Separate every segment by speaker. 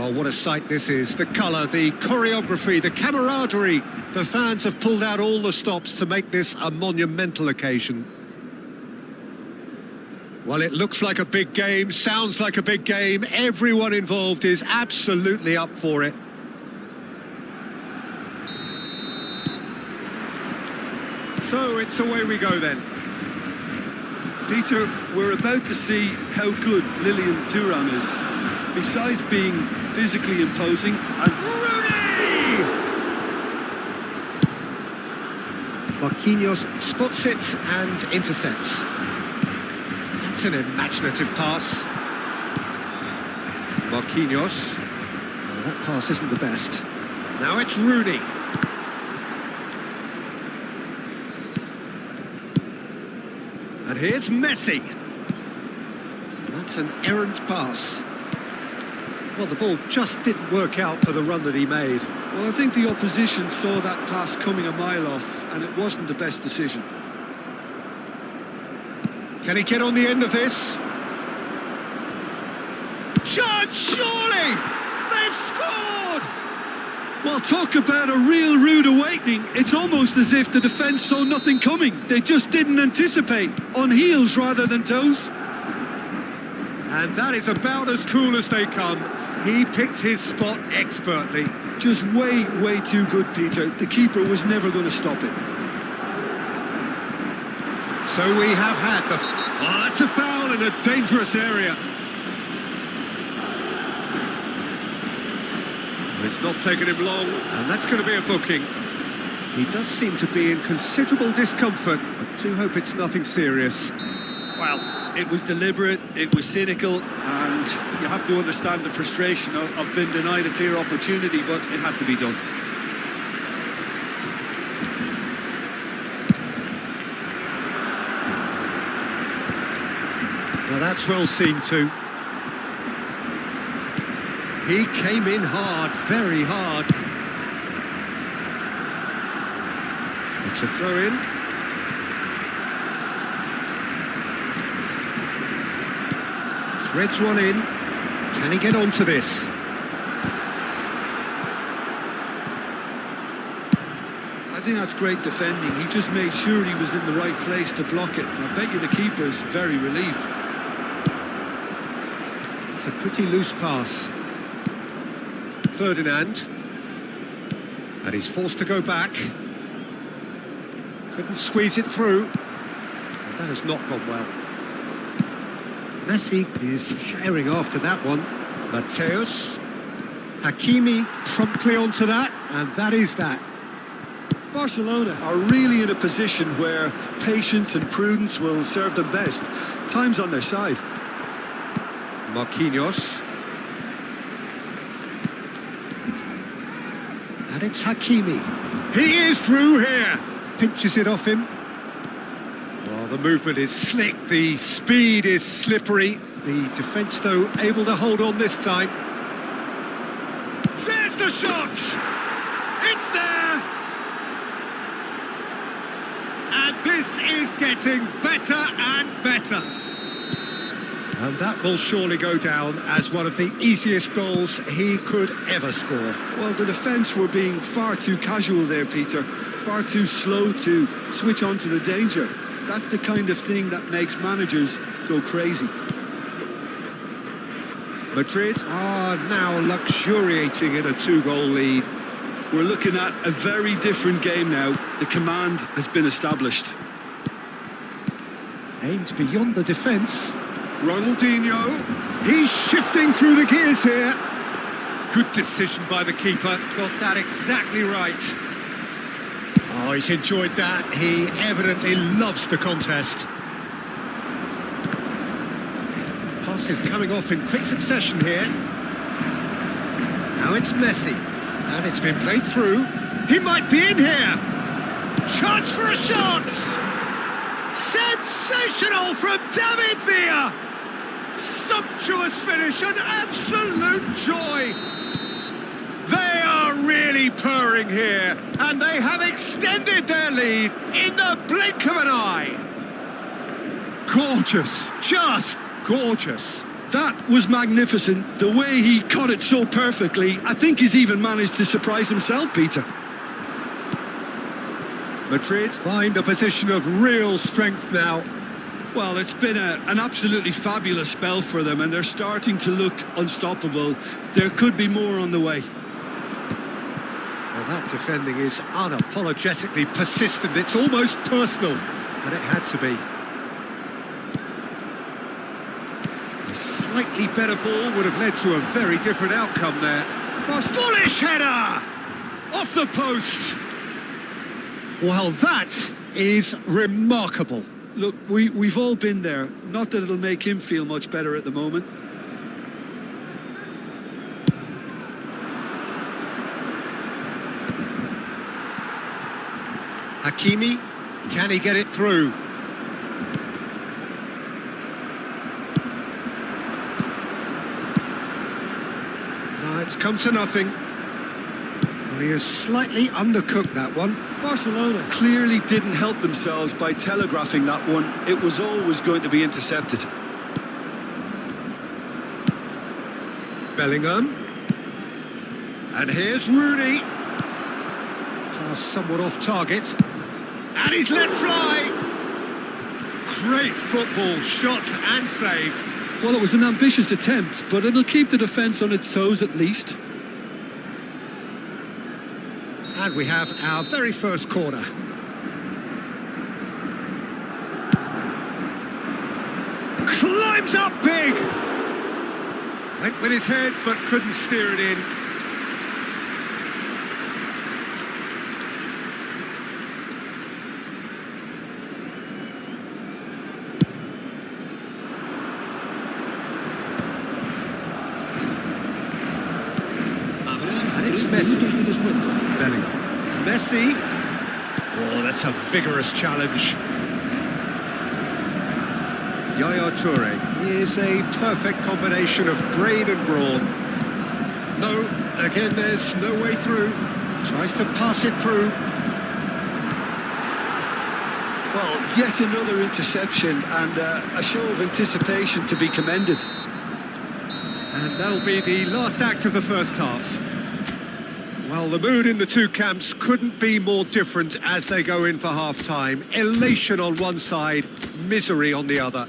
Speaker 1: Oh, what a sight this is. The colour, the choreography, the camaraderie. The fans have pulled out all the stops to make this a monumental occasion. Well, it looks like a big game, sounds like a big game. Everyone involved is absolutely up for it. So it's away we go then.
Speaker 2: Peter, we're about to see how good Lilian Thuram is. Besides being physically imposing and...
Speaker 1: Rooney! Marquinhos spots it and intercepts. That's an imaginative pass. Marquinhos. Well, that pass isn't the best. Now it's Rooney. And here's Messi. That's an errant pass. Well, the ball just didn't work out for the run that he made.
Speaker 2: Well, I think the opposition saw that pass coming a mile off, and it wasn't the best decision.
Speaker 1: Can he get on the end of this? Chance, surely! They've scored!
Speaker 2: Well, talk about a real rude awakening. It's almost as if the defence saw nothing coming. They just didn't anticipate. On heels rather than toes.
Speaker 1: And that is about as cool as they come. He picked his spot expertly.
Speaker 2: Just way too good, Peter. The keeper was never going to stop it.
Speaker 1: So we have had the... Oh, that's a foul in a dangerous area. It's not taken him long, and that's going to be a booking. He does seem to be in considerable discomfort. I do hope it's nothing serious.
Speaker 2: Well, it was deliberate, it was cynical, and you have to understand the frustration of being denied a clear opportunity, but it had to be done.
Speaker 1: Now that's well seen too. He came in hard, very hard. It's a throw-in. Threads one in. Can he get onto this?
Speaker 2: I think that's great defending. He just made sure he was in the right place to block it. And I bet you the keeper's very relieved.
Speaker 1: It's a pretty loose pass. Ferdinand. And he's forced to go back. Couldn't squeeze it through. That has not gone well. Messi is herring after that one. Mateus. Hakimi promptly onto that, and that is that.
Speaker 2: Barcelona are really in a position where patience and prudence will serve them best. Time's on their side.
Speaker 1: Marquinhos. And it's Hakimi. He is through here. Pinches it off him. Well, the movement is slick. The speed is slippery. The defence, though, able to hold on this time. There's the shot! It's there! And this is getting better and better. And that will surely go down as one of the easiest goals he could ever score.
Speaker 2: Well, the defence were being far too casual there, Peter. Far too slow to switch on to the danger. That's the kind of thing that makes managers go crazy.
Speaker 1: Madrid are now luxuriating in a 2-goal lead.
Speaker 2: We're looking at a very different game now. The command has been established.
Speaker 1: Aimed beyond the defence. Ronaldinho, he's shifting through the gears here. Good decision by the keeper, got that exactly right. Oh, he's enjoyed that. He evidently loves the contest. Pass is coming off in quick succession here. Now it's Messi, and it's been played through. He might be in here. Chance for a shot. Sensational from David Villa. Sumptuous finish, an absolute joy. They are really purring here, and they have extended their lead in the blink of an eye. Gorgeous, just gorgeous.
Speaker 2: That was magnificent. The way he caught it so perfectly, I think he's even managed to surprise himself, Peter.
Speaker 1: Madrid find a position of real strength now.
Speaker 2: Well, it's been an absolutely fabulous spell for them, and they're starting to look unstoppable. There could be more on the way.
Speaker 1: Well, that Defending is unapologetically persistent. It's almost personal, and it had to be. A slightly better ball would have led to a very different outcome there. Bullish header! Off the post! Well, that is remarkable.
Speaker 2: Look, we've all been there. Not that it'll make him feel much better at the moment.
Speaker 1: Hakimi, can he get it through? No, it's come to nothing. Well, he has slightly undercooked that one.
Speaker 2: Barcelona clearly didn't help themselves by telegraphing that one. It was always going to be intercepted.
Speaker 1: Bellingham. And here's Rooney. Pass somewhat off target. And he's let fly. Great football, shot and save.
Speaker 2: Well, it was an ambitious attempt, but it'll keep the defence on its toes at least.
Speaker 1: And we have our very first corner. Climbs up big. Went with his head, but couldn't steer it in. And it's Messi. Bellingham. Messi. Oh, that's a vigorous challenge. Yaya Toure is a perfect combination of brain and brawn. No, again, there's no way through. Tries to pass it through.
Speaker 2: Well, yet another interception and a show of anticipation to be commended.
Speaker 1: And that'll be the last act of the first half. Well, the mood in the two camps couldn't be more different as they go in for half-time. Elation on one side, misery on the other.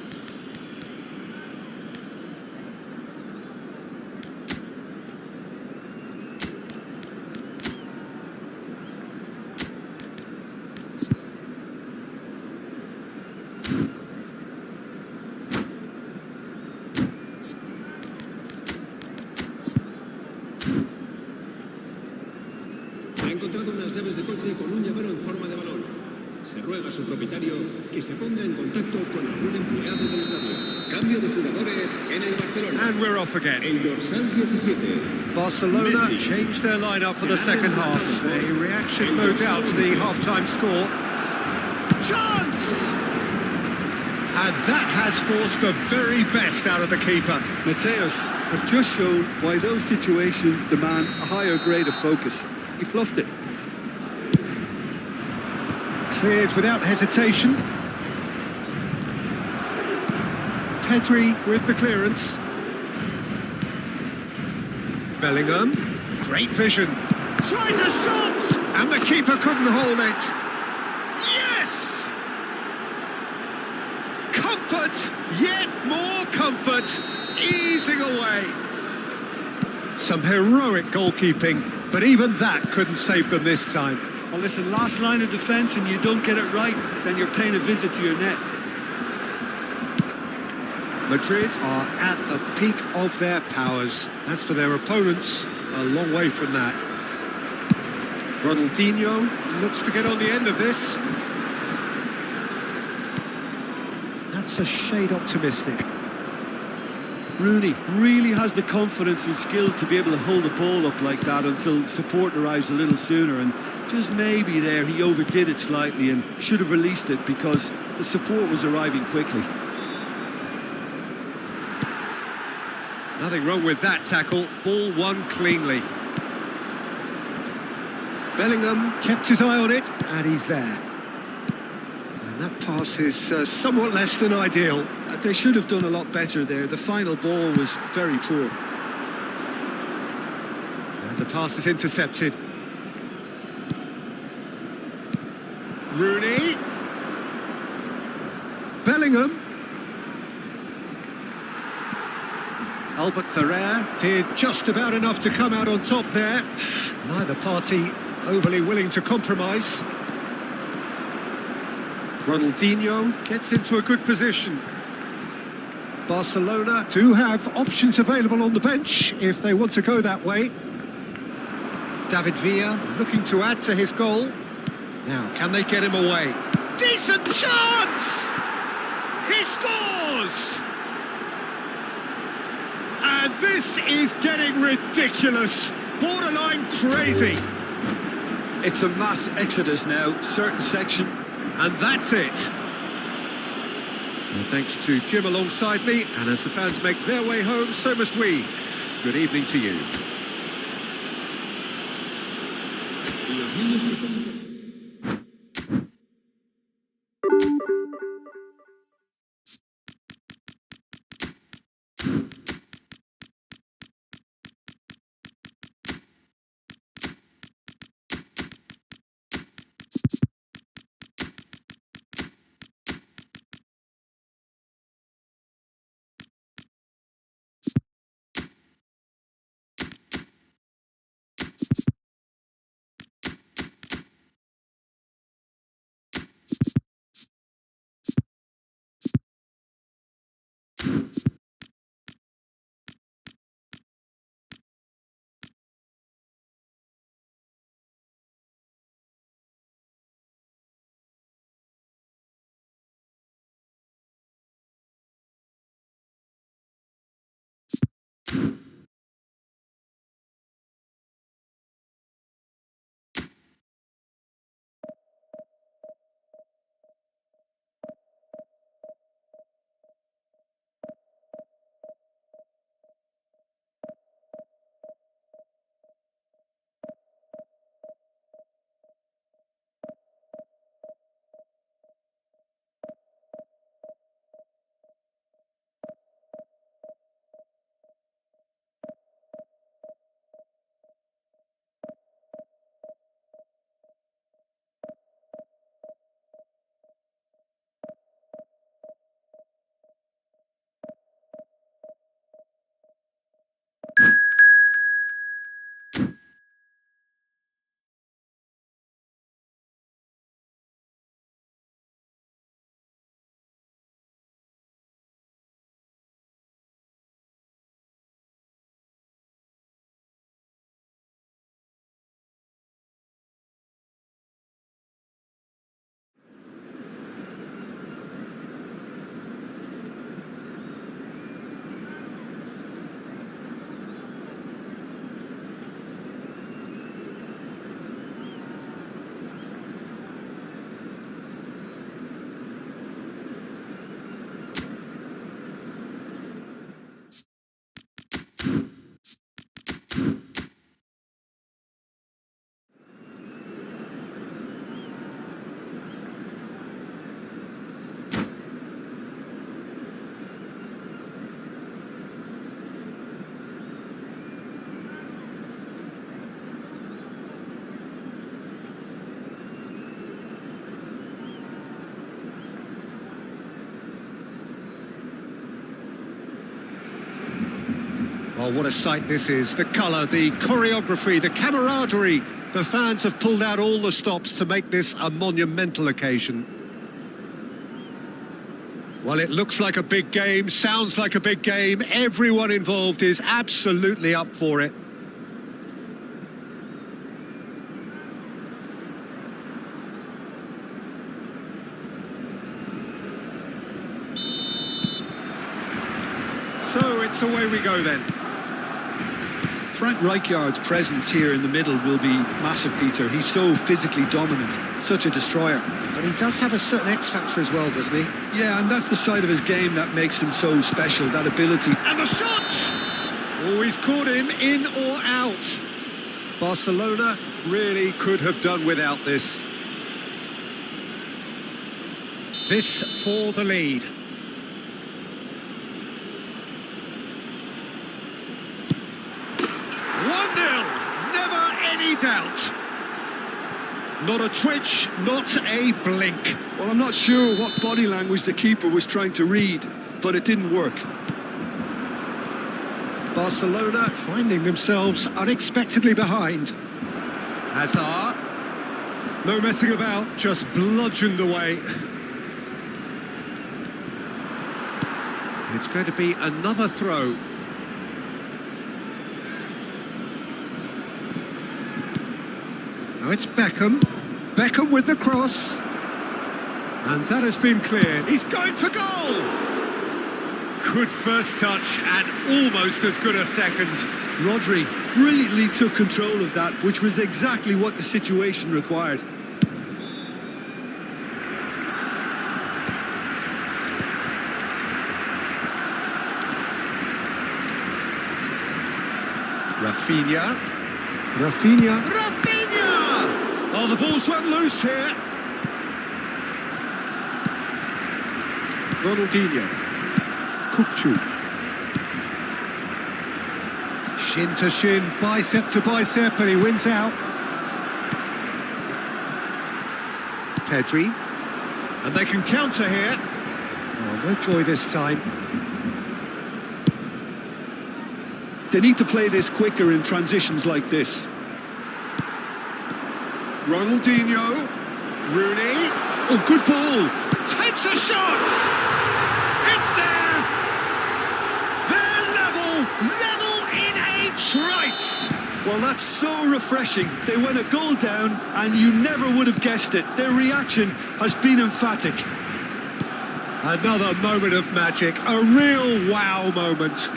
Speaker 3: Ha encontrado unas llaves de coche con un llavero en forma de balón. Se ruega a su propietario que se ponga en contacto con algún empleado del estadio. Cambio de jugadores en el Barcelona.
Speaker 1: And we're off again.
Speaker 3: El dorsal 17.
Speaker 1: Barcelona changed their lineup for the second half. A reaction, no doubt, to the half-time score. Chance! And that has forced the very best out of the keeper.
Speaker 2: Mateus has just shown why those situations demand a higher grade of focus. He fluffed it.
Speaker 1: Cleared without hesitation. Pedri with the clearance. Bellingham. Great vision. Tries a shot! And the keeper couldn't hold it. Yes! Comfort, yet more comfort, easing away. Some heroic goalkeeping, but even that couldn't save them this time.
Speaker 2: Well, listen, last line of defence and you don't get it right, then you're paying a visit to your net.
Speaker 1: Madrid are at the peak of their powers. As for their opponents, a long way from that. Ronaldinho looks to get on the end of this. That's a shade optimistic.
Speaker 2: Rooney really has the confidence and skill to be able to hold the ball up like that until support arrives a little sooner, and just maybe there he overdid it slightly and should have released it because the support was arriving quickly.
Speaker 1: Nothing wrong with that tackle. Ball won cleanly. Bellingham kept his eye on it, and he's there. And that pass is somewhat less than ideal.
Speaker 2: They should have done a lot better there. The final ball was very poor.
Speaker 1: And the pass is intercepted. Rooney. Bellingham. Albert Ferrer did just about enough to come out on top there. Neither party overly willing to compromise. Ronaldinho gets into a good position. Barcelona do have options available on the bench if they want to go that way. David Villa looking to add to his goal. Now, can they get him away? Decent chance! He scores! And this is getting ridiculous. Borderline crazy.
Speaker 2: It's a mass exodus now, certain section.
Speaker 1: And that's it. Well, thanks to Jim alongside me, and as the fans make their way home, so must we. Good evening to you. Oh, what a sight this is. The colour, the choreography, the camaraderie. The fans have pulled out all the stops to make this a monumental occasion. Well, it looks like a big game, sounds like a big game. Everyone involved is absolutely up for it. So it's away we go then.
Speaker 2: Frank Rijkaard's presence here in the middle will be massive, Peter. He's so physically dominant, such a destroyer.
Speaker 1: But he does have a certain X factor as well, doesn't he?
Speaker 2: Yeah, and that's the side of his game that makes him so special, that ability.
Speaker 1: And the shot! Oh, he's caught him in or out. Barcelona really could have done without this. This for the lead. 1-0, never any doubt. Not a twitch, not a blink.
Speaker 2: Well, I'm not sure what body language the keeper was trying to read, but it didn't work.
Speaker 1: Barcelona finding themselves unexpectedly behind. Hazard. No messing about, just bludgeoned away. It's going to be another throw. Now it's Beckham. Beckham with the cross. And that has been cleared. He's going for goal! Good first touch and almost as good a second.
Speaker 2: Rodri brilliantly took control of that, which was exactly what the situation required.
Speaker 1: Rafinha. Rafinha. Rafinha! Oh, the ball's run loose here. Ronaldinho. Kukçu. Shin to shin, bicep to bicep, and he wins out. Pedri. And they can counter here. Oh, no joy this time.
Speaker 2: They need to play this quicker in transitions like this.
Speaker 1: Ronaldinho. Rooney.
Speaker 2: Oh, good ball.
Speaker 1: Takes a shot! It's there! They're level in a trice!
Speaker 2: Well, that's so refreshing. They went a goal down and you never would have guessed it. Their reaction has been emphatic.
Speaker 1: Another moment of magic, a real wow moment.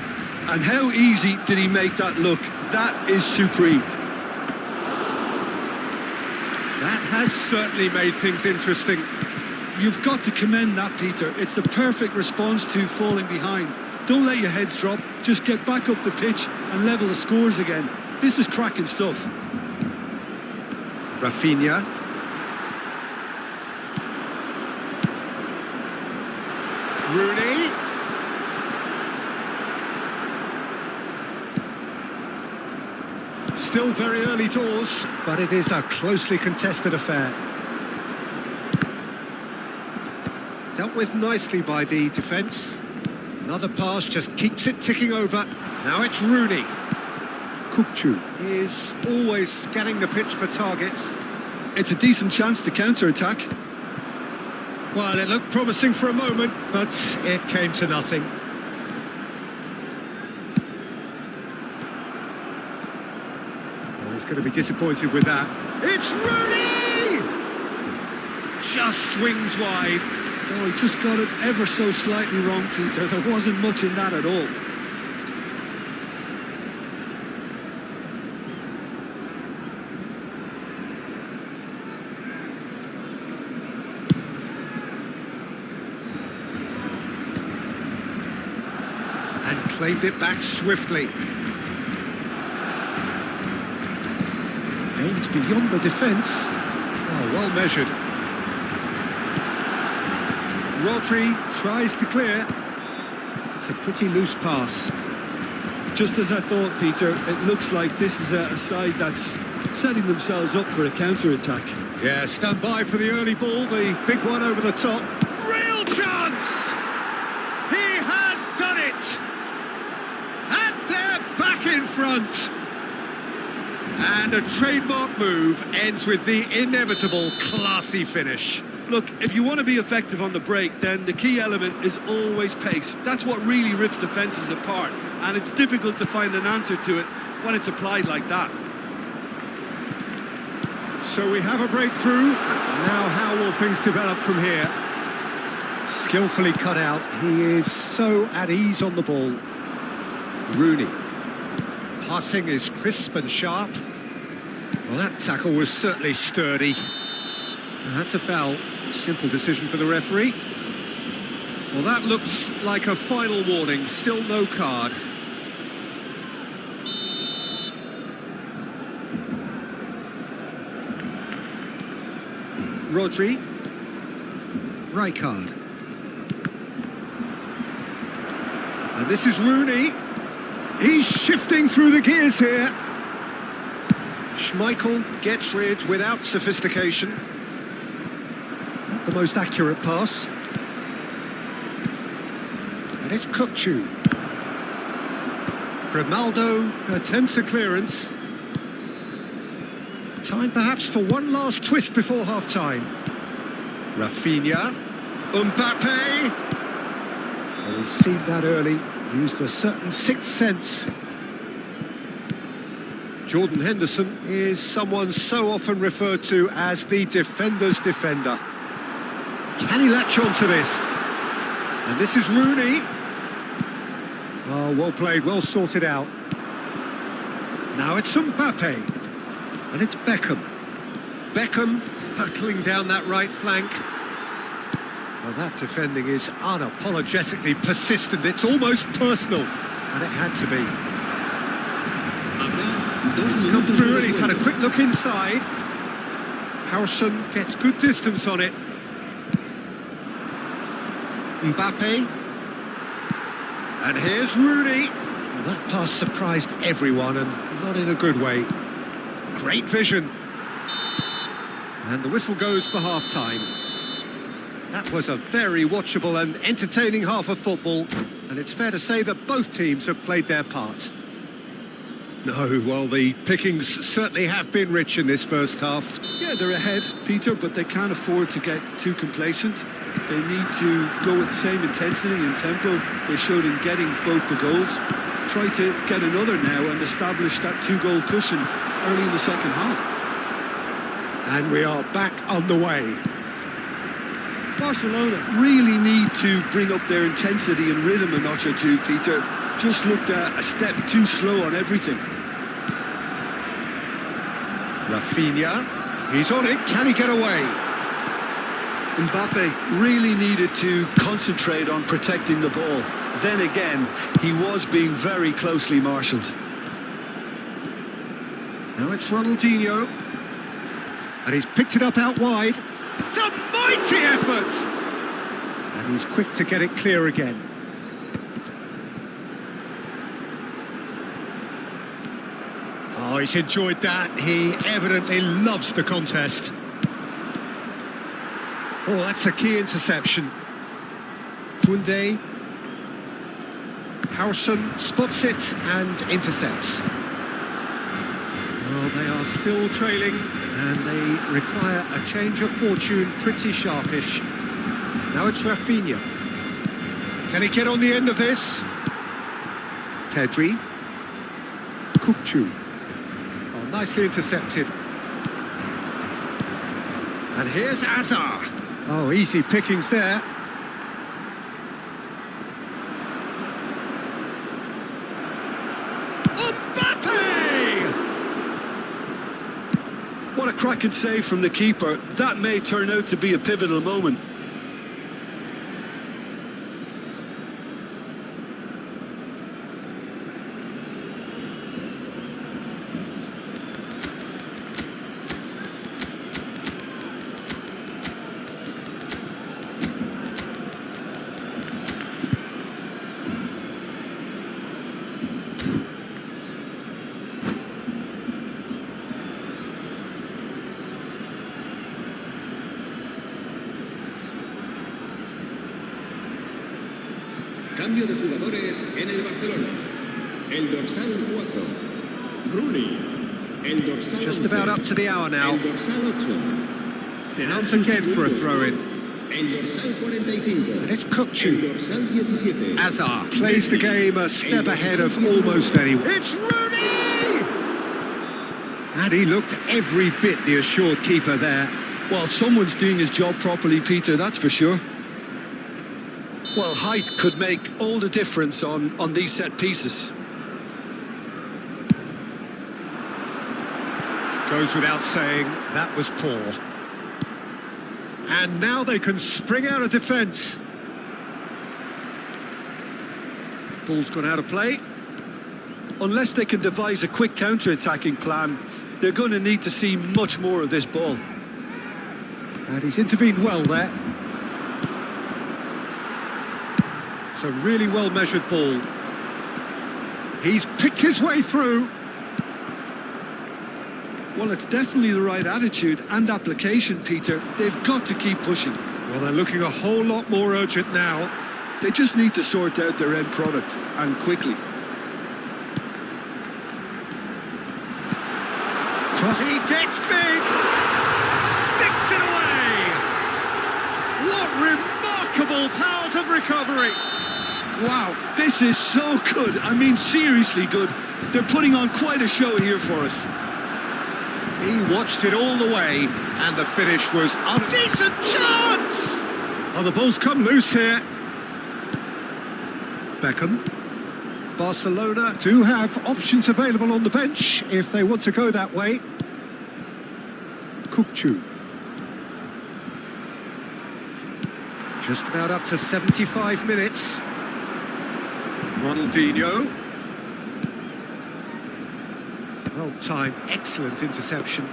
Speaker 2: And how easy did he make that look? That is supreme.
Speaker 1: That has certainly made things interesting.
Speaker 2: You've got to commend that, Peter. It's the perfect response to falling behind. Don't let your heads drop. Just get back up the pitch and level the scores again. This is cracking stuff.
Speaker 1: Rafinha. Rooney. Still very early doors, but it is a closely contested affair. Dealt with nicely by the defence. Another pass just keeps it ticking over. Now it's Rooney. Kukçu is always scanning the pitch for targets.
Speaker 2: It's a decent chance to counter-attack.
Speaker 1: Well, it looked promising for a moment, but it came to nothing. Well, he's going to be disappointed with that. It's Rooney! Just swings wide.
Speaker 2: Oh, he just got it ever so slightly wrong, Peter. There wasn't much in that at all.
Speaker 1: And claimed it back swiftly. Aims beyond the defence. Oh, well measured. Rodri tries to clear. It's a pretty loose pass.
Speaker 2: Just as I thought, Peter, it looks like this is a side that's setting themselves up for a counter-attack.
Speaker 1: Yeah, stand by for the early ball, the big one over the top. Real chance! He has done it! And they're back in front! And a trademark move ends with the inevitable classy finish.
Speaker 2: Look, if you want to be effective on the break, then the key element is always pace. That's what really rips defences apart. And it's difficult to find an answer to it when it's applied like that.
Speaker 1: So we have a breakthrough. Now how will things develop from here? Skillfully cut out. He is so at ease on the ball. Rooney. Passing is crisp and sharp. Well, that tackle was certainly sturdy. And that's a foul. Simple decision for the referee. Well, that looks like a final warning. Still no card. Rodri. Right card. And this is Rooney. He's shifting through the gears here. Schmeichel gets rid without sophistication. Not the most accurate pass. And it's Kukçu. Grimaldo attempts a clearance. Time perhaps for one last twist before half-time. Rafinha. Mbappe. Well, he's seen that early. Used a certain sixth sense. Jordan Henderson is someone so often referred to as the defender's defender. Can he latch on to this? And this is Rooney. Oh, well played, well sorted out. Now it's Mbappe. And it's Beckham. Beckham hurtling down that right flank. Well, that defending is unapologetically persistent. It's almost personal. And it had to be. He's come through and he's had a quick look inside. Harrison gets good distance on it. Mbappe. And here's Rooney. Well, that pass surprised everyone and not in a good way. Great vision. And the whistle goes for half-time. That was a very watchable and entertaining half of football. And it's fair to say that both teams have played their part. No, well, the pickings certainly have been rich in this first half.
Speaker 2: Yeah, they're ahead, Peter, but they can't afford to get too complacent. They need to go with the same intensity and tempo they showed in getting both the goals. Try to get another now and establish that two-goal cushion early in the second half.
Speaker 1: And we are back on the way.
Speaker 2: Barcelona really need to bring up their intensity and rhythm a notch or two, Peter. Just looked a step too slow on everything.
Speaker 1: Rafinha, he's on it, can he get away?
Speaker 2: Mbappe really needed to concentrate on protecting the ball. Then again, he was being very closely marshalled.
Speaker 1: Now it's Ronaldinho. And he's picked it up out wide. It's a mighty effort! And he's quick to get it clear again. Oh, he's enjoyed that. He evidently loves the contest. Oh, that's a key interception. Koundé. Harrison spots it and intercepts. Well, they are still trailing and they require a change of fortune pretty sharpish. Now it's Rafinha. Can he get on the end of this? Pedri. Kukçu. Oh, nicely intercepted. And here's Azar. Oh, easy pickings there. Mbappe!
Speaker 2: What a cracking save from the keeper. That may turn out to be a pivotal moment.
Speaker 3: Cambio de jugadores en el Barcelona. El dorsal 4, Rooney. El dorsal
Speaker 1: Just about up to the hour now.
Speaker 3: El dorsal 8.
Speaker 1: Out again for a throw-in.
Speaker 3: El dorsal 45.
Speaker 1: And it's Kukçu.
Speaker 3: El dorsal 17.
Speaker 1: Azar plays the game a step ahead of almost anyone. It's Rooney! And he looked every bit the assured keeper there.
Speaker 2: Well, someone's doing his job properly, Peter, that's for sure. Well, height could make all the difference on these set pieces.
Speaker 1: Goes without saying, that was poor. And now they can spring out of defence. Ball's gone out of play.
Speaker 2: Unless they can devise a quick counter-attacking plan, they're going to need to see much more of this ball.
Speaker 1: And he's intervened well there. It's a really well-measured ball. He's picked his way through.
Speaker 2: Well, it's definitely the right attitude and application, Peter. They've got to keep pushing.
Speaker 1: Well, they're looking a whole lot more urgent now.
Speaker 2: They just need to sort out their end product, and quickly.
Speaker 1: cross. He gets big. Sticks it away. What remarkable powers of recovery.
Speaker 2: Wow, this is so good. I mean, seriously good. They're putting on quite a show here for us.
Speaker 1: He watched it all the way, and the finish was a decent chance! Oh, the ball's come loose here. Beckham. Barcelona do have options available on the bench if they want to go that way. Kukcu. Just about up to 75 minutes. Ronaldinho. Well timed, excellent interception.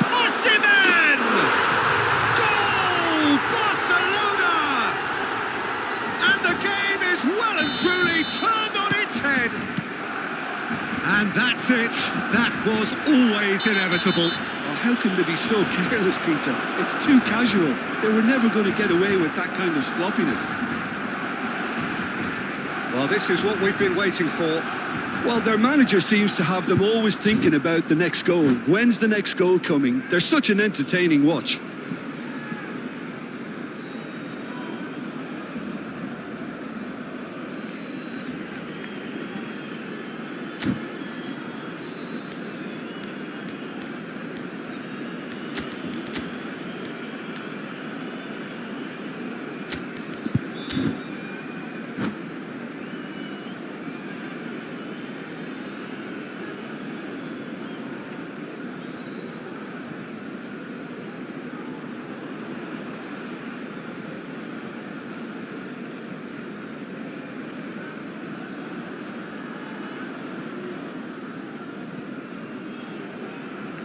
Speaker 1: Osimhen! Goal! Barcelona! And the game is well and truly turned on its head. And that's it. That was always inevitable.
Speaker 2: Oh, how can they be so careless, Peter? It's too casual. They were never going to get away with that kind of sloppiness.
Speaker 1: Well, this is what we've been waiting for.
Speaker 2: Well, their manager seems to have them always thinking about the next goal. When's the next goal coming? They're such an entertaining watch.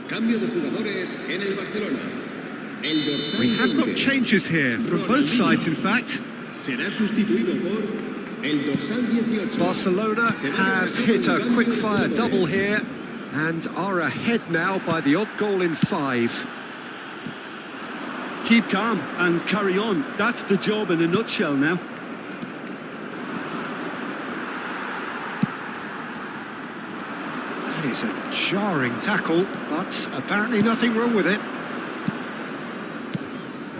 Speaker 3: Cambio de jugadores en el Barcelona. El dorsal
Speaker 1: We have got
Speaker 3: 20,
Speaker 1: changes here from both sides, in fact.
Speaker 3: será sustituido por el dorsal 18.
Speaker 1: Barcelona have hit a quick-fire double here and are ahead now by the odd goal in 5.
Speaker 2: Keep calm and carry on. That's the job in a nutshell now.
Speaker 1: That is a jarring tackle, but apparently nothing wrong with it.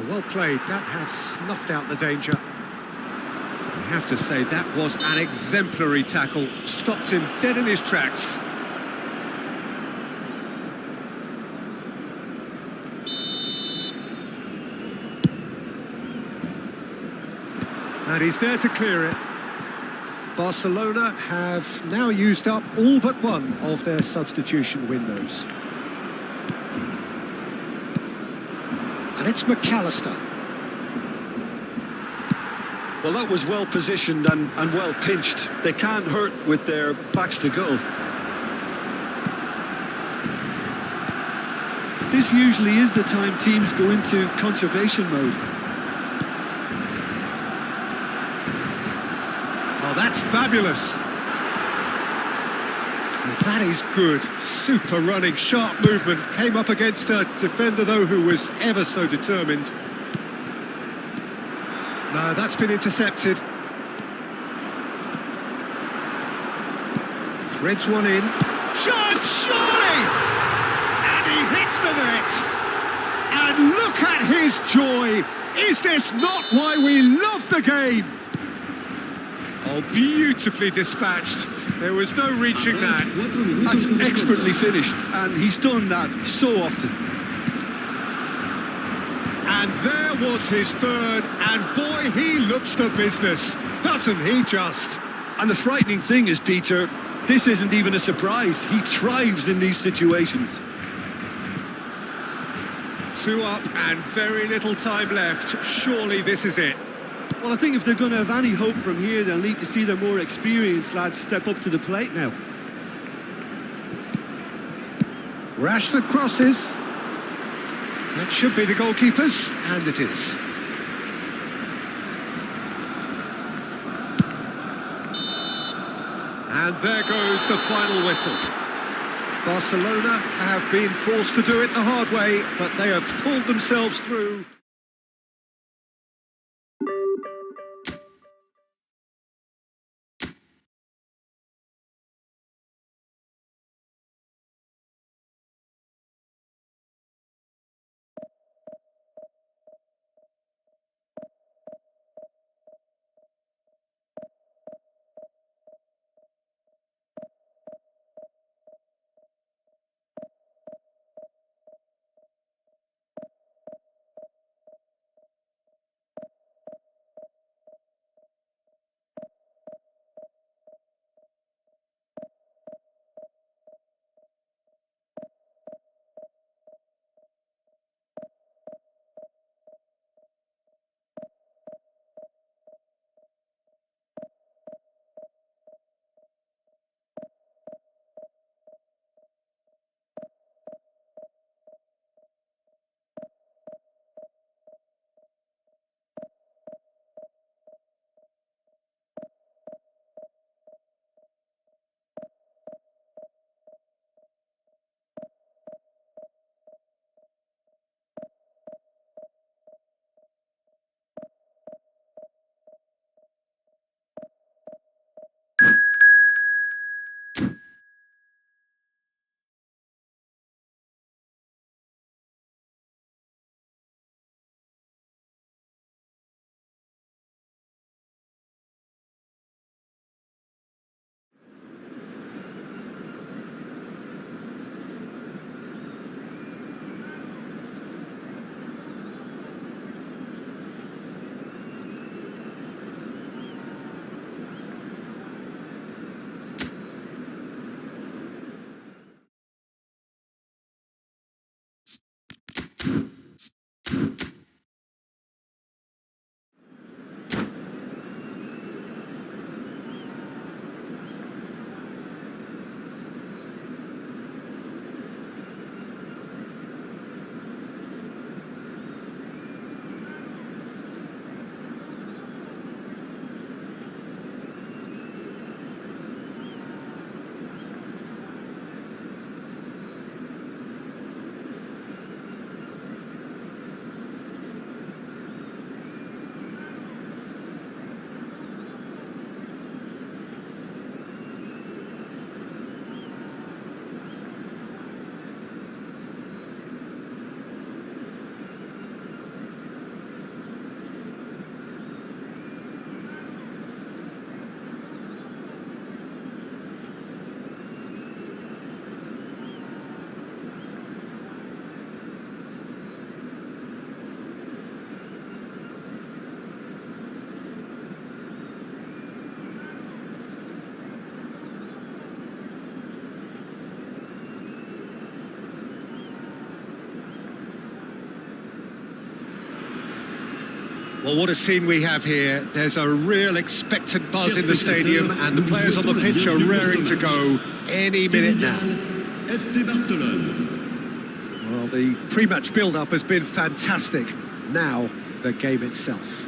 Speaker 1: Well played, that has snuffed out the danger. I have to say that was an exemplary tackle, stopped him dead in his tracks. And he's there to clear it. Barcelona have now used up all but one of their substitution windows. And it's McAllister.
Speaker 2: Well, that was well positioned and well pinched. They can't hurt with their backs to goal. This usually is the time teams go into conservation mode.
Speaker 1: Oh, that's fabulous. And that is good. Super running, sharp movement. Came up against a defender, though, who was ever so determined. No, that's been intercepted. Threads one in. Shot, surely! And he hits the net. And look at his joy. Is this not why we love the game? Oh, beautifully dispatched. There was no reaching that.
Speaker 2: That's expertly finished, and he's done that so often.
Speaker 1: And there was his third, and boy, he looks the business, doesn't he just?
Speaker 2: And the frightening thing is, Peter, this isn't even a surprise. He thrives in these situations.
Speaker 1: 2 up and very little time left. Surely this is it.
Speaker 2: Well, I think if they're going to have any hope from here, they'll need to see their more experienced lads step up to the plate now.
Speaker 1: Rashford crosses. That should be the goalkeepers, and it is. And there goes the final whistle. Barcelona have been forced to do it the hard way, but they have pulled themselves through. Well, what a scene we have here. There's a real expectant buzz in the stadium and the players on the pitch are raring to go any minute now. Well, the pre-match build-up has been fantastic. Now, the game itself.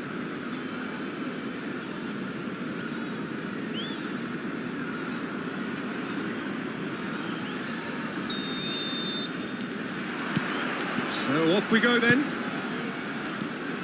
Speaker 1: So off we go then.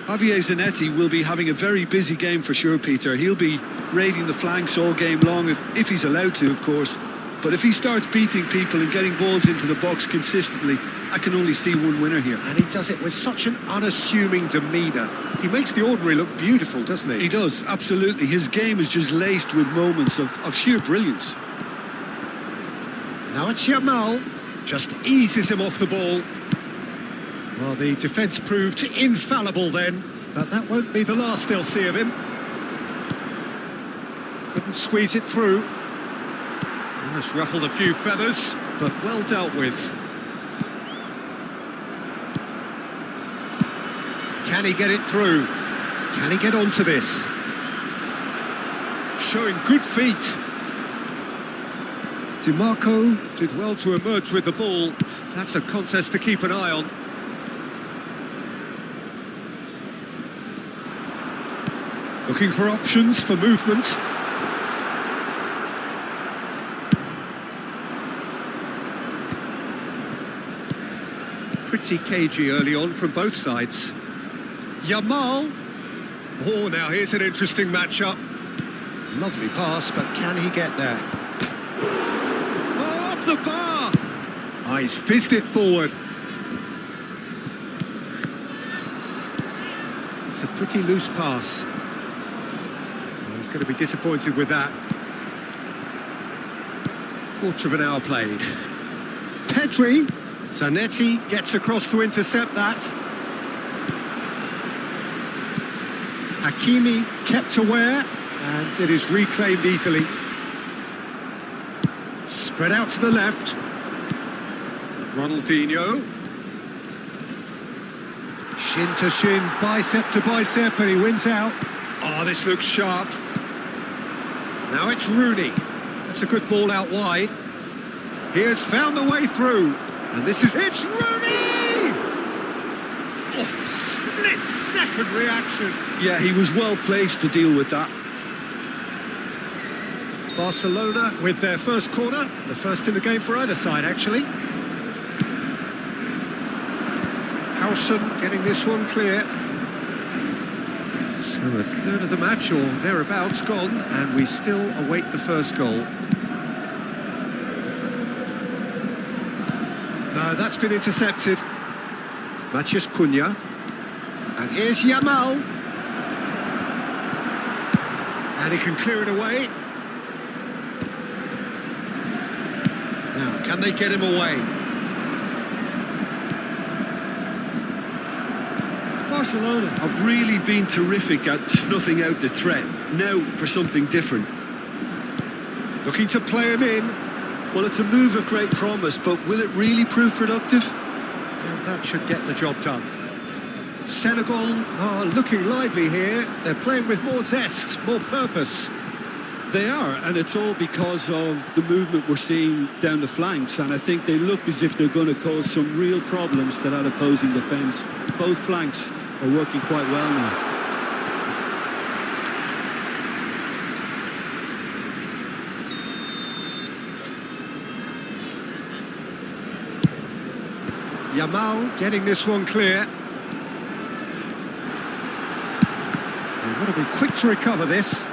Speaker 2: Javier Zanetti will be having a very busy game for sure, Peter. He'll be raiding the flanks all game long, if he's allowed to, of course. But if he starts beating people and getting balls into the box consistently, I can only see one winner here.
Speaker 1: And he does it with such an unassuming demeanour. He makes the ordinary look beautiful, doesn't he?
Speaker 2: He does, absolutely. His game is just laced with moments of sheer brilliance.
Speaker 1: Now it's Yamal, just eases him off the ball. Well, the defence proved infallible then, but that won't be the last they'll see of him. Couldn't squeeze it through. Almost ruffled a few feathers, but well dealt with. Can he get it through? Can he get onto this? Showing good feet. DiMarco did well to emerge with the ball. That's a contest to keep an eye on. Looking for options for movement. Pretty cagey early on from both sides. Yamal. Oh, now here's an interesting matchup. Lovely pass, but can he get there? Oh, off the bar! Oh, he's fizzed it forward. It's a pretty loose pass. He's going to be disappointed with that. Quarter of an hour played. Pedri. Zanetti gets across to intercept that. Hakimi kept aware, and it is reclaimed easily. Spread out to the left. Ronaldinho. Shin to shin, bicep to bicep, and he wins out. Oh, this looks sharp. Now it's Rooney. That's a good ball out wide. He has found the way through. And this is... It's Rooney! Oh, split-second reaction.
Speaker 2: Yeah, he was well placed to deal with that.
Speaker 1: Barcelona with their first corner. The first in the game for either side, actually. Howson getting this one clear. So a third of the match, or thereabouts, gone, and we still await the first goal. No, that's been intercepted. Matías Cunha. And here's Yamal. And he can clear it away. Now, can they get him away?
Speaker 2: Barcelona have really been terrific at snuffing out the threat. Now for something different.
Speaker 1: Looking to play him in.
Speaker 2: Well, it's a move of great promise, but will it really prove productive?
Speaker 1: And that should get the job done. Senegal are looking lively here. They're playing with more zest, more purpose.
Speaker 2: They are, and it's all because of the movement we're seeing down the flanks, and I think they look as if they're going to cause some real problems to that opposing defence. Both flanks are working quite well now.
Speaker 1: Yamal getting this one clear. They've got to be quick to recover this.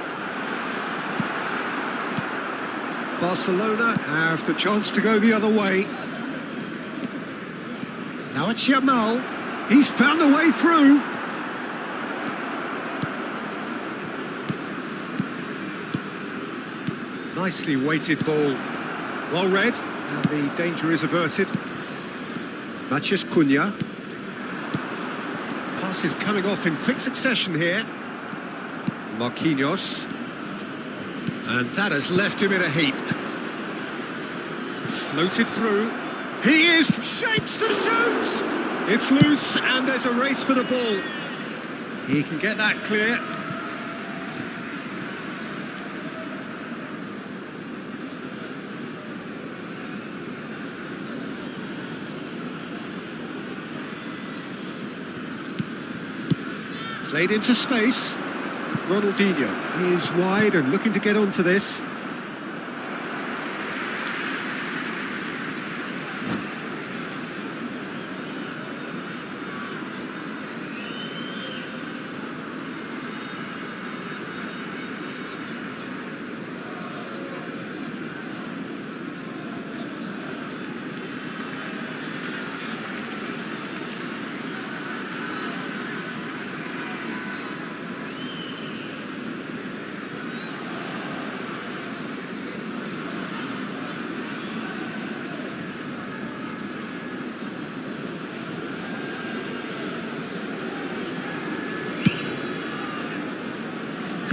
Speaker 1: Barcelona have the chance to go the other way. Now it's Yamal. He's found the way through. Nicely weighted ball. Well read, and the danger is averted. Matías Cunha. Pass is coming off in quick succession here. Marquinhos. And that has left him in a heap. Floated through. He is shapes to shoot! It's loose, and there's a race for the ball. He can get that clear. Played into space. Ronaldinho is wide and looking to get onto this.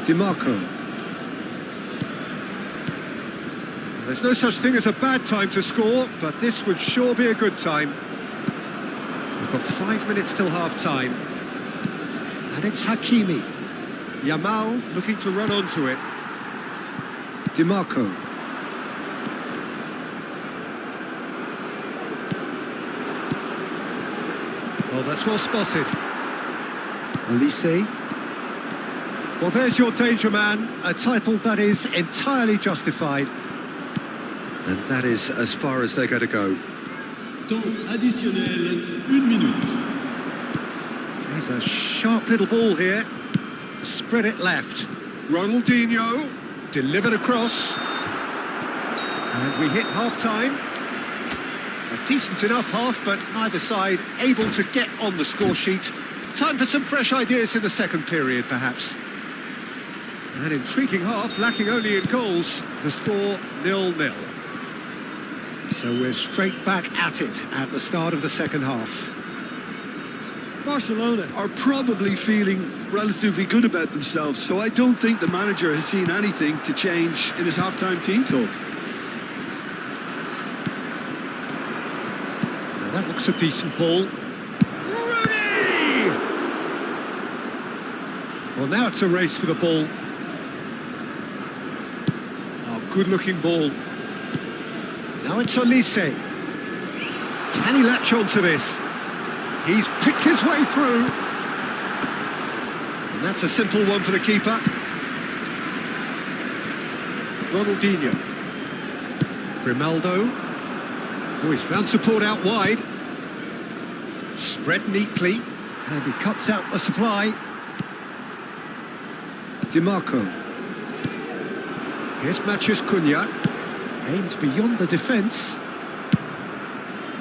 Speaker 1: DiMarco. There's no such thing as a bad time to score, but this would sure be a good time. We've got 5 minutes till half-time. And it's Hakimi. Yamal looking to run onto it. DiMarco. Oh, that's well spotted. Olise. Well, there's your danger man, a title that is entirely justified. And that is as far as they're going to go.
Speaker 3: Temps additionnel, 1 minute.
Speaker 1: There's a sharp little ball here. Spread it left. Ronaldinho, delivered across. And we hit half-time. A decent enough half, but neither side able to get on the score sheet. Time for some fresh ideas in the second period, perhaps. An intriguing half, lacking only in goals. The score 0-0. So we're straight back at it at the start of the second half.
Speaker 2: Barcelona are probably feeling relatively good about themselves, so I don't think the manager has seen anything to change in his half-time team talk.
Speaker 1: Now that looks a decent ball. Rooney! Well, now it's a race for the ball. Good-looking ball. Now it's Olise. Can he latch on to this? He's picked his way through. And that's a simple one for the keeper. Ronaldinho. Grimaldo. Oh, he's found support out wide. Spread neatly. And he cuts out the supply. DiMarco. Here's Matheus Cunha, aims beyond the defence,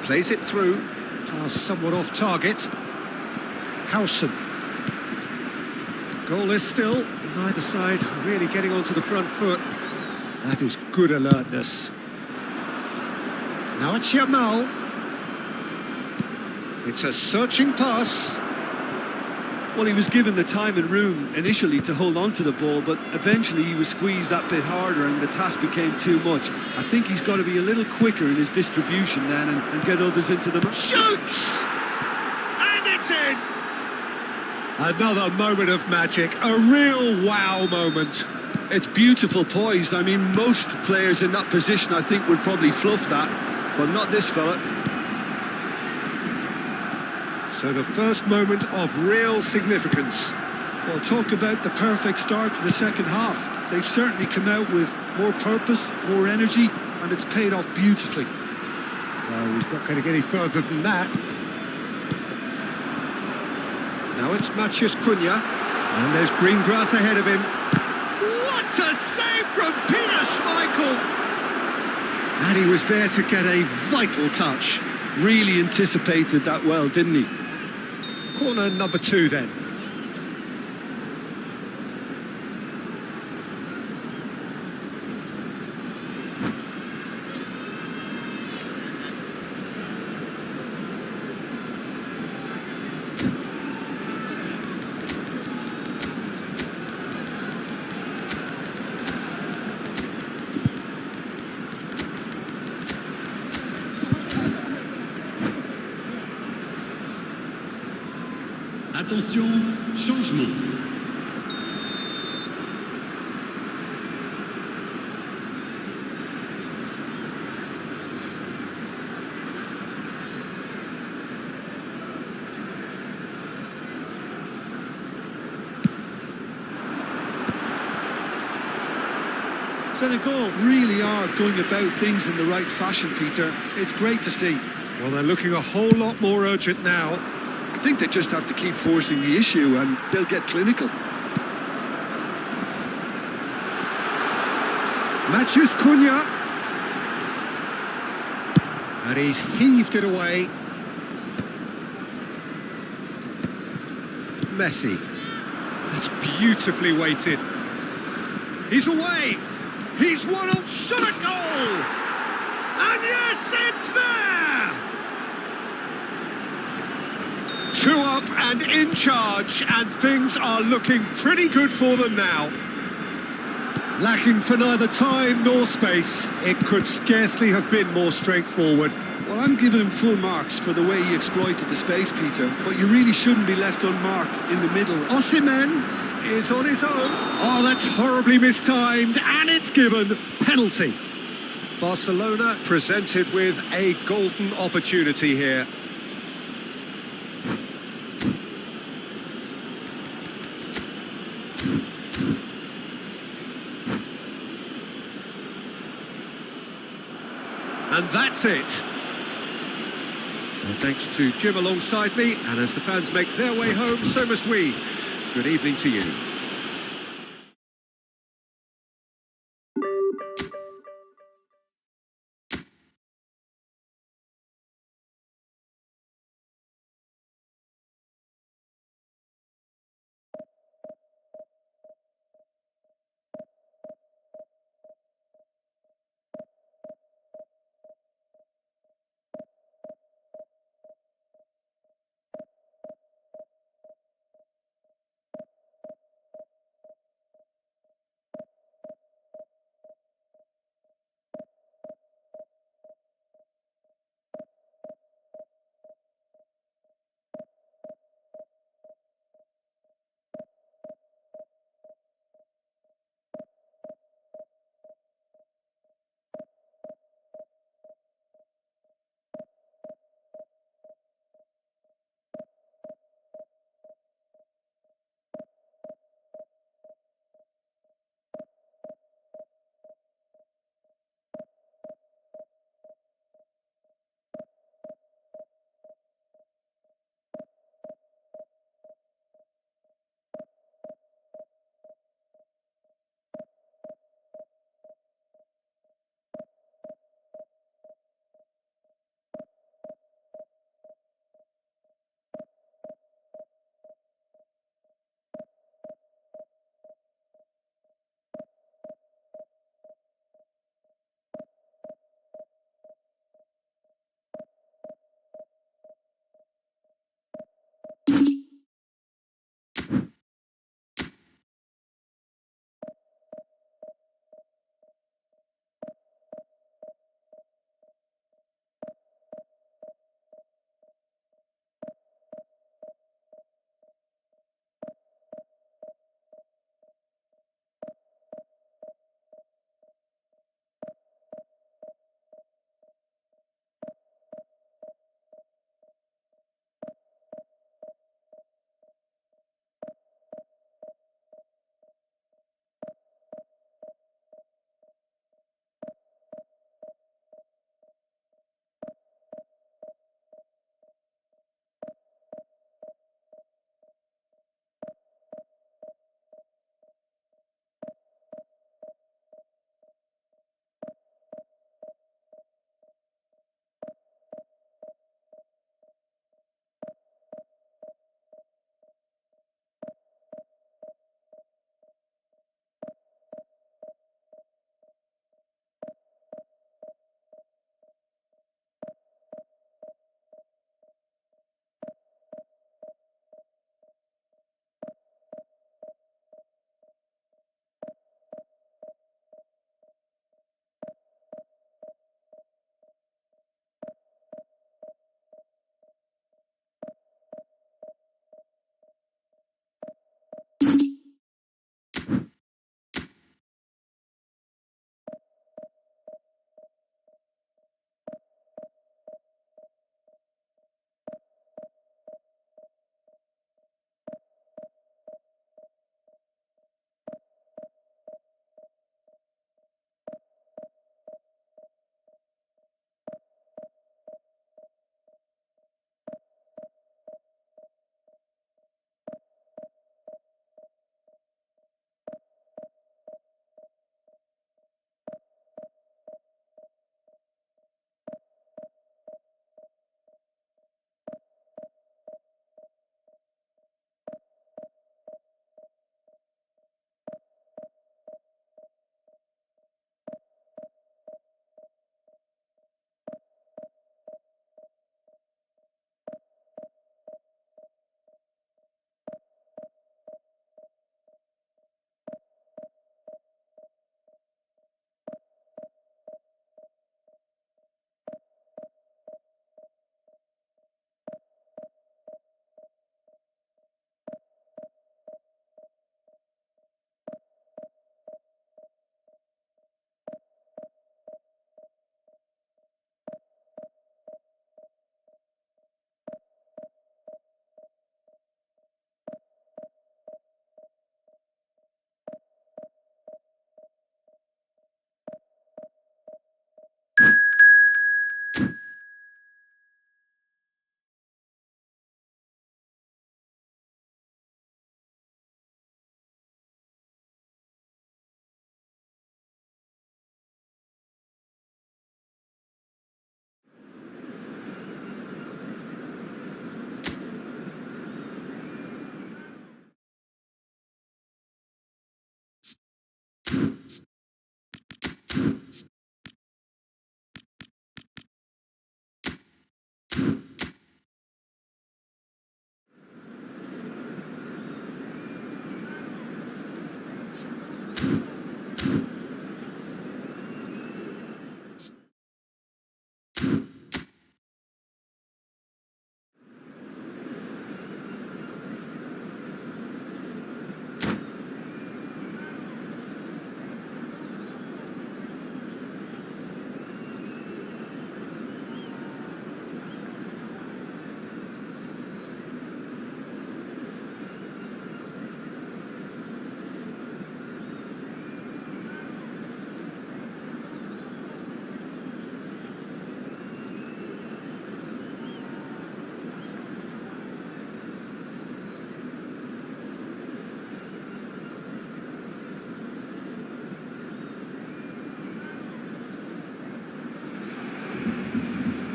Speaker 1: plays it through, pass somewhat off target. Howson. Goalless still, neither side really getting onto the front foot. That is good alertness. Now it's Yamal. It's a searching pass.
Speaker 2: Well, he was given the time and room initially to hold on to the ball, but eventually he was squeezed that bit harder and the task became too much. I think he's got to be a little quicker in his distribution then and get others into the...
Speaker 1: Shoots! And it's in! Another moment of magic, a real wow moment.
Speaker 2: It's beautiful poise. I mean, most players in that position, I think, would probably fluff that, but not this fella.
Speaker 1: So the first moment of real significance.
Speaker 2: Well, talk about the perfect start to the second half. They've certainly come out with more purpose, more energy, and it's paid off beautifully.
Speaker 1: Well, he's not going to get any further than that. Now it's Matheus Cunha, and there's green grass ahead of him. What a save from Peter Schmeichel! And he was there to get a vital touch.
Speaker 2: Really anticipated that well, didn't he?
Speaker 1: Corner number 2 then.
Speaker 3: Attention, Changement.
Speaker 2: Senegal really are going about things in the right fashion, Peter. It's great to see.
Speaker 1: Well, they're looking a whole lot more urgent now.
Speaker 2: I think they just have to keep forcing the issue and they'll get clinical.
Speaker 1: Matches Cunha. And he's heaved it away. Messi. That's beautifully weighted. He's away. He's won a shot at goal. And yes, it's there. 2 up and in charge, and things are looking pretty good for them now. Lacking for neither time nor space, it could scarcely have been more straightforward.
Speaker 2: Well, I'm giving him full marks for the way he exploited the space, Peter, but you really shouldn't be left unmarked in the middle.
Speaker 1: Osimhen is on his own. Oh, that's horribly mistimed, and it's given. Penalty. Barcelona presented with a golden opportunity here. And that's it. Well, thanks to Jim alongside me, and as the fans make their way home, so must we. Good evening to you.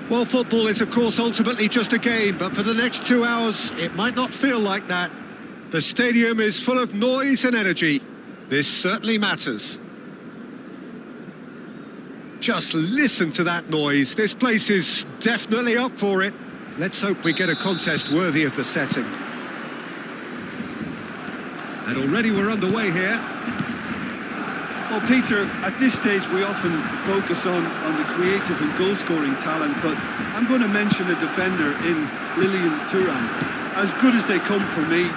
Speaker 1: Well, football is, of course, ultimately just a game, but for the next 2 hours, it might not feel like that. The stadium is full of noise and energy. This certainly matters. Just listen to that noise. This place is definitely up for it. Let's hope we get a contest worthy of the setting.
Speaker 2: And already we're underway here. Well, Peter, at this stage we often focus on the creative and goal-scoring talent, but I'm going to mention a defender in Lilian Thuram. As good as they come for me,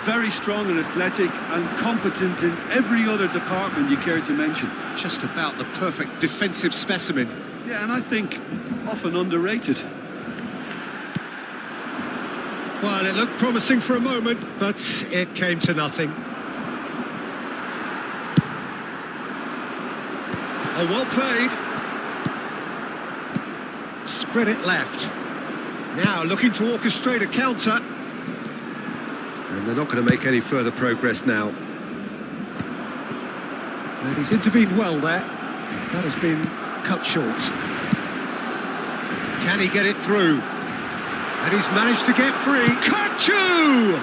Speaker 2: very strong and athletic and competent in every other department you care to mention.
Speaker 1: Just about the perfect defensive specimen.
Speaker 2: Yeah, and I think often underrated.
Speaker 1: Well, it looked promising for a moment, but it came to nothing. Oh, well played. Spread it left. Now looking to orchestrate a counter. And they're not going to make any further progress now. And he's intervened well there. That has been cut short. Can he get it through? And he's managed to get free. Kachu!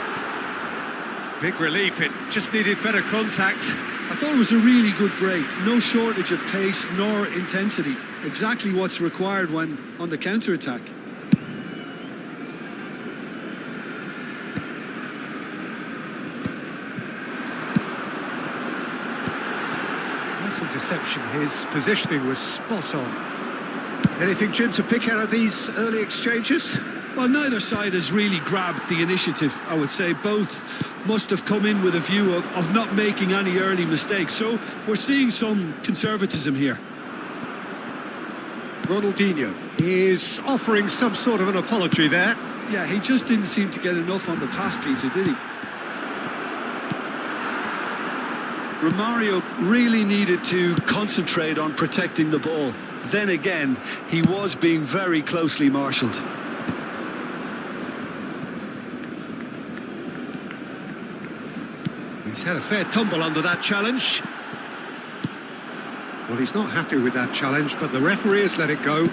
Speaker 1: Big relief, it just needed better contact.
Speaker 2: I thought it was a really good break. No shortage of pace nor intensity. Exactly what's required when on the counter-attack.
Speaker 1: Nice interception. His positioning was spot on. Anything, Jim, to pick out of these early exchanges?
Speaker 2: Well, neither side has really grabbed the initiative, I would say. Both must have come in with a view of not making any early mistakes. So we're seeing some conservatism here.
Speaker 1: Ronaldinho is offering some sort of an apology there.
Speaker 2: Yeah, he just didn't seem to get enough on the pass, Peter, did he? Romario really needed to concentrate on protecting the ball. Then again, he was being very closely marshalled.
Speaker 1: He's had a fair tumble under that challenge. Well, he's not happy with that challenge, but the referee has let it go.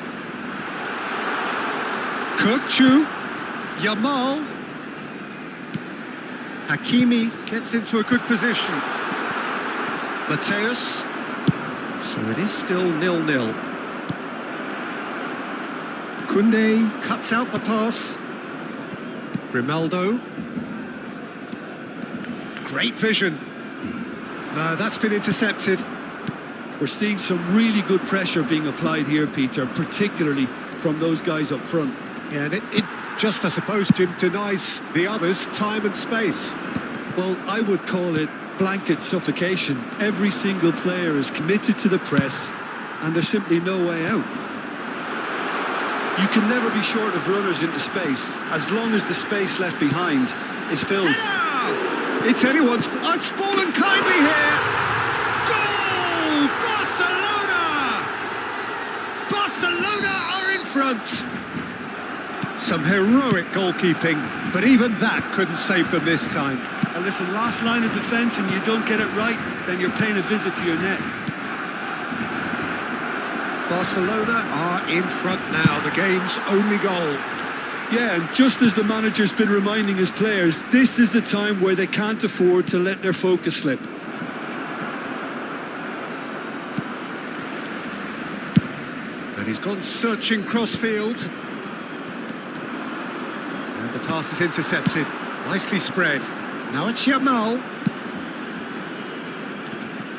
Speaker 1: Kachu, Yamal. Hakimi gets into a good position. Mateus. So it is still 0-0. Koundé cuts out the pass. Grimaldo. Great vision. No, that's been intercepted.
Speaker 2: We're seeing some really good pressure being applied here, Peter, particularly from those guys up front.
Speaker 1: Yeah, and it just, I suppose, Jim, denies the others time and space.
Speaker 2: Well, I would call it blanket suffocation. Every single player is committed to the press, and there's simply no way out. You can never be short of runners into space, as long as the space left behind is filled.
Speaker 1: Yeah! It's anyone's... Oh, it's fallen kindly here! Goal! Barcelona! Barcelona are in front! Some heroic goalkeeping, but even that couldn't save them this time.
Speaker 2: And listen, last line of defence and you don't get it right, then you're paying a visit to your net.
Speaker 1: Barcelona are in front now, the game's only goal.
Speaker 2: Yeah, and just as the manager's been reminding his players, this is the time where they can't afford to let their focus slip.
Speaker 1: And he's gone searching cross-field. And the pass is intercepted. Nicely spread. Now it's Yamal.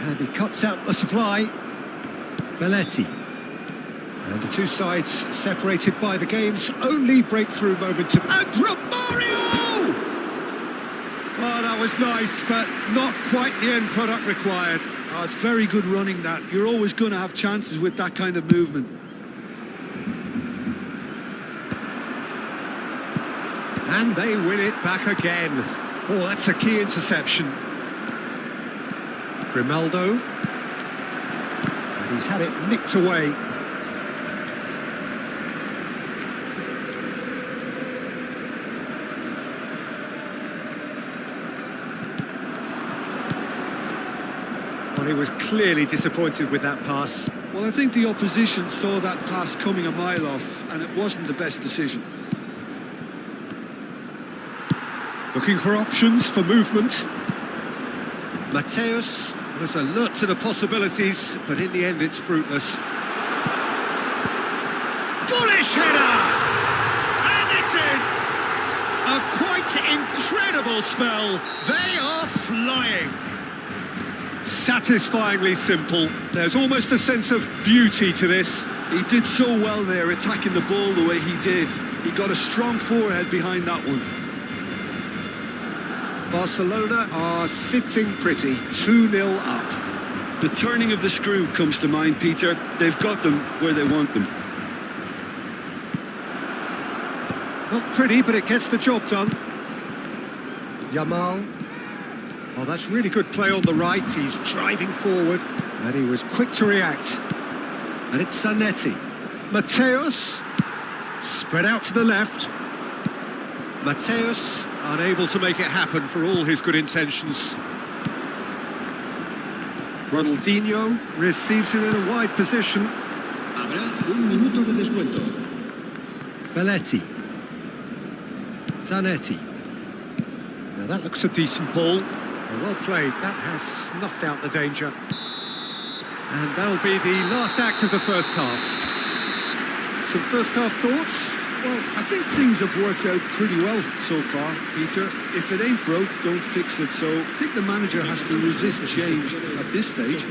Speaker 1: And he cuts out the supply. Belletti. And the two sides separated by the game's only breakthrough moment. And Romario!
Speaker 2: Oh, that was nice, but not quite the end product required. Oh, it's very good running that. You're always going to have chances with that kind of movement.
Speaker 1: And they win it back again. Oh, that's a key interception. Grimaldo. And he's had it nicked away. Well, he was clearly disappointed with that pass.
Speaker 2: Well, I think the opposition saw that pass coming a mile off, and it wasn't the best decision.
Speaker 1: Looking for options for movement. Mateus was alert to the possibilities, but in the end it's fruitless. Bullish header! And it's in! A quite incredible spell. They are flying. Satisfyingly simple. There's almost a sense of beauty to this.
Speaker 2: He did so well there, attacking the ball the way he did. He got a strong forehead behind that one.
Speaker 1: Barcelona are sitting pretty, 2-0 up.
Speaker 2: The turning of the screw comes to mind, Peter. They've got them where they want them.
Speaker 1: Not pretty, but it gets the job done. Yamal. Oh, that's really good play on the right. He's driving forward, and he was quick to react. And it's Zanetti. Mateus. Spread out to the left. Mateus. Unable to make it happen for all his good intentions. Ronaldinho receives it in a wide position.
Speaker 3: Habrá un minuto de descuento.
Speaker 1: Belletti. Zanetti. Now that looks a decent ball. Well played. That has snuffed out the danger. And that'll be the last act of the first half. Some first half thoughts?
Speaker 2: Well, I think things have worked out pretty well so far, Peter. If it ain't broke, don't fix it. So I think the manager has to resist change at this stage.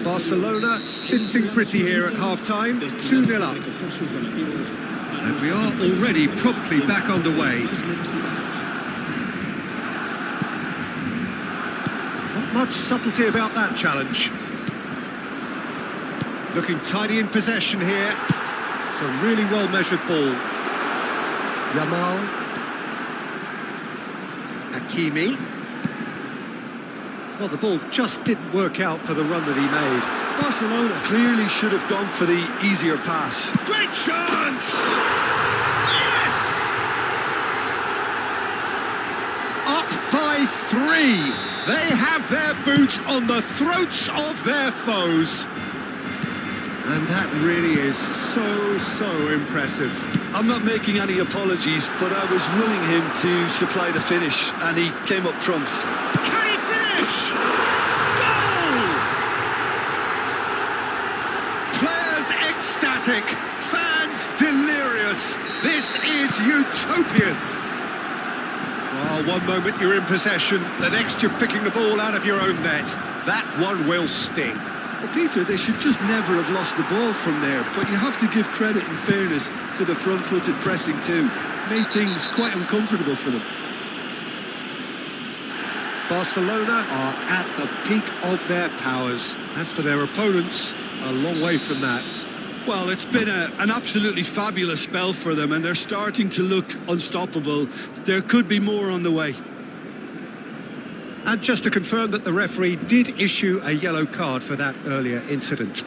Speaker 1: Barcelona sitting pretty here at half-time, 2-0 up. And we are already promptly back underway. Not much subtlety about that challenge. Looking tidy in possession here. It's a really well-measured ball. Yamal. Hakimi. Well, the ball just didn't work out for the run that he made.
Speaker 2: Barcelona clearly should have gone for the easier pass.
Speaker 1: Great chance! Yes! Up by 3. They have their boot on the throats of their foes. And that really is so impressive.
Speaker 2: I'm not making any apologies, but I was willing him to supply the finish, and he came up trumps.
Speaker 1: Can he finish? Goal! Players ecstatic, fans delirious. This is utopian. Oh, one moment you're in possession, the next you're picking the ball out of your own net. That one will sting.
Speaker 2: Well, Peter, they should just never have lost the ball from there, but you have to give credit and fairness to the front-footed pressing too. Made things quite uncomfortable for them.
Speaker 1: Barcelona are at the peak of their powers. As for their opponents, a long way from that.
Speaker 2: Well, it's been an absolutely fabulous spell for them, and they're starting to look unstoppable. There could be more on the way.
Speaker 1: And just to confirm that the referee did issue a yellow card for that earlier incident.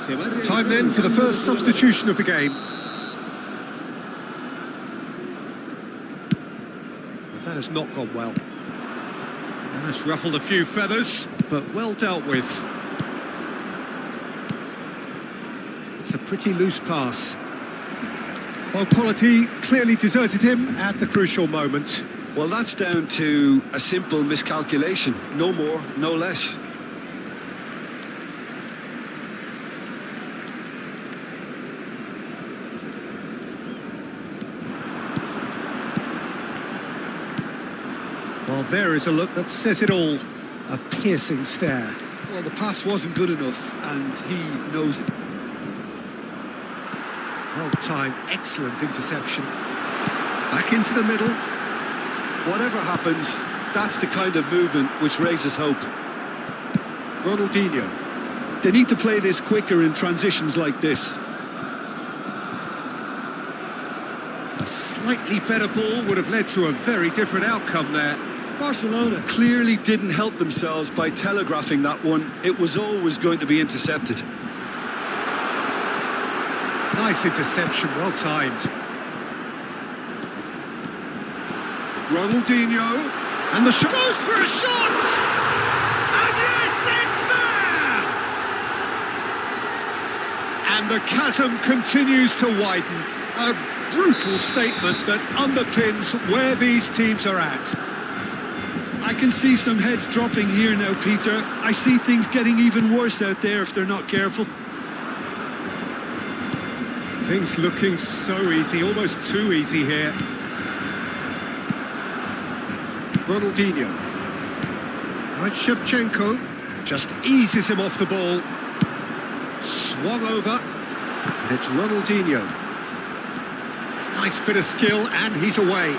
Speaker 3: Se va a
Speaker 1: Time
Speaker 3: realizar
Speaker 1: then
Speaker 3: un
Speaker 1: for the
Speaker 3: cambio
Speaker 1: first
Speaker 3: de
Speaker 1: substitution of the game. That has not gone well. And that's ruffled a few feathers, but well dealt with. It's a pretty loose pass. Well, quality clearly deserted him at the crucial moment.
Speaker 2: Well, that's down to a simple miscalculation. No more, no less.
Speaker 1: Well, there is a look that says it all. A piercing stare.
Speaker 2: Well, the pass wasn't good enough, and he knows it.
Speaker 1: Well timed, excellent interception. Back into the middle.
Speaker 2: Whatever happens, that's the kind of movement which raises hope.
Speaker 1: Ronaldinho.
Speaker 2: They need to play this quicker in transitions like this.
Speaker 1: A slightly better ball would have led to a very different outcome there.
Speaker 2: Barcelona clearly didn't help themselves by telegraphing that one. It was always going to be intercepted.
Speaker 1: Nice interception, well timed. Ronaldinho, and the shot goes for a shot! And yes, it's there! And the chasm continues to widen. A brutal statement that underpins where these teams are at.
Speaker 2: I can see some heads dropping here now, Peter. I see things getting even worse out there if they're not careful.
Speaker 1: Things looking so easy, almost too easy here. Ronaldinho. Right, Shevchenko just eases him off the ball. Swung over. And it's Ronaldinho. Nice bit of skill, and he's away.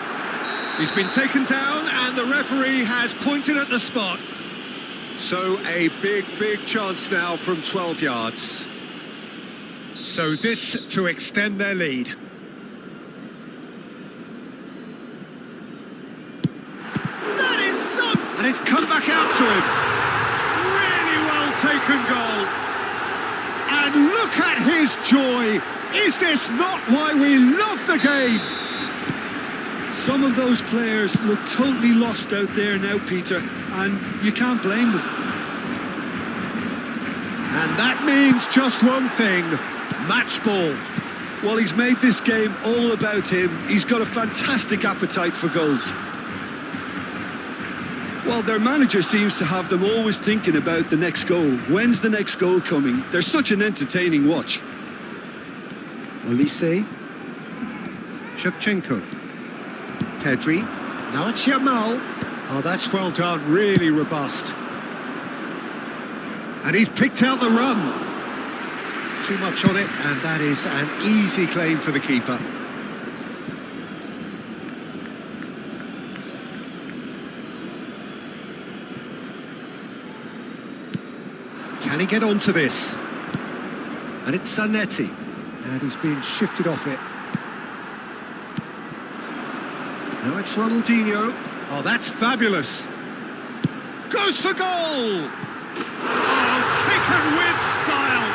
Speaker 1: He's been taken down, and the referee has pointed at the spot. So a big chance now from 12 yards. So this to extend their lead. That is something! And it's come back out to him. Really well taken goal. And look at his joy. Is this not why we love the game?
Speaker 2: Some of those players look totally lost out there now, Peter, and you can't blame them.
Speaker 1: And that means just one thing, match ball.
Speaker 2: Well, he's made this game all about him. He's got a fantastic appetite for goals. Well, their manager seems to have them always thinking about the next goal. When's the next goal coming? They're such an entertaining watch.
Speaker 1: Olise. Shevchenko. Pedri. Now it's Yamal. Oh, that's well done. Really robust. And he's picked out the run. Too much on it, and that is an easy claim for the keeper. Can he get onto this? And it's Zanetti. And he's being shifted off it. Now it's Ronaldinho. Oh, that's fabulous. Goes for goal! Oh, taken with style.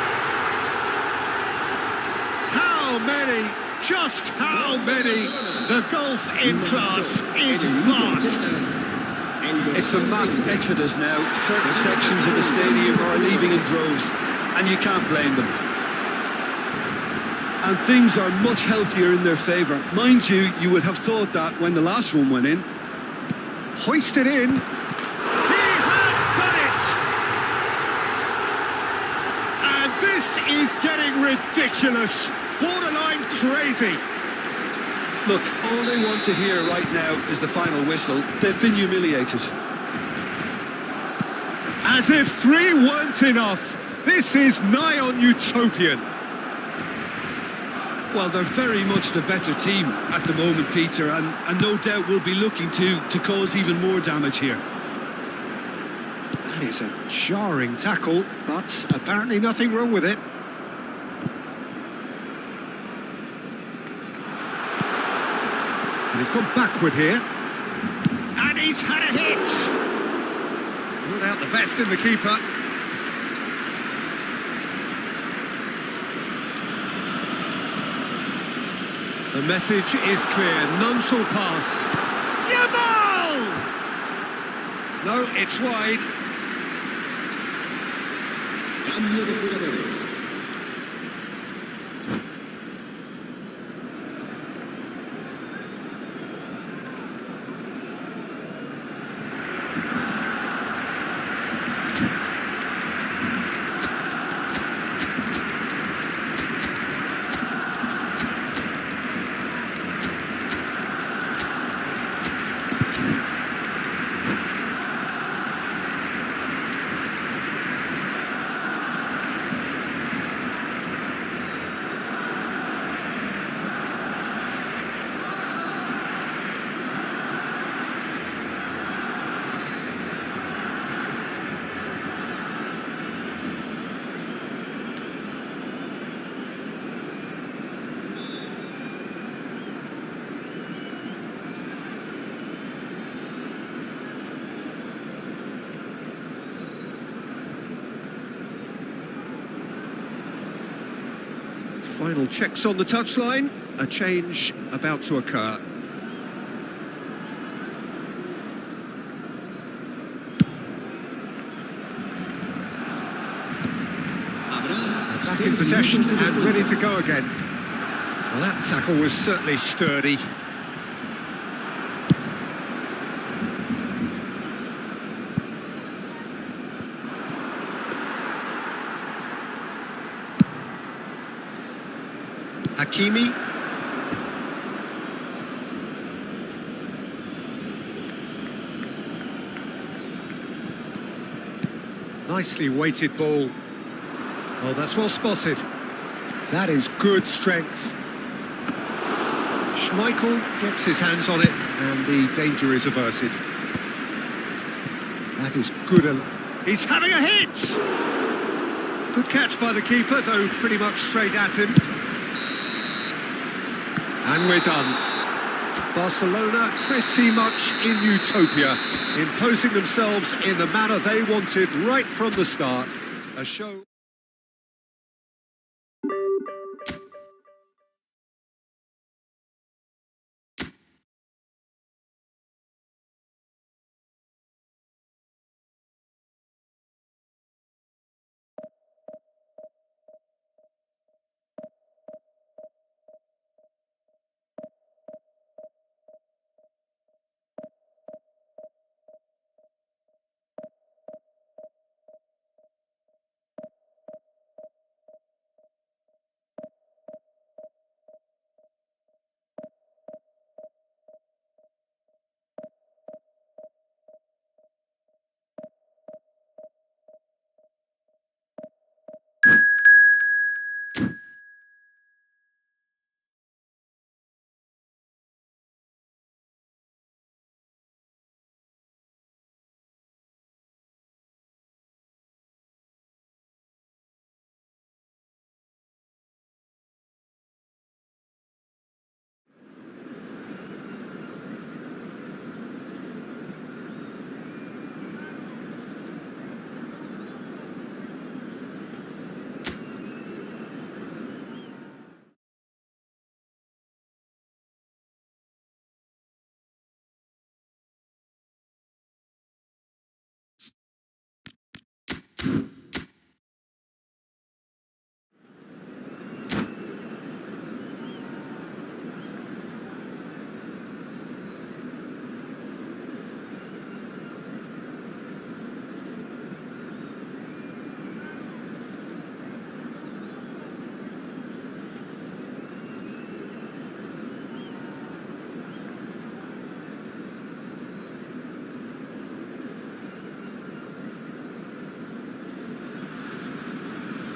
Speaker 1: How many? Just how many? The golf in class is vast.
Speaker 2: It's a mass exodus now. Certain sections of the stadium are leaving in droves, and you can't blame them. And things are much healthier in their favour. Mind you, you would have thought that when the last one went in.
Speaker 1: Hoisted in. He has done it! And this is getting ridiculous. Borderline crazy.
Speaker 2: Look, all they want to hear right now is the final whistle. They've been humiliated.
Speaker 1: As if 3 weren't enough. This is nigh on utopian.
Speaker 2: Well, they're very much the better team at the moment, Peter, and no doubt will be looking to cause even more damage here.
Speaker 1: That is a jarring tackle, but apparently nothing wrong with it. And he's gone backward here. And he's had a hit. Ruled out the best in the keeper. The message is clear, none shall pass. Jamal! No, it's wide.
Speaker 3: Cambio de jugadores.
Speaker 1: Final checks on the touchline. A change about to occur. Back in possession and ready to go again. Well, that tackle was certainly sturdy. Hakimi. Nicely weighted ball. Oh, that's well spotted. That is good strength. Schmeichel gets his hands on it and the danger is averted. That is good. He's having a hit! Good catch by the keeper, though pretty much straight at him. And we're done. Barcelona pretty much in utopia, imposing themselves in the manner they wanted right from the start. A show...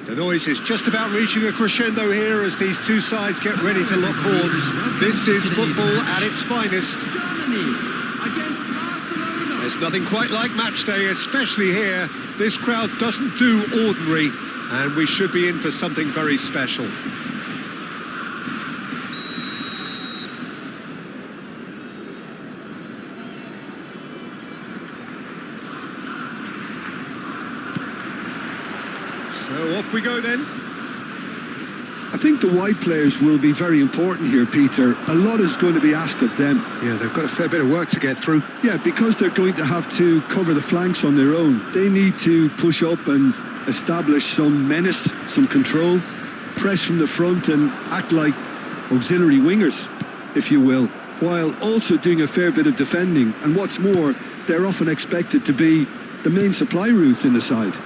Speaker 1: The noise is just about reaching a crescendo here as these two sides get ready to lock horns. This is football at its finest. There's nothing quite like match day, especially here. This crowd doesn't do ordinary, and we should be in for something very special. So off we go then.
Speaker 2: I think the wide players will be very important here, Peter. A lot is going to be asked of them.
Speaker 1: Yeah, they've got a fair bit of work to get through.
Speaker 2: Yeah, because they're going to have to cover the flanks on their own. They need to push up and establish some menace, some control, press from the front and act like auxiliary wingers, if you will, while also doing a fair bit of defending. And what's more, they're often expected to be the main supply routes in the side.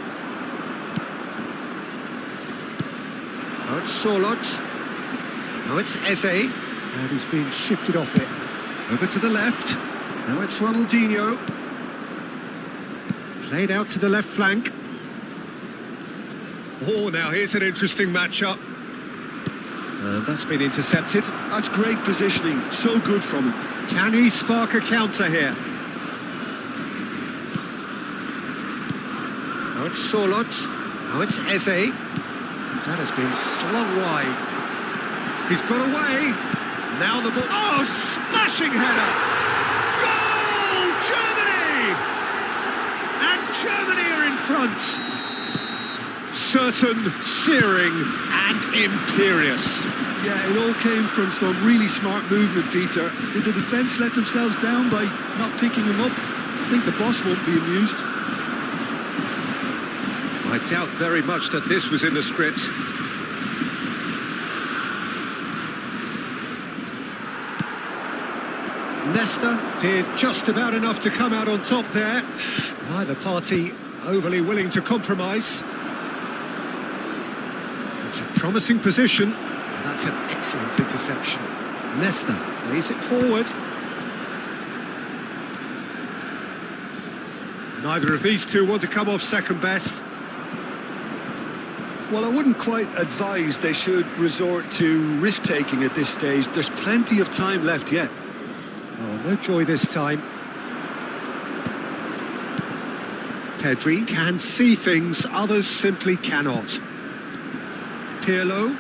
Speaker 1: Now it's Solot. Now it's Eze. And he's being shifted off it. Over to the left. Now it's Ronaldinho. Played out to the left flank. Oh, now here's an interesting matchup. That's been intercepted.
Speaker 2: That's great positioning. So good from him.
Speaker 1: Can he spark a counter here? Now it's Solot. Now it's Eze. That has been slung wide. He's got away. Now the ball. Oh, smashing header! Goal! Germany! And Germany are in front. Certain, searing, and imperious.
Speaker 2: Yeah, it all came from some really smart movement, Peter. Did the defence let themselves down by not picking him up? I think the boss won't be amused.
Speaker 1: I doubt very much that this was in the script. Leicester did just about enough to come out on top there. Neither party overly willing to compromise. It's a promising position. And that's an excellent interception. Leicester lays it forward. Neither of these two want to come off second best.
Speaker 2: Well, I wouldn't quite advise they should resort to risk-taking at this stage. There's plenty of time left yet.
Speaker 1: Oh, no joy this time. Pedri can see things others simply cannot. Pirlo.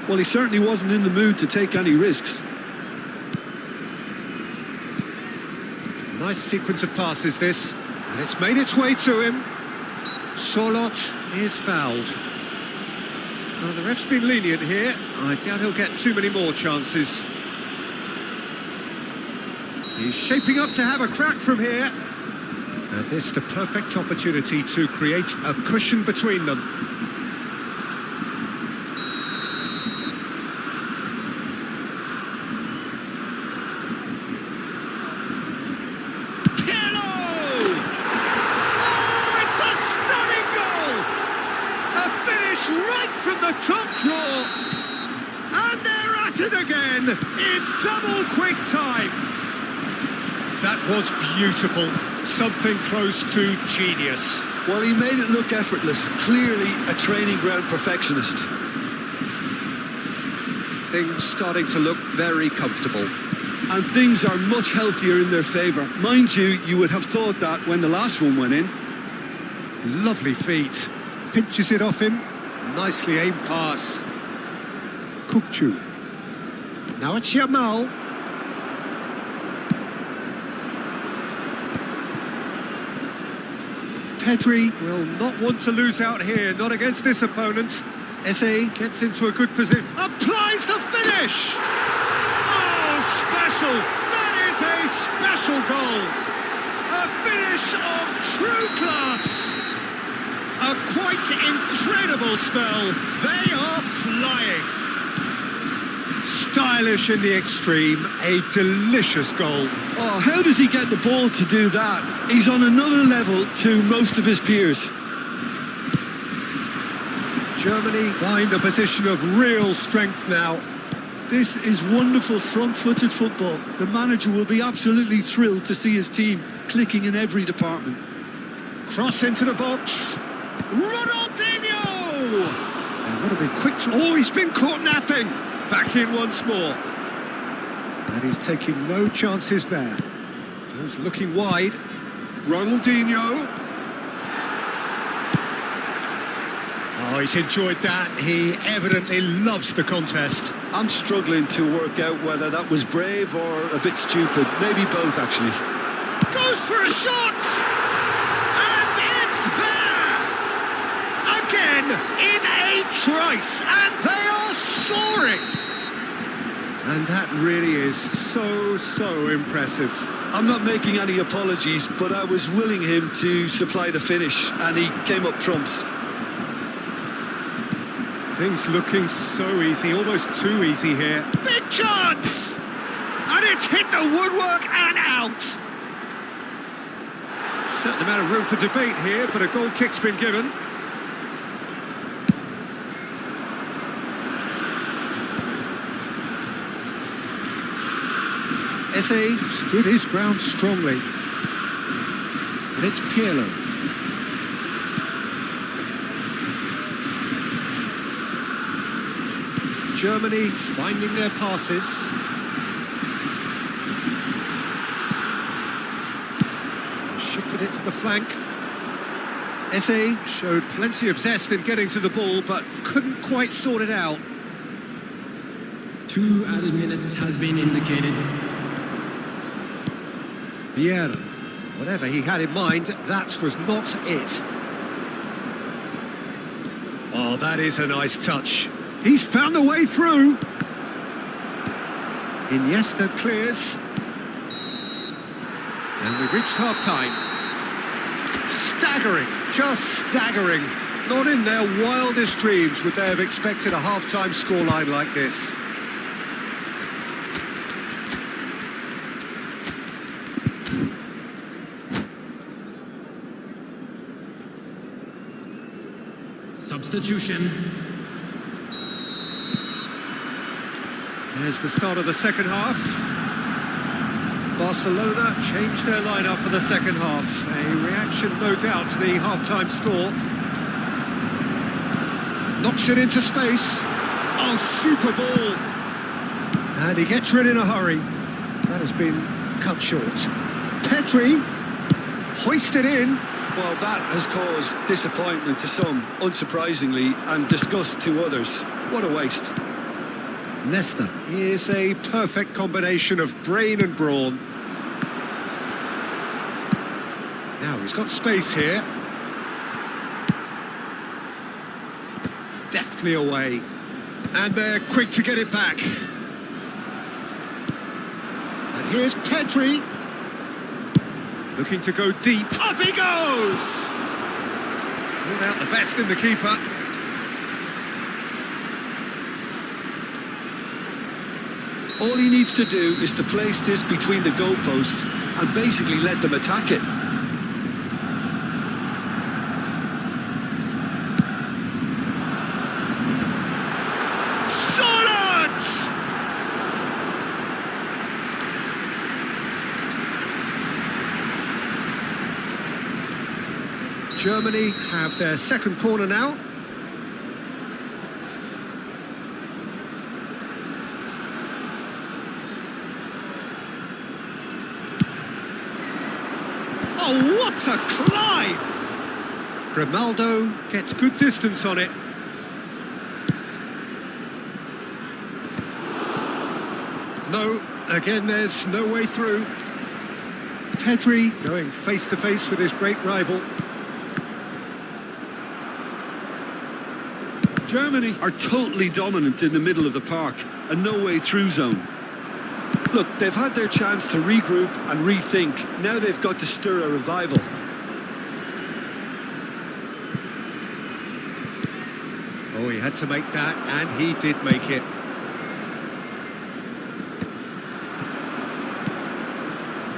Speaker 2: Well, he certainly wasn't in the mood to take any risks.
Speaker 1: Nice sequence of passes this, and it's made its way to him. Solot is fouled. Well, the ref's been lenient here. I doubt he'll get too many more chances. He's shaping up to have a crack from here. And this the perfect opportunity to create a cushion between them. Top draw, and they're at it again in double quick time. That was beautiful, something close to genius.
Speaker 2: Well, he made it look effortless, clearly a training ground perfectionist.
Speaker 1: Things starting to look very comfortable.
Speaker 2: And things are much healthier in their favour. Mind you, you would have thought that when the last one went in.
Speaker 1: Lovely feet, pinches it off him. Nicely aimed pass. Kukcu. Now it's Yamal. Pedri will not want to lose out here, not against this opponent. Eze gets into a good position. Applies the finish! Oh, special! That is a special goal! A finish of true class! A quite incredible spell. They are flying. Stylish in the extreme, a delicious goal.
Speaker 2: Oh, how does he get the ball to do that? He's on another level to most of his peers.
Speaker 1: Germany find a position of real strength now.
Speaker 2: This is wonderful front-footed football. The manager will be absolutely thrilled to see his team clicking in every department.
Speaker 1: Cross into the box. Ronaldinho! And what a big quick... Oh, he's been caught napping. Back in once more. And he's taking no chances there. Goes looking wide. Ronaldinho. Oh, he's enjoyed that. He evidently loves the contest.
Speaker 2: I'm struggling to work out whether that was brave or a bit stupid. Maybe both, actually.
Speaker 1: Goes for a shot! And it's there! Again, again in a trice, and they are soaring. And that really is so impressive.
Speaker 2: I'm not making any apologies, but I was willing him to supply the finish, and he came up trumps.
Speaker 1: Things looking so easy, almost too easy here. Big chance! And it's hit the woodwork and out. Certain amount of room for debate here, but a goal kick's been given. Eze stood his ground strongly. And it's Pirlo. Germany finding their passes. Shifted it to the flank. Eze showed plenty of zest in getting to the ball, but couldn't quite sort it out.
Speaker 4: 2 added minutes has been indicated.
Speaker 1: Vieira, whatever he had in mind, that was not it. Oh, that is a nice touch. He's found a way through. Iniesta clears. And we've reached half-time. Staggering, just staggering. Not in their wildest dreams would they have expected a half-time scoreline like this.
Speaker 4: Substitution.
Speaker 1: There's the start of the second half. Barcelona changed their lineup for the second half. A reaction, no doubt, to the half-time score. Knocks it into space. Oh, super ball. And he gets rid in a hurry. That has been cut short. Pedri hoisted in.
Speaker 2: Well, that has caused disappointment to some, unsurprisingly, and disgust to others. What a waste.
Speaker 1: Nesta is a perfect combination of brain and brawn. Now he's got space here. Deftly away. And they're quick to get it back. And here's Pedri. Looking to go deep. Up he goes! Pulled out the best in the keeper.
Speaker 2: All he needs to do is to place this between the goalposts and basically let them attack it.
Speaker 1: Germany have their second corner now. Oh, what a climb! Grimaldo gets good distance on it. No, again there's no way through. Pedri going face to face with his great rival.
Speaker 2: Germany are totally dominant in the middle of the park, a no-way-through zone. Look, they've had their chance to regroup and rethink. Now they've got to stir a revival.
Speaker 1: Oh, he had to make that, and he did make it.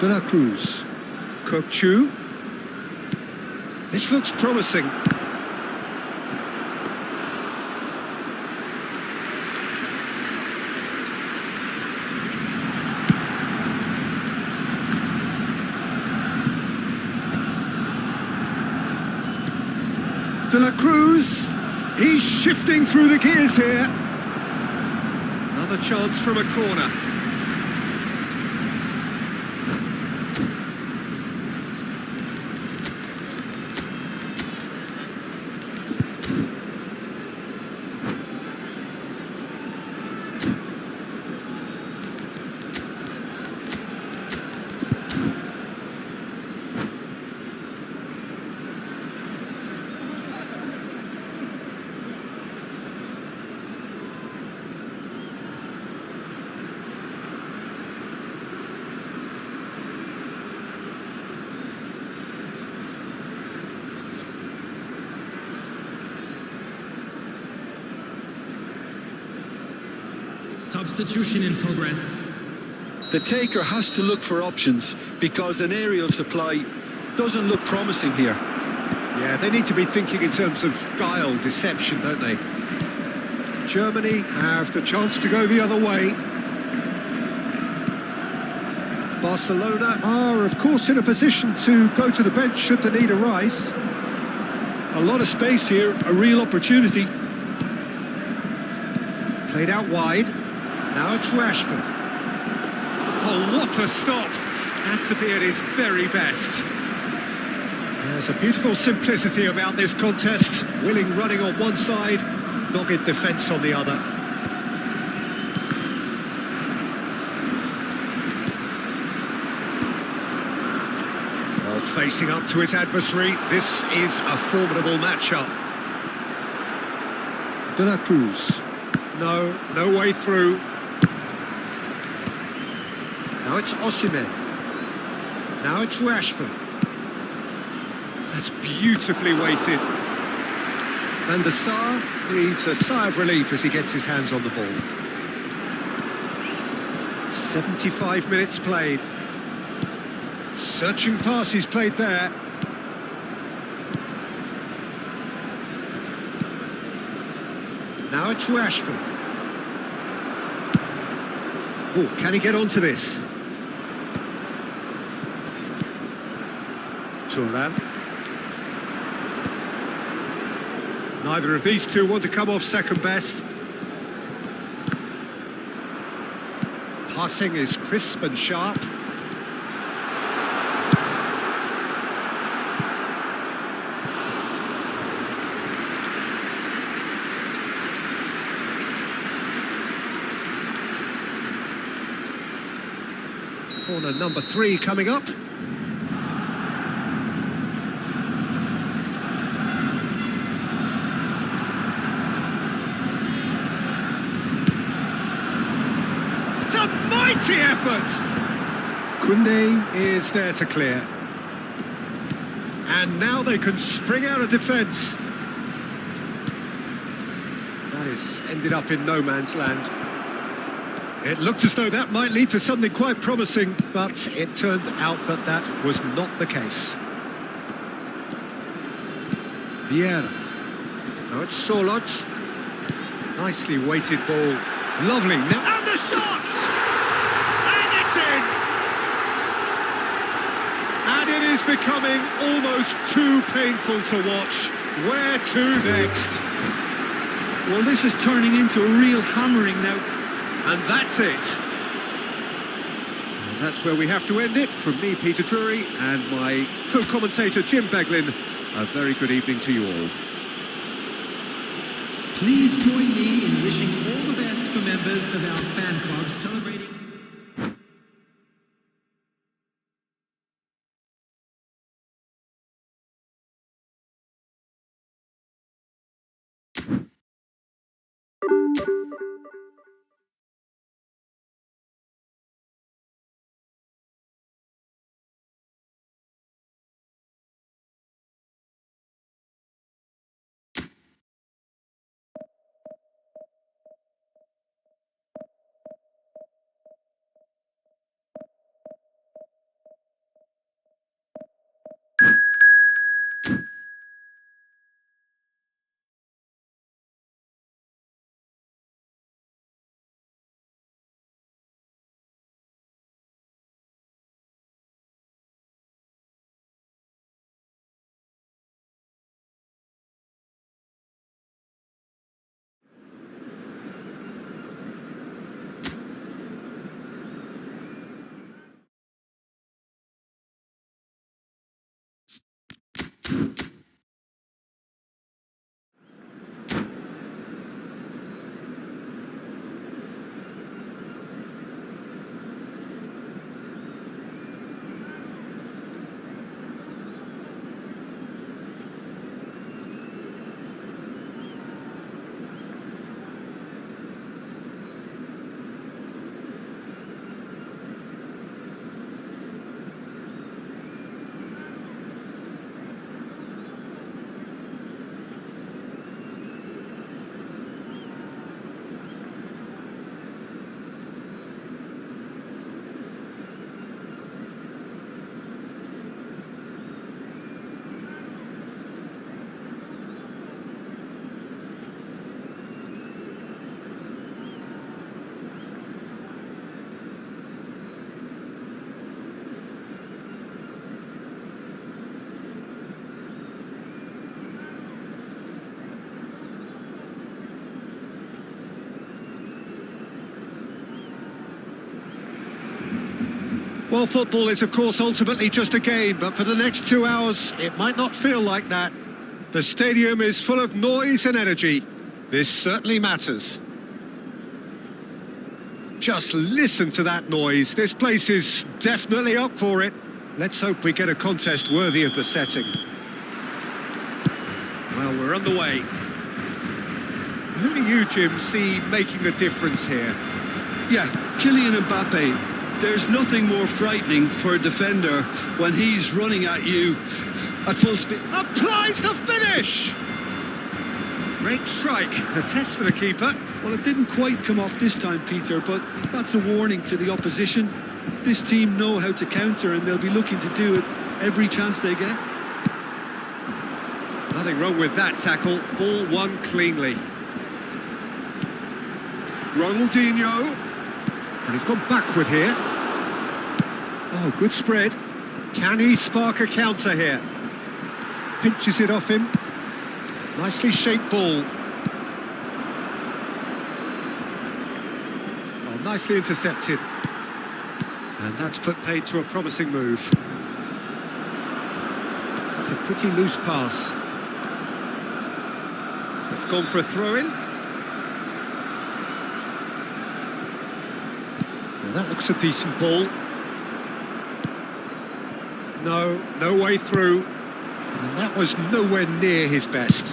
Speaker 1: De la Cruz. Kokchu. This looks promising. De la Cruz, he's shifting through the gears here. Another chance from a corner.
Speaker 4: Substitution in progress.
Speaker 2: The taker has to look for options because an aerial supply doesn't look promising here.
Speaker 1: Yeah, they need to be thinking in terms of guile, deception, don't they? Germany have the chance to go the other way. Barcelona are, of course, in a position to go to the bench should the need arise.
Speaker 2: A lot of space here, a real opportunity.
Speaker 1: Played out wide. Now it's Rashford. Oh, what a stop! Had to be at his very best. There's a beautiful simplicity about this contest. Willing running on one side, dogged defence on the other. Well, facing up to his adversary, this is a formidable matchup.
Speaker 2: De La Cruz.
Speaker 1: No way through. Now it's Osimhen. Now it's Rashford. That's beautifully weighted. And the Sar breathes a sigh of relief as he gets his hands on the ball. 75 minutes played. Searching passes played there. Now it's Rashford. Oh, can he get onto this? Turan. Neither of these two want to come off second best. Passing is crisp and sharp. Corner number 3 coming up. It's a mighty effort! Koundé is there to clear. And now they can spring out of defence. That is ended up in no man's land. It looked as though that might lead to something quite promising, but it turned out that that was not the case. Vieira. Now it's Solot. Nicely weighted ball. Lovely. Now, and the shot! And it's in! And it is becoming almost too painful to watch. Where to next?
Speaker 2: Well, this is turning into a real hammering now.
Speaker 1: And that's it. And that's where we have to end it. From me, Peter Drury, and my co-commentator, Jim Beglin. A very good evening to you all.
Speaker 4: Please join me in wishing all the best for members of our fan club celebrating
Speaker 1: Well, football is, of course, ultimately just a game, but for the next 2 hours, it might not feel like that. The stadium is full of noise and energy. This certainly matters. Just listen to that noise. This place is definitely up for it. Let's hope we get a contest worthy of the setting. Well, we're underway. Who do you, Jim, see making the difference here?
Speaker 2: Yeah, Kylian Mbappe. There's nothing more frightening for a defender when he's running at you at full speed.
Speaker 1: Applies the finish! Great strike. A test for the keeper.
Speaker 2: Well, it didn't quite come off this time, Peter, but that's a warning to the opposition. This team know how to counter, and they'll be looking to do it every chance they get.
Speaker 1: Nothing wrong with that tackle. Ball won cleanly. Ronaldinho. And he's gone backward here. Oh, good spread. Can he spark a counter here? Pinches it off him. Nicely shaped ball. Oh, nicely intercepted. And that's put paid to a promising move. It's a pretty loose pass. It's gone for a throw-in. Well, that looks a decent ball. No way through. And that was nowhere near his best.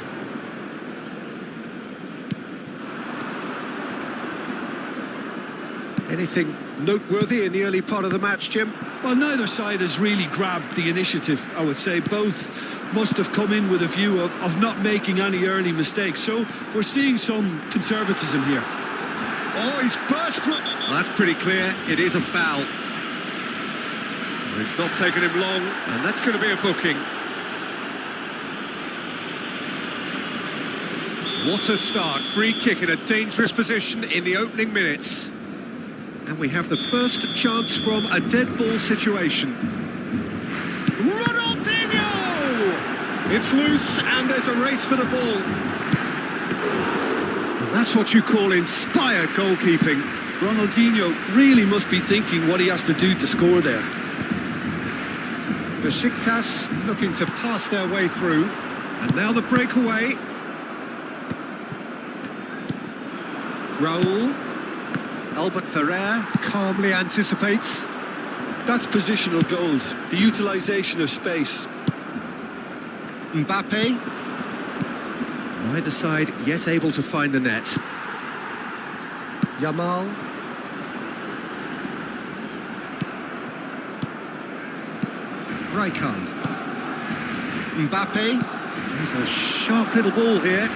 Speaker 1: Anything noteworthy in the early part of the match, Jim?
Speaker 2: Well, neither side has really grabbed the initiative, I would say. Both must have come in with a view of not making any early mistakes. So we're seeing some conservatism here.
Speaker 1: Oh, he's burst through. Well, that's pretty clear. It is a foul. Well, it's not taken him long, and that's going to be a booking. What a start. Free kick in a dangerous position in the opening minutes. And we have the first chance from a dead ball situation. Ronaldinho! It's loose, and there's a race for the ball. And that's what you call inspired goalkeeping.
Speaker 2: Ronaldinho really must be thinking what he has to do to score there.
Speaker 1: Besiktas looking to pass their way through. And now the breakaway. Raul. Albert Ferrer calmly anticipates.
Speaker 2: That's positional gold, the utilisation of space.
Speaker 1: Mbappe. Neither side yet able to find the net. Yamal. Rijkaard. Mbappe. There's a sharp little ball here.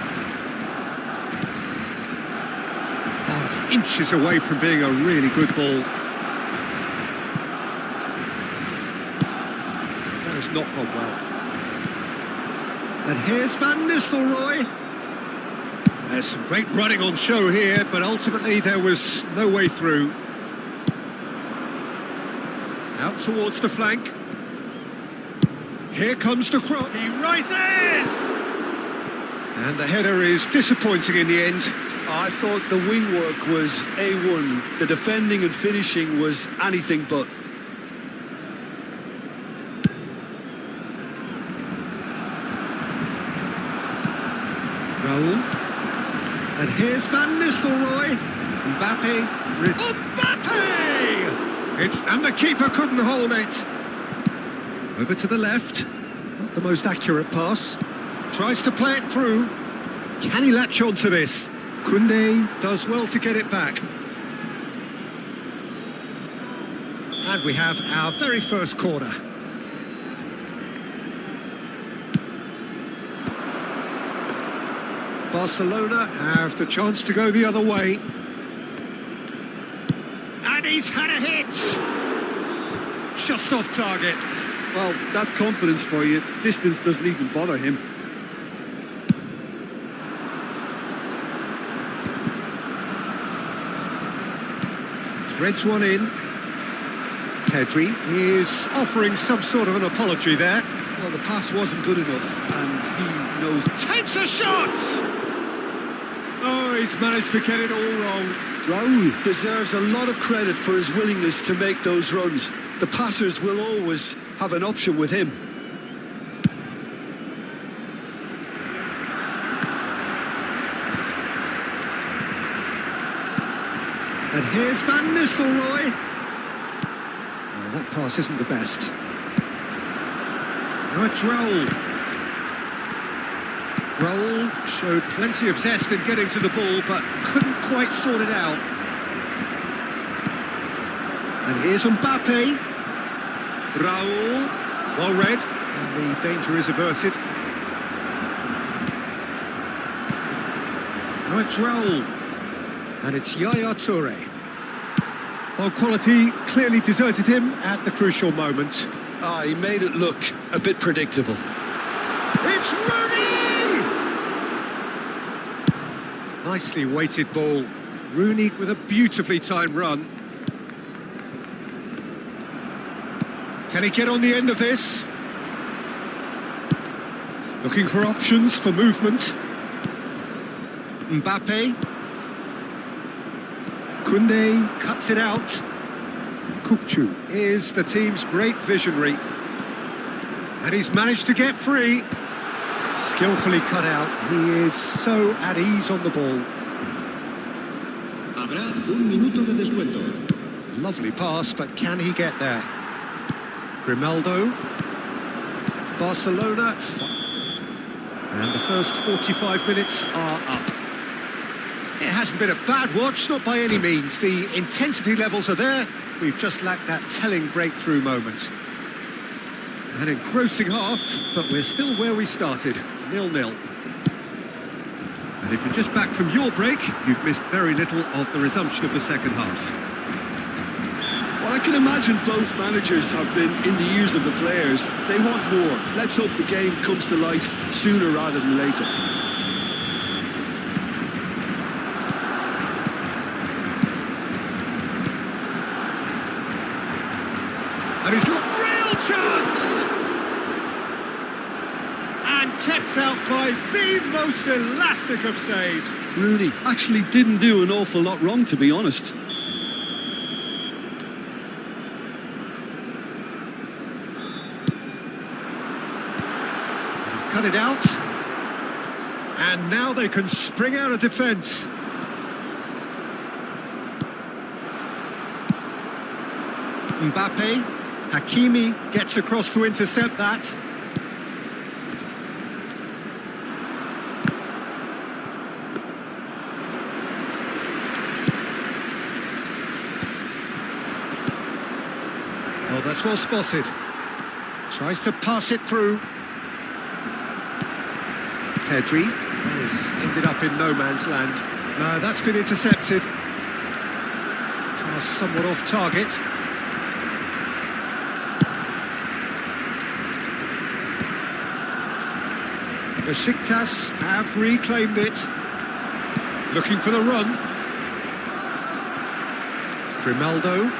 Speaker 1: Oh, it's inches away from being a really good ball. That has not gone well. And here's Van Nistelrooy. There's some great running on show here, but ultimately there was no way through. Out towards the flank. Here comes the cross. He rises! And the header is disappointing in the end.
Speaker 2: I thought the wing work was A1. The defending and finishing was anything but.
Speaker 1: Raul. And here's Van Nistelrooy. Mbappe. Mbappe! And the keeper couldn't hold it. Over to the left. Not the most accurate pass. Tries to play it through. Can he latch on to this? Koundé does well to get it back. And we have our very first corner. Barcelona have the chance to go the other way. And he's had a hit! Just off target.
Speaker 2: Well, that's confidence for you. Distance doesn't even bother him.
Speaker 1: Threads one in. Pedri is offering some sort of an apology there.
Speaker 2: Well, the pass wasn't good enough, and he knows.
Speaker 1: Takes a shot! Oh, he's managed to get it all wrong.
Speaker 2: Raul deserves a lot of credit for his willingness to make those runs. the passers will always have an option with him.
Speaker 1: And here's Van Nistelrooy. Oh, that pass isn't the best. Now it's Raul. Raul showed plenty of zest in getting to the ball, but couldn't quite sort it out. And here's Mbappe. Raul, well read, and the danger is averted. Now it's Raul, and it's Yaya Toure. Well, quality clearly deserted him at the crucial moment.
Speaker 2: Ah, he made it look a bit predictable.
Speaker 1: It's Rooney! Nicely weighted ball. Rooney with a beautifully timed run. Can he get on the end of this? Looking for options for movement. Mbappe. Koundé cuts it out. Kukçu is the team's great visionary. And he's managed to get free. Skillfully cut out. He is so at ease on the ball.
Speaker 3: Habrá un minuto de descuento.
Speaker 1: Lovely pass, but can he get there? Grimaldo. Barcelona. And the first 45 minutes are up. It hasn't been a bad watch, not by any means. The intensity levels are there. We've just lacked that telling breakthrough moment. An engrossing half, but we're still where we started, 0-0. And if you're just back from your break, you've missed very little of the resumption of the second half.
Speaker 2: Well, I can imagine both managers have been in the ears of the players. They want more. Let's hope the game comes to life sooner rather than later.
Speaker 1: And he's got real chance! And kept out by the most elastic of saves.
Speaker 2: Rooney actually didn't do an awful lot wrong, to be honest.
Speaker 1: He's cut it out. And now they can spring out of defence. Mbappe. Hakimi gets across to intercept that. Oh, that's well spotted. Tries to pass it through. Pedri has ended up in no man's land. No, that's been intercepted. Pass somewhat off target. Besiktas have reclaimed it. Looking for the run. Grimaldo.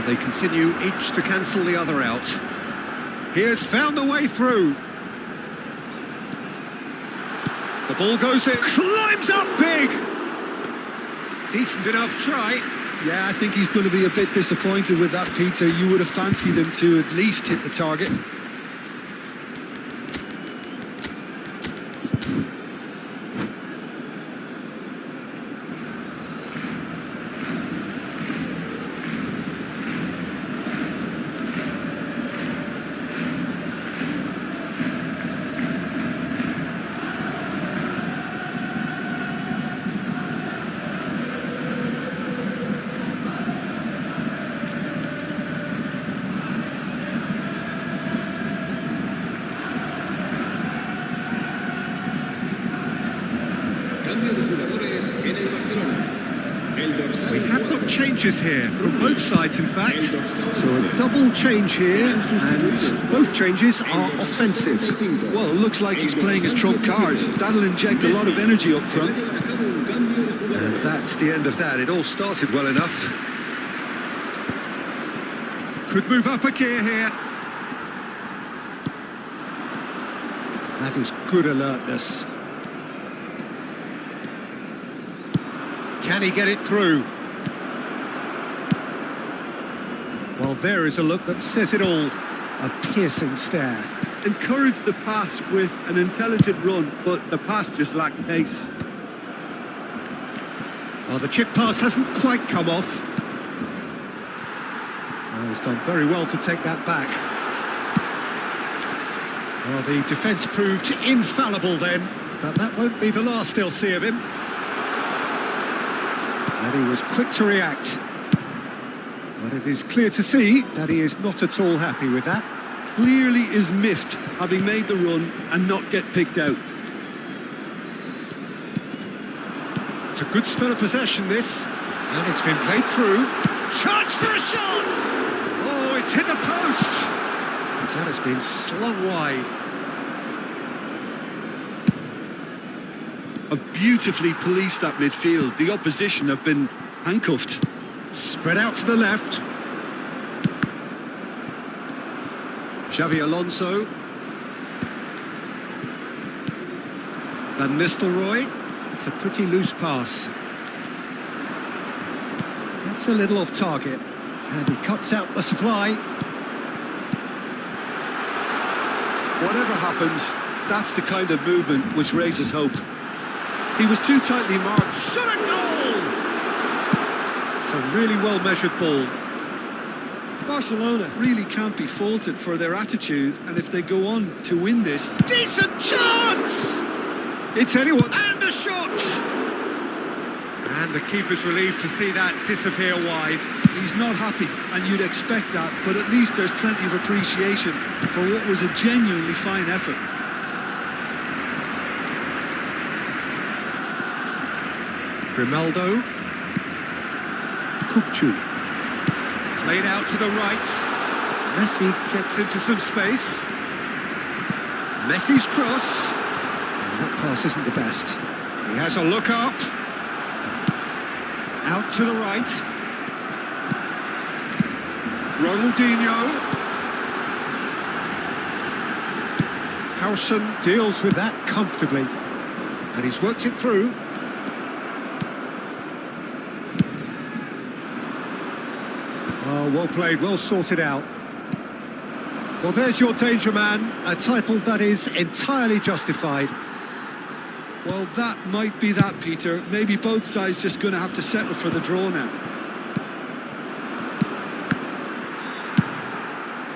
Speaker 1: They continue each to cancel the other out. He has found the way through. The ball goes in. Climbs up big. Decent enough try.
Speaker 2: Yeah, I think he's going to be a bit disappointed with that, Peter. You would have fancied him to at least hit the target.
Speaker 1: We have got changes here from both sides, in fact. So a double change here, and both changes are offensive.
Speaker 2: Well, it looks like he's playing his trump card. That'll inject a lot of energy up front.
Speaker 1: And that's the end of that. It all started well enough. Could move up a gear here. That is good alertness. Can he get it through? Well, there is a look that says it all. A piercing stare.
Speaker 2: Encouraged the pass with an intelligent run, but the pass just lacked pace.
Speaker 1: Well, the chip pass hasn't quite come off. Well, he's done very well to take that back. Well, the defence proved infallible then, but that won't be the last they'll see of him. And he was quick to react. But it is clear to see that he is not at all happy with that.
Speaker 2: Clearly is miffed, having made the run and not get picked out.
Speaker 1: It's a good spell of possession, this. And it's been played through. Chance for a shot! Oh, it's hit the post! That has been slung wide.
Speaker 2: Have beautifully policed that midfield. The opposition have been handcuffed.
Speaker 1: Spread out to the left.
Speaker 2: Xavi Alonso.
Speaker 1: Van Nistelrooy. It's a pretty loose pass. That's a little off target. And he cuts out the supply.
Speaker 2: Whatever happens, that's the kind of movement which raises hope. He was too tightly marked.
Speaker 1: Shot a goal! It's a really well-measured ball.
Speaker 2: Barcelona really can't be faulted for their attitude, and if they go on to win this...
Speaker 1: Decent chance! It's anyone. And a shot! And the keeper's relieved to see that disappear wide.
Speaker 2: He's not happy, and you'd expect that, but at least there's plenty of appreciation for what was a genuinely fine effort.
Speaker 1: Grimaldo. Kupchu. Played out to the right. Messi gets into some space. Messi's cross. And that pass isn't the best. He has a look up. Out to the right. Ronaldinho. Howson deals with that comfortably. And he's worked it through. Oh, well played, well sorted out. Well, there's your danger man, a title that is entirely justified.
Speaker 2: Well, that might be that, Peter. Maybe both sides just going to have to settle for the draw now.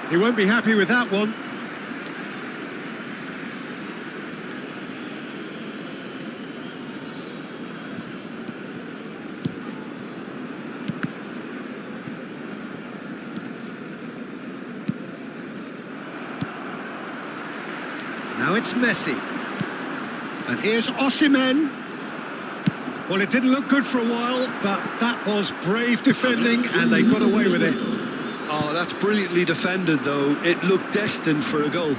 Speaker 1: He won't be happy with that one. Now it's Messi. And here's Osimhen. Well, it didn't look good for a while, but that was brave defending, and they got away with it.
Speaker 2: Oh, that's brilliantly defended, though. It looked destined for a goal.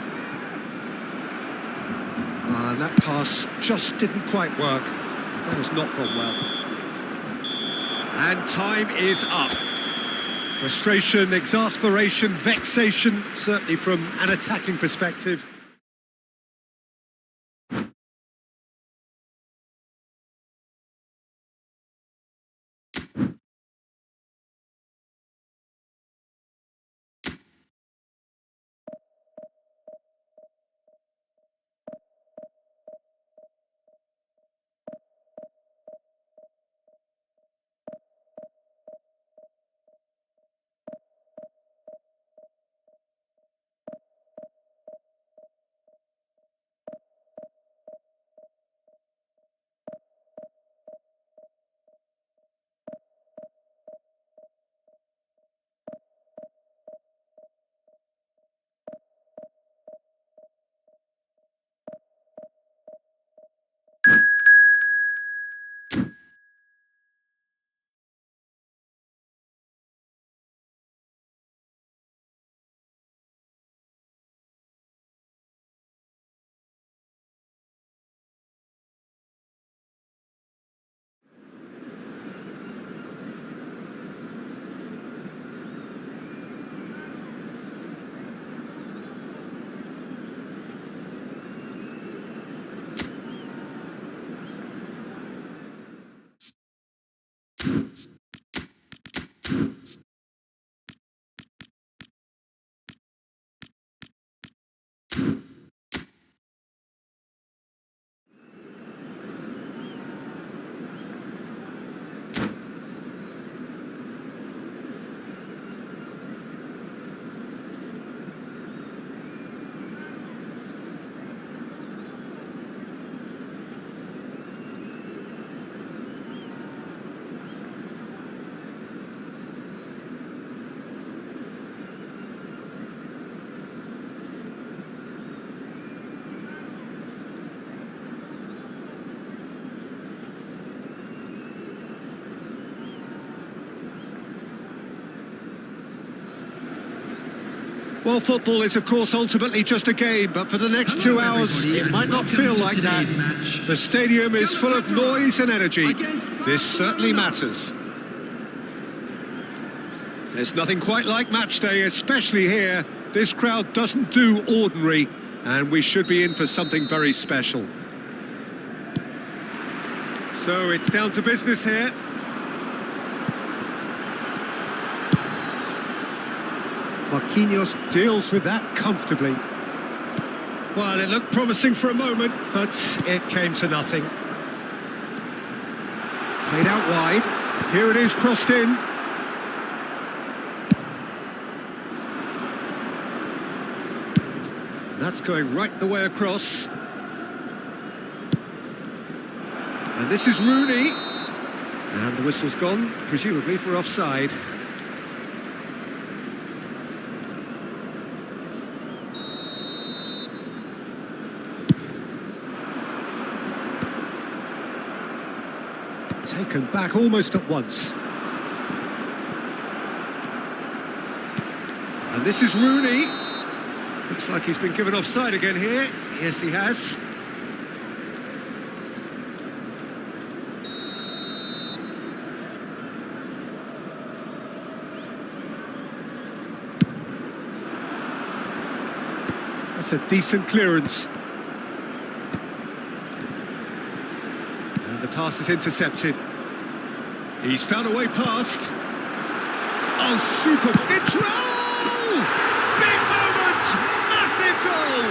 Speaker 1: And that pass just didn't quite work. That has not gone well. And time is up. Frustration, exasperation, vexation, certainly from an attacking perspective. Well, football is, of course, ultimately just a game, but for the next 2 hours, it might not feel like that. The stadium is full of noise and energy. This certainly matters. There's nothing quite like match day, especially here. This crowd doesn't do ordinary, and we should be in for something very special. So it's down to business here. Marquinhos deals with that comfortably. Well, it looked promising for a moment, but it came to nothing. Played out wide. Here it is, crossed in. That's going right the way across. And this is Rooney. And the whistle's gone, presumably for offside. Taken back almost at once. And this is Rooney. Looks like he's been given offside again here. Yes, he has. That's a decent clearance. And the pass is intercepted. He's found a way past. Oh, super. It's goal! Big moment! Massive goal!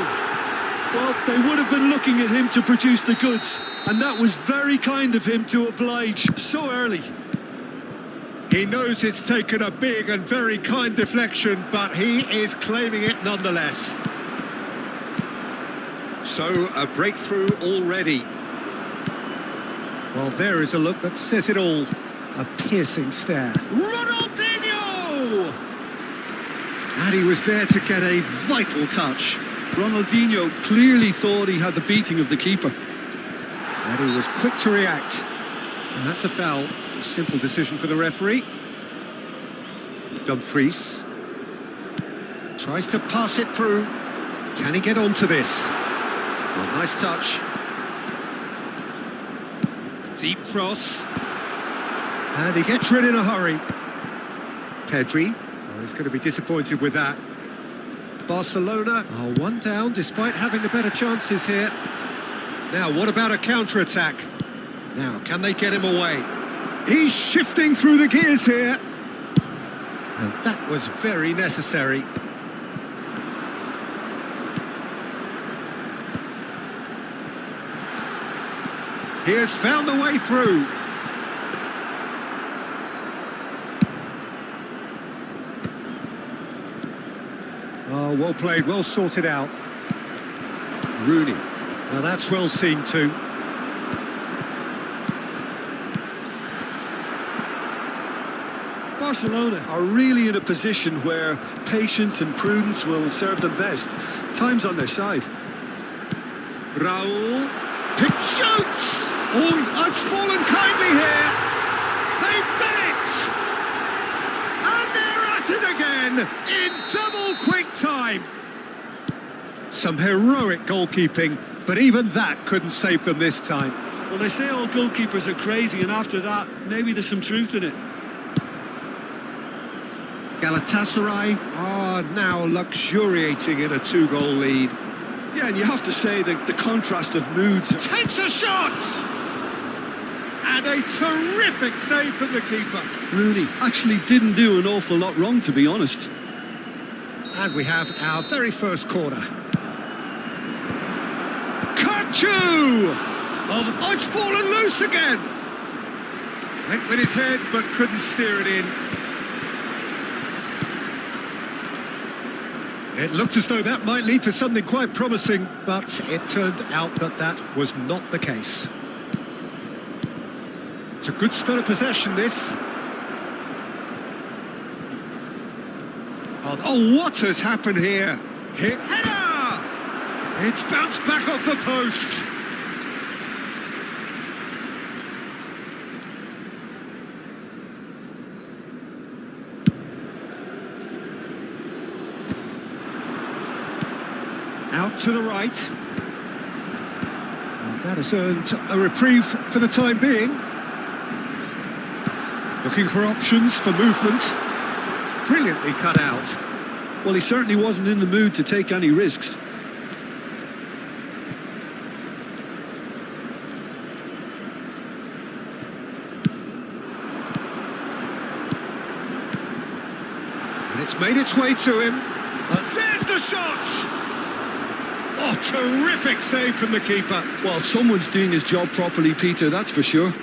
Speaker 2: Well, they would have been looking at him to produce the goods, and that was very kind of him to oblige so early.
Speaker 1: He knows it's taken a big and very kind deflection, but he is claiming it nonetheless. So, a breakthrough already. Well, there is a look that says it all. A piercing stare. Ronaldinho! And he was there to get a vital touch.
Speaker 2: Ronaldinho clearly thought he had the beating of the keeper.
Speaker 1: And he was quick to react. And that's a foul. A simple decision for the referee. Dumfries tries to pass it through. Can he get onto this? Well, nice touch. Deep cross. And he gets rid in a hurry. Pedri. Oh, he's going to be disappointed with that. Barcelona are one down despite having the better chances here. Now, what about a counter-attack? Now, can they get him away? He's shifting through the gears here. And that was very necessary. He has found the way through. Oh, well played, well sorted out. Rooney. Now that's well seen too.
Speaker 2: Barcelona are really in a position where patience and prudence will serve them best. Time's on their side.
Speaker 1: Raul. Pick shoots! Oh, it's fallen kindly here. They've done it! And they're at it again in double quick time. Some heroic goalkeeping, but even that couldn't save them this time.
Speaker 2: Well, they say all goalkeepers are crazy, and after that, maybe there's some truth in it.
Speaker 1: Galatasaray are now luxuriating in a 2-goal lead.
Speaker 2: Yeah, and you have to say that the contrast of moods...
Speaker 1: Takes a shot! And a terrific save from the keeper.
Speaker 2: Rooney actually didn't do an awful lot wrong, to be honest.
Speaker 1: And we have our very first corner. Kachu! Oh, it's fallen loose again! Went with his head, but couldn't steer it in. It looked as though that might lead to something quite promising, but it turned out that that was not the case. It's a good spell of possession, this. Oh, what has happened here? Hit header! It's bounced back off the post. to the right. And that has earned a reprieve for the time being. Looking for options for movement. Brilliantly cut out.
Speaker 2: Well, he certainly wasn't in the mood to take any risks.
Speaker 1: And it's made its way to him. And there's the shot! Oh, terrific save from the keeper.
Speaker 2: Well, someone's doing his job properly, Peter, that's for sure.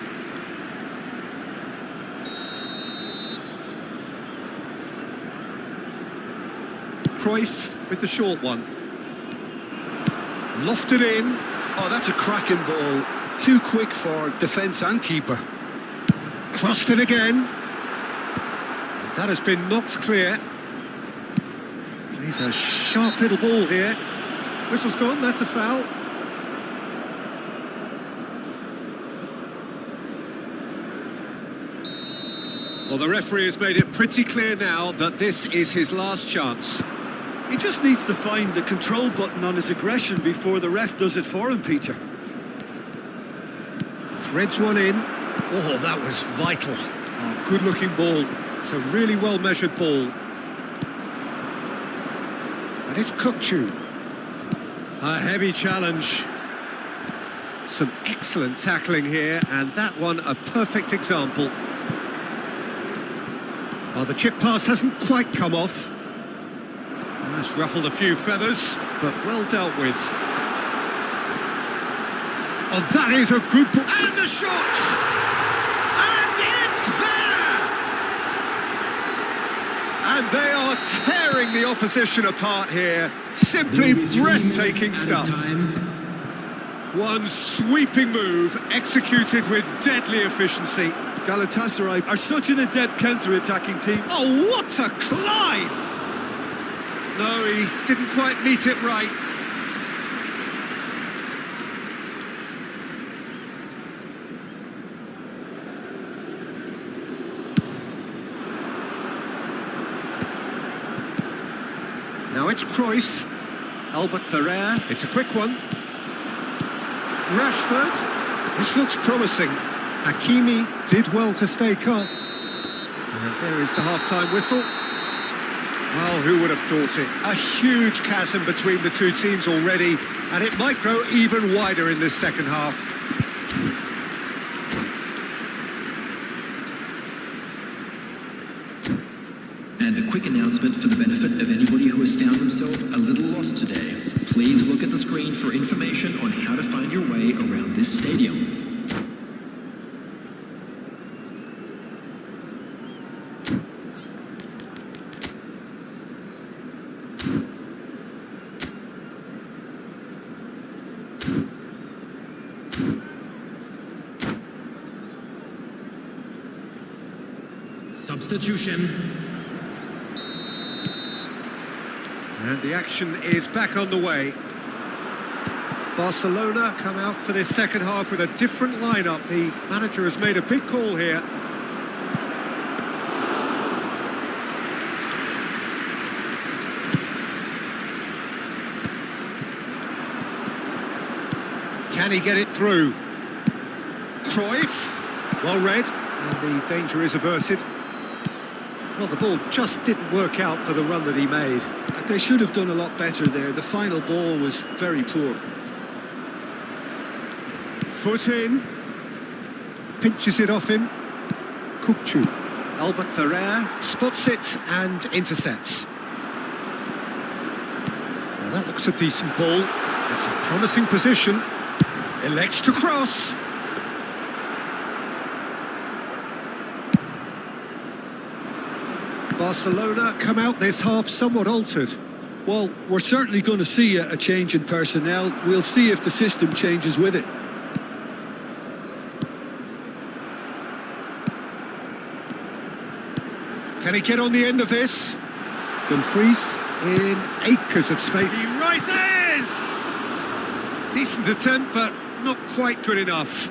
Speaker 1: Cruyff with the short one. Lofted in.
Speaker 2: Oh, that's a cracking ball. Too quick for defence and keeper.
Speaker 1: Crossed in again. That has been knocked clear. Plays a sharp little ball here. Whistle's gone, that's a foul. Well, the referee has made it pretty clear now that this is his last chance.
Speaker 2: He just needs to find the control button on his aggression before the ref does it for him, Peter.
Speaker 1: Threads one in. Oh, that was vital. Oh, good-looking ball. It's a really well-measured ball. And it's Txu. A heavy challenge. Some excellent tackling here, and that one a perfect example. Well, the chip pass hasn't quite come off. That's ruffled a few feathers, but well dealt with. Oh, that is a good ball. And the shot! And it's there! And they are tearing the opposition apart here. Simply breathtaking stuff. One sweeping move, executed with deadly efficiency.
Speaker 2: Galatasaray are such an adept counter-attacking team.
Speaker 1: Oh, what a climb! No, he didn't quite meet it right. Now it's Cruyff. Albert Ferrer. It's a quick one. Rashford. This looks promising. Hakimi did well to stay calm. And there is the half-time whistle. Well, who would have thought it? A huge chasm between the two teams already, and it might grow even wider in this second half.
Speaker 4: And a quick announcement for the benefit of anybody who has found themselves a little lost today. Please look at the screen for information on how to find your way around this stadium. Substitution.
Speaker 1: And the action is back on the way. Barcelona come out for this second half with a different lineup. The manager has made a big call here. Can he get it through? Cruyff, well read, and the danger is averted. Well, the ball just didn't work out for the run that he made.
Speaker 2: They should have done a lot better there. The final ball was very poor.
Speaker 1: Foot in. Pinches it off him. Txu. Albert Ferrer spots it and intercepts. Now that looks a decent ball. It's a promising position. Elects to cross. Barcelona come out this half somewhat altered.
Speaker 2: Well, we're certainly going to see a change in personnel. We'll see if the system changes with it.
Speaker 1: Can he get on the end of this? Dumfries in acres of space. He rises! Decent attempt, but not quite good enough.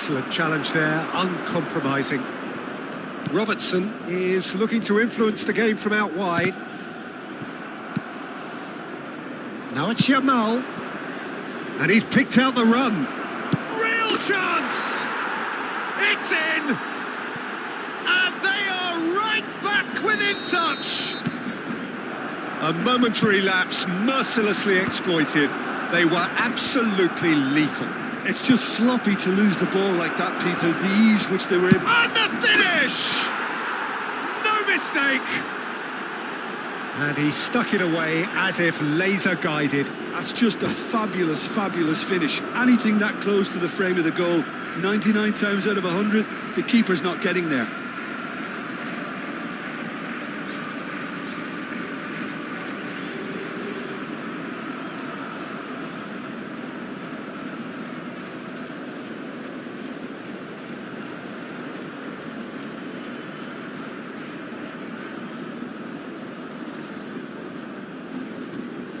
Speaker 1: Excellent challenge there, uncompromising. Robertson is looking to influence the game from out wide. Now it's Yamal. And he's picked out the run. Real chance! It's in! And they are right back within touch! A momentary lapse mercilessly exploited. They were absolutely lethal.
Speaker 2: It's just sloppy to lose the ball like that, Peter. The ease which they were able...
Speaker 1: And the finish! No mistake! And he stuck it away as if laser guided.
Speaker 2: That's just a fabulous, fabulous finish. Anything that close to the frame of the goal, 99 times out of 100, the keeper's not getting there.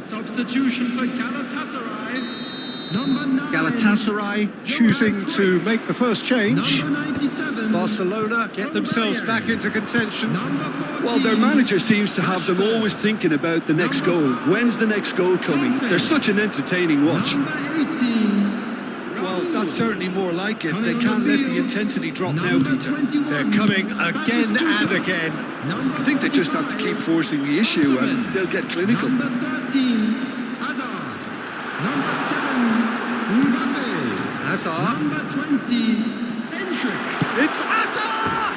Speaker 3: Substitution for Galatasaray. Number 9.
Speaker 1: Galatasaray choosing to make the first change.
Speaker 3: Number 97.
Speaker 1: Barcelona get themselves back into contention.
Speaker 2: Well, their manager seems to have them always thinking about the next goal. When's the next goal coming? They're such an entertaining watch.
Speaker 3: Number 18.
Speaker 2: Well, that's certainly more like it. They can't let the intensity drop now, Peter.
Speaker 1: They're coming again and again.
Speaker 2: I think they just have to keep forcing the issue and they'll get clinical.
Speaker 3: Number 13, Hazard. Number 7, Mbappe.
Speaker 1: Hazard.
Speaker 3: Number 20, Endrick.
Speaker 1: It's Hazard!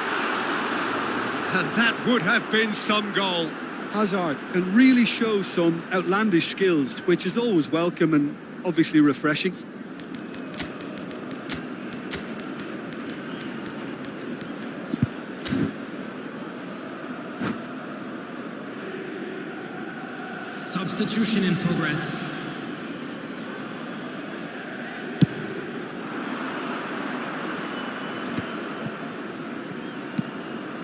Speaker 1: And that would have been some goal.
Speaker 2: Hazard can really show some outlandish skills, which is always welcome and obviously refreshing.
Speaker 3: Substitution in progress.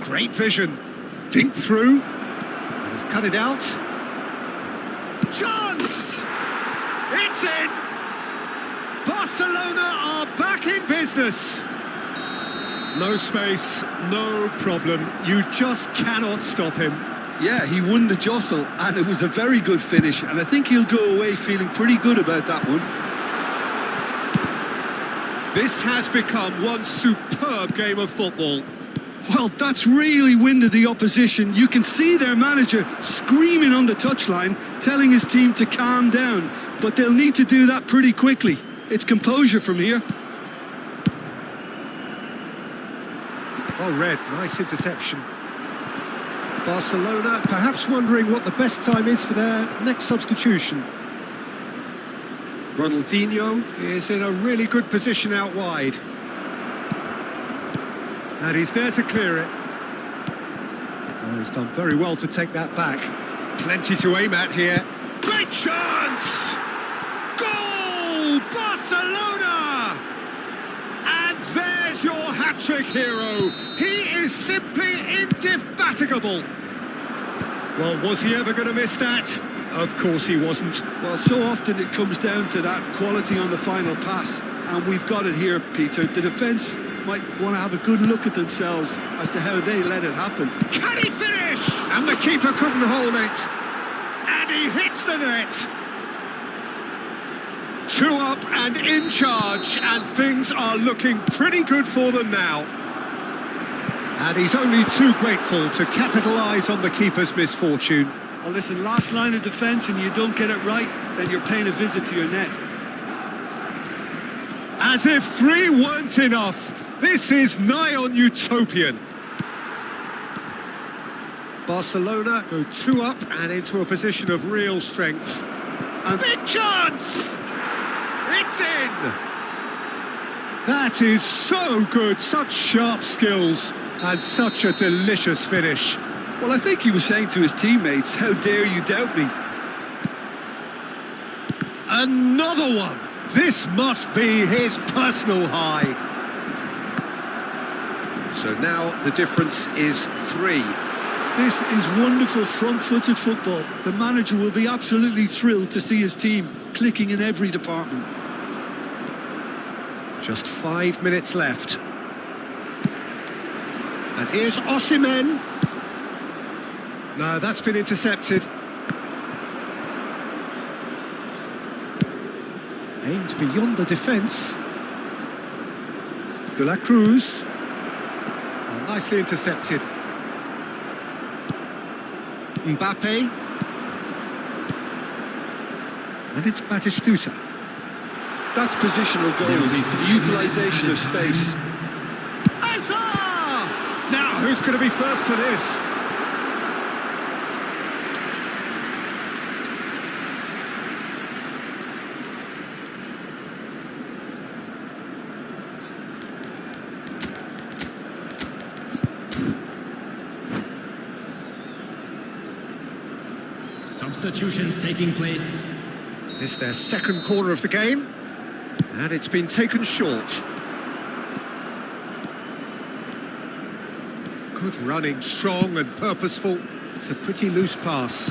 Speaker 1: Great vision. Dink through. He's cut it out. Chance! It's in! Barcelona are back in business. No space, no problem. You just cannot stop him.
Speaker 2: Yeah, he won the jostle, and it was a very good finish, and I think he'll go away feeling pretty good about that one.
Speaker 1: This has become one superb game of football.
Speaker 2: Well, that's really winded the opposition. You can see their manager screaming on the touchline, telling his team to calm down, but they'll need to do that pretty quickly. It's composure from here.
Speaker 1: Well read, nice interception. Barcelona perhaps wondering what the best time is for their next substitution. Ronaldinho is in a really good position out wide. And he's there to clear it. Oh, he's done very well to take that back. Plenty to aim at here. Great chance! Goal! Barcelona! And there's your hat-trick hero. He is simply indefatigable. Well, was he ever going to miss that? Of course he wasn't.
Speaker 2: Well, so often it comes down to that quality on the final pass, and we've got it here, Peter. The defence might want to have a good look at themselves as to how they let it happen.
Speaker 1: Can he finish? And the keeper couldn't hold it. And he hits the net. 2 up and in charge, and things are looking pretty good for them now. And he's only too grateful to capitalise on the keeper's misfortune.
Speaker 2: Well, listen, last line of defence and you don't get it right, then you're paying a visit to your net.
Speaker 1: As if 3 weren't enough, this is nigh on utopian. Barcelona go 2 up and into a position of real strength. And big chance! It's in! That is so good, such sharp skills. And such a delicious finish.
Speaker 2: Well, I think he was saying to his teammates, how dare you doubt me?
Speaker 1: Another one. This must be his personal high. So now the difference is 3.
Speaker 2: This is wonderful front-footed football. The manager will be absolutely thrilled to see his team clicking in every department.
Speaker 1: Just 5 minutes left. And here's Osimhen. No, that's been intercepted. Aimed beyond the defence. De la Cruz. Oh, nicely intercepted. Mbappe. And it's Batistuta.
Speaker 2: That's positional goal, the utilisation of space.
Speaker 1: Azar! Now, who's going to be first to this?
Speaker 4: Substitutions taking place.
Speaker 1: It's their second corner of the game, and it's been taken short. Good running, strong and purposeful. It's a pretty loose pass.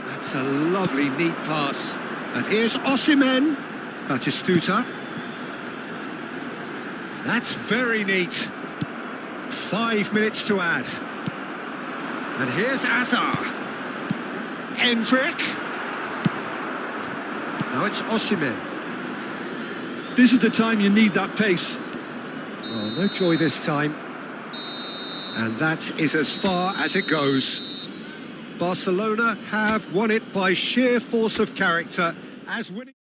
Speaker 1: That's a lovely, neat pass. And here's Osimhen. Batistuta. That's very neat. 5 minutes to add. And here's Azar. Hendrick. Now it's Osimhen.
Speaker 2: This is the time you need that pace.
Speaker 1: Oh, no joy this time. And that is as far as it goes. Barcelona have won it by sheer force of character as winning.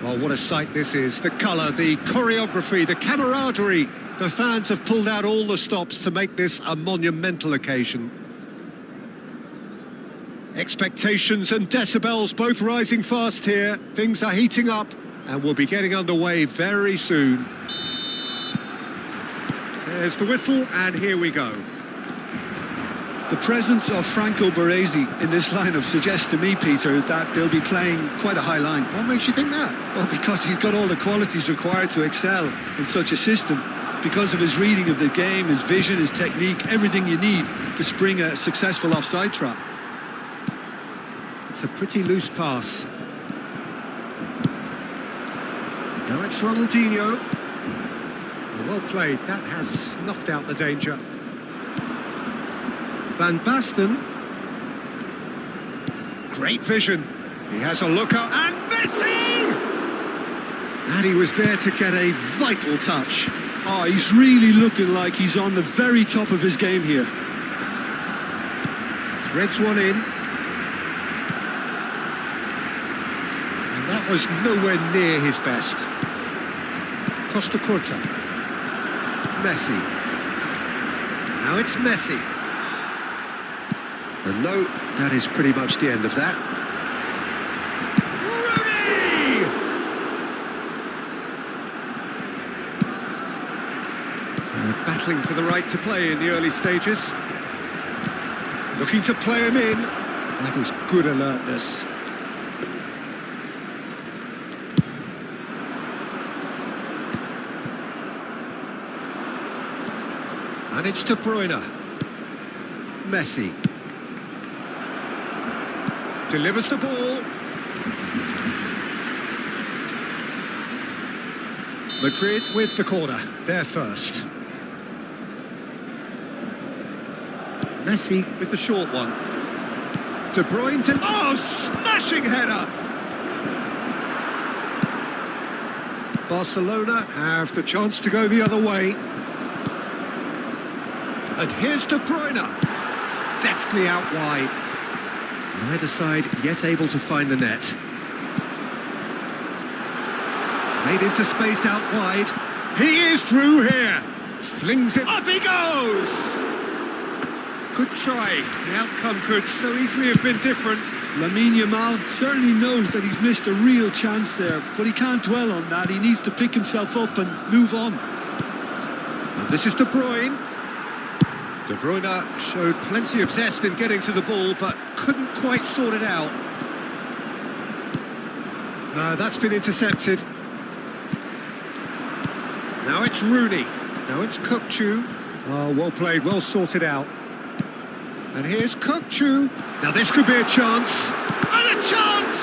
Speaker 1: Oh, what a sight this is. The colour, the choreography, the camaraderie. The fans have pulled out all the stops to make this a monumental occasion. Expectations and decibels both rising fast here. Things are heating up and we'll be getting underway very soon. There's the whistle and here we go.
Speaker 2: The presence of Franco Baresi in this lineup suggests to me, Peter, that they'll be playing quite a high line.
Speaker 1: What makes you think that?
Speaker 2: Well, because he's got all the qualities required to excel in such a system. Because of his reading of the game, his vision, his technique, everything you need to spring a successful offside trap.
Speaker 1: It's a pretty loose pass. Now it's Ronaldinho. Well played, that has snuffed out the danger. Van Basten. Great vision. He has a look up and Messi! And he was there to get a vital touch.
Speaker 2: Oh, he's really looking like he's on the very top of his game here.
Speaker 1: Threads one in. And that was nowhere near his best. Costa Corta. Messi. Now it's Messi. And no, that is pretty much the end of that. Rooney! Battling for the right to play in the early stages. Looking to play him in. That was good alertness. And it's De Bruyne. Messi. Delivers the ball. Madrid with the corner. They're first. Messi with the short one. De Bruyne to... Oh, smashing header! Barcelona have the chance to go the other way. And here's De Bruyne. Deftly out wide. Neither side yet able to find the net. Played into space out wide. He is through here. Flings it. Up he goes! Good try. The outcome could so easily have been different.
Speaker 2: Lamine Yamal certainly knows that he's missed a real chance there, but he can't dwell on that. He needs to pick himself up and move on.
Speaker 1: And this is De Bruyne. De Bruyne showed plenty of zest in getting to the ball, but couldn't quite sort it out. That's been intercepted. Now it's Rooney. Now it's Kukçu. Oh, well played, well sorted out. And here's Kukçu. Now this could be a chance. And a chance!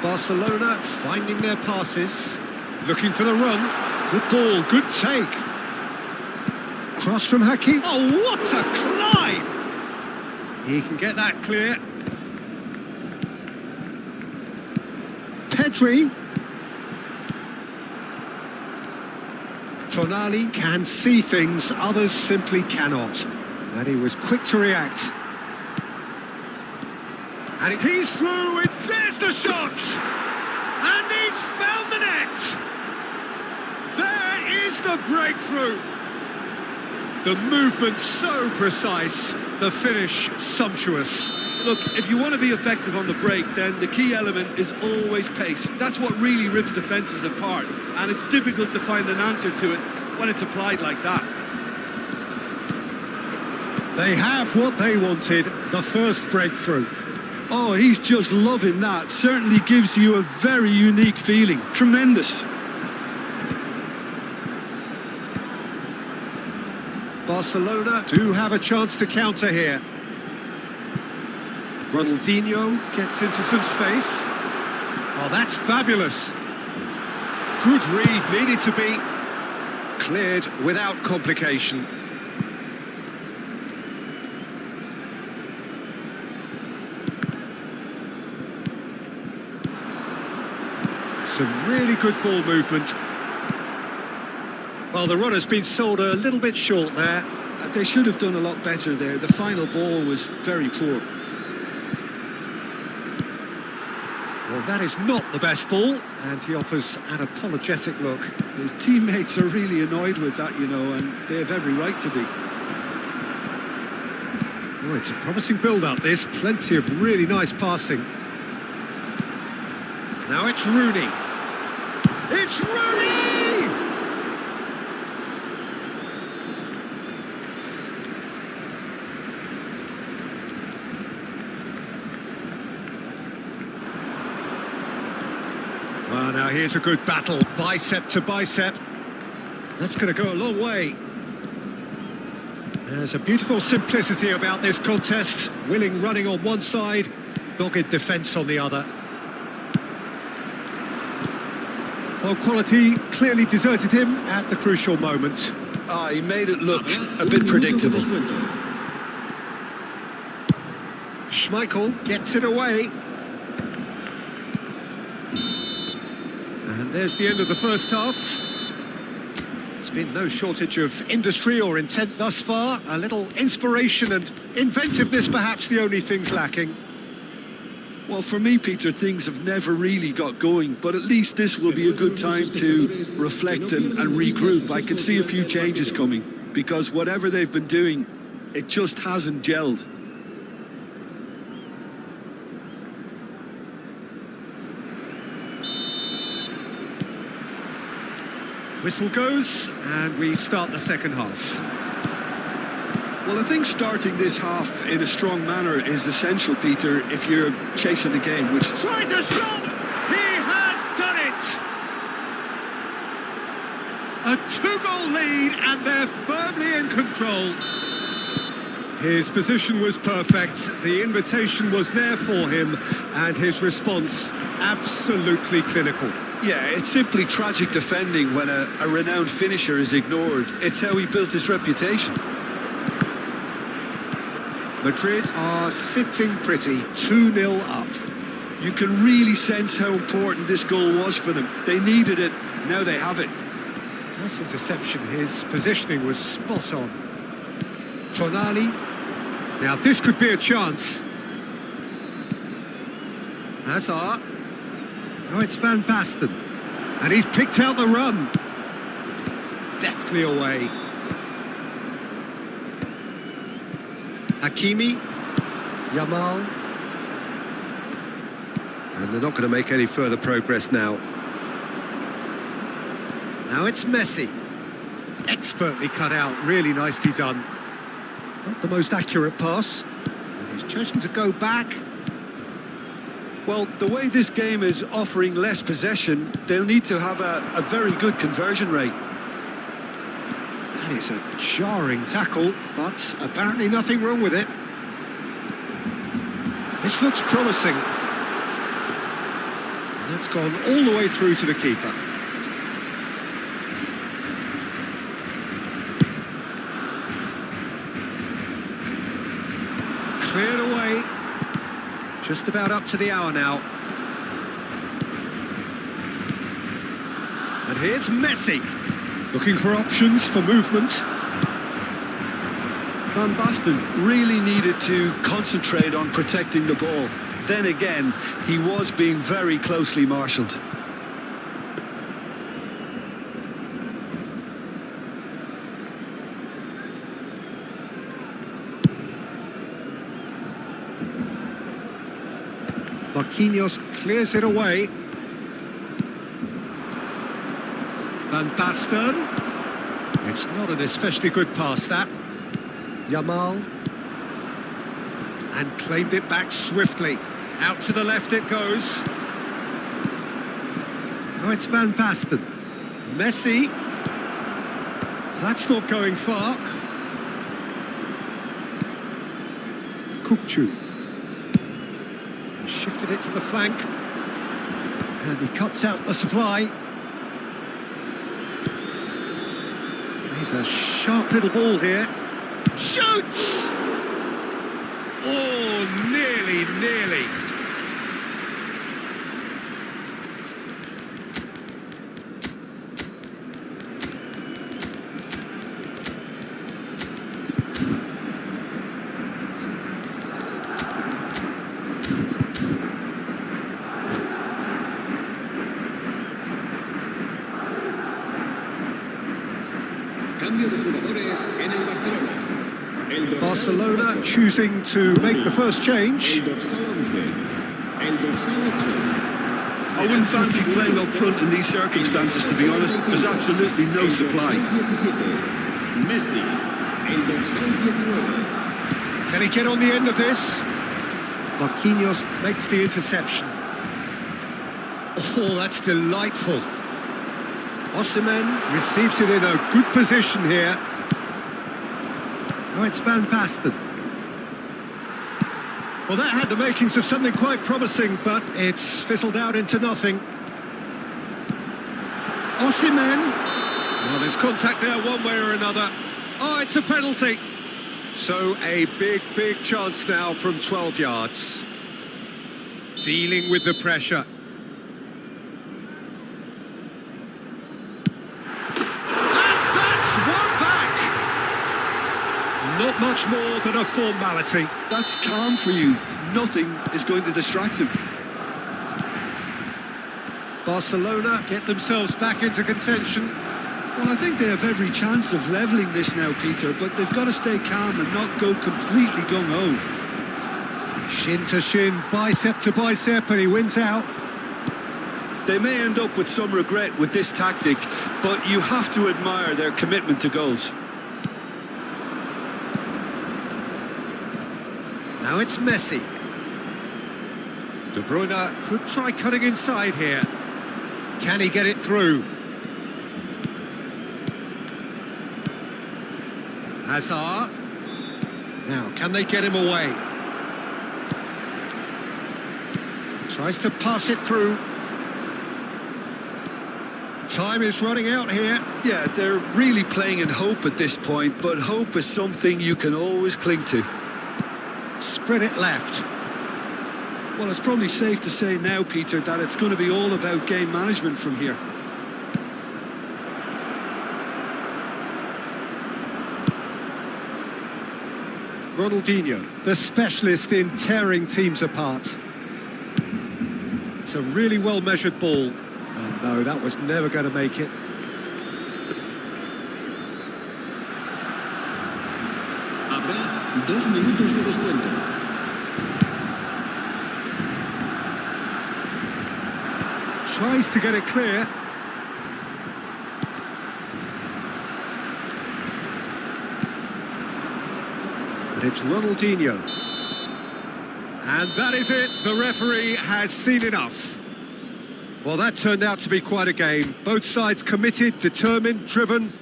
Speaker 1: Barcelona finding their passes. Looking for the run. Good ball, good take. Cross from Hakim. Oh, what a climb! He can get that clear. Pedri. Tonali can see things others simply cannot. And he was quick to react. And he's through, there's the shot! And he's found the net! There is the breakthrough! The movement so precise, the finish sumptuous.
Speaker 2: Look, if you want to be effective on the break, then the key element is always pace. That's what really rips defences apart, and it's difficult to find an answer to it when it's applied like that.
Speaker 1: They have what they wanted, the first breakthrough.
Speaker 2: Oh, he's just loving that. Certainly gives you a very unique feeling. Tremendous.
Speaker 1: Barcelona do have a chance to counter here. Ronaldinho gets into some space. Oh, that's fabulous. Good read, needed to be cleared without complication. Some really good ball movement. Well, the runner's been sold a little bit short there.
Speaker 2: They should have done a lot better there. The final ball was very poor.
Speaker 1: Well, that is not the best ball, and he offers an apologetic look.
Speaker 2: His teammates are really annoyed with that, you know, and they have every right to be.
Speaker 1: Oh, it's a promising build-up, this. Plenty of really nice passing. Now it's Rooney. It's Rooney! Well, now here's a good battle, bicep to bicep. That's going to go a long way. There's a beautiful simplicity about this contest. Willing running on one side, dogged defence on the other. Well, quality clearly deserted him at the crucial moment.
Speaker 2: He made it look a bit predictable.
Speaker 1: Schmeichel gets it away. And there's the end of the first half. There's been no shortage of industry or intent thus far. A little inspiration and inventiveness, perhaps the only things lacking.
Speaker 2: Well, for me, Peter, things have never really got going, but at least this will be a good time to reflect and regroup. I can see a few changes coming, because whatever they've been doing, it just hasn't gelled.
Speaker 1: Whistle goes, and we start the second half.
Speaker 2: Well, I think starting this half in a strong manner is essential, Peter, if you're chasing the game, which...
Speaker 1: Tries a shot! He has done it! A two-goal lead, and they're firmly in control. His position was perfect, the invitation was there for him, and his response absolutely clinical.
Speaker 2: Yeah, it's simply tragic defending when a renowned finisher is ignored. It's how he built his reputation.
Speaker 1: Madrid are sitting pretty, 2-0 up.
Speaker 2: You can really sense how important this goal was for them. They needed it, now they have it.
Speaker 1: Nice interception, his positioning was spot on. Tonali. Now this could be a chance. Hazard. Oh, it's Van Basten. And he's picked out the run. Deftly away. Hakimi. Yamal. And they're not going to make any further progress now. Now it's Messi. Expertly cut out, really nicely done. Not the most accurate pass. And he's chosen to go back.
Speaker 2: Well, the way this game is offering less possession, they'll need to have a very good conversion rate.
Speaker 1: That is a jarring tackle, but apparently nothing wrong with it. This looks promising. And it's gone all the way through to the keeper. Cleared away. Just about up to the hour now. And here's Messi. Looking for options for movement.
Speaker 2: Van Basten really needed to concentrate on protecting the ball. Then again, he was being very closely marshalled.
Speaker 1: Marquinhos clears it away. Van Basten. It's not an especially good pass, that. Yamal. And claimed it back swiftly. Out to the left it goes. Oh, it's Van Basten. Messi. That's not going far. Kukcu. Shifted it to the flank. And he cuts out the supply. He's a sharp little ball here. Shoots! Oh, nearly.
Speaker 3: Cambio de jugadores en el Barcelona.
Speaker 1: Barcelona choosing to make the first change.
Speaker 3: El dorsal 11. El dorsal 8.
Speaker 2: I wouldn't fancy playing up front in these circumstances, to be honest. There's absolutely no supply.
Speaker 3: Messi. El dorsal 19.
Speaker 1: Can he get on the end of this? Marquinhos makes the interception. Oh, that's delightful. Osimhen receives it in a good position here. Oh, it's Van Basten. Well, that had the makings of something quite promising, but it's fizzled out into nothing. Osimhen. Well, there's contact there one way or another. Oh, it's a penalty. So a big chance now from 12 yards. Dealing with the pressure. And that's one back! Not much more than a formality.
Speaker 2: That's calm for you. Nothing is going to distract him.
Speaker 1: Barcelona get themselves back into contention.
Speaker 2: Well, I think they have every chance of levelling this now, Peter, but they've got to stay calm and not go completely gung-ho.
Speaker 1: Shin to shin, bicep to bicep, and he wins out.
Speaker 2: They may end up with some regret with this tactic, but you have to admire their commitment to goals.
Speaker 1: Now it's Messi. De Bruyne could try cutting inside here. Can he get it through? Hazard. Now, can they get him away? Tries to pass it through. Time is running out here.
Speaker 2: Yeah, they're really playing in hope at this point, but hope is something you can always cling to.
Speaker 1: Spread it left.
Speaker 2: Well, it's probably safe to say now, Peter, that it's going to be all about game management from here.
Speaker 1: Ronaldinho, the specialist in tearing teams apart. It's a really well-measured ball. Oh no, that was never going to make it.
Speaker 3: Habrá 2 minutos de descuento.
Speaker 1: Tries to get it clear. But it's Ronaldinho. And that is it. The referee has seen enough. Well, that turned out to be quite a game. Both sides committed, determined, driven.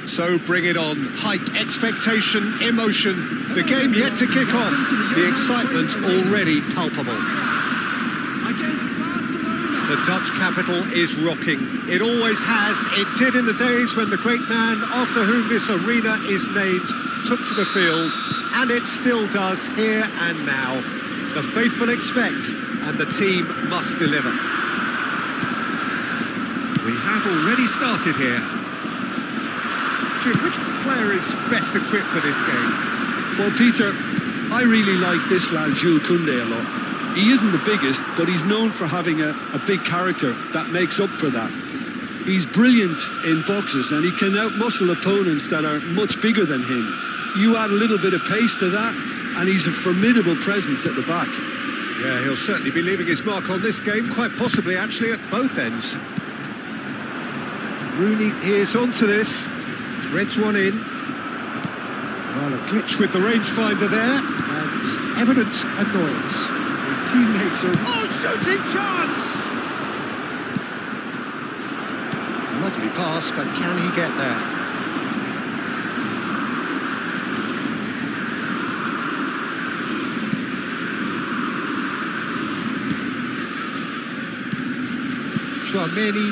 Speaker 1: So bring it on. Hype, expectation, emotion. The game yet to kick off. The excitement already palpable. The Dutch capital is rocking. It always has. It did in the days when the great man after whom this arena is named took to the field, and it still does here and now. The faithful expect, and the team must deliver. We have already started here. Jim, which player is best equipped for this game?
Speaker 2: Well, Peter, I really like this lad, Jules Koundé, a lot. He isn't the biggest, but he's known for having a big character that makes up for that. He's brilliant in boxes and he can outmuscle opponents that are much bigger than him. You add a little bit of pace to that and he's a formidable presence at the back.
Speaker 1: Yeah, he'll certainly be leaving his mark on this game, quite possibly actually at both ends. Rooney is onto this, threads one in. Well, a glitch with the rangefinder there and evident annoyance.
Speaker 2: His teammates are...
Speaker 1: Oh, shooting chance! Lovely pass, but can he get there? Chouameni.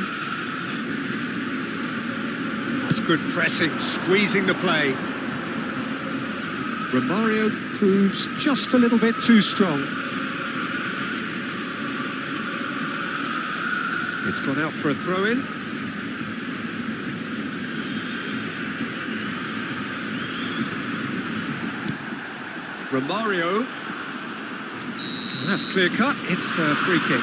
Speaker 1: That's good pressing, squeezing the play. Romario proves just a little bit too strong. It's gone out for a throw-in. Romario. That's clear cut. It's a free kick.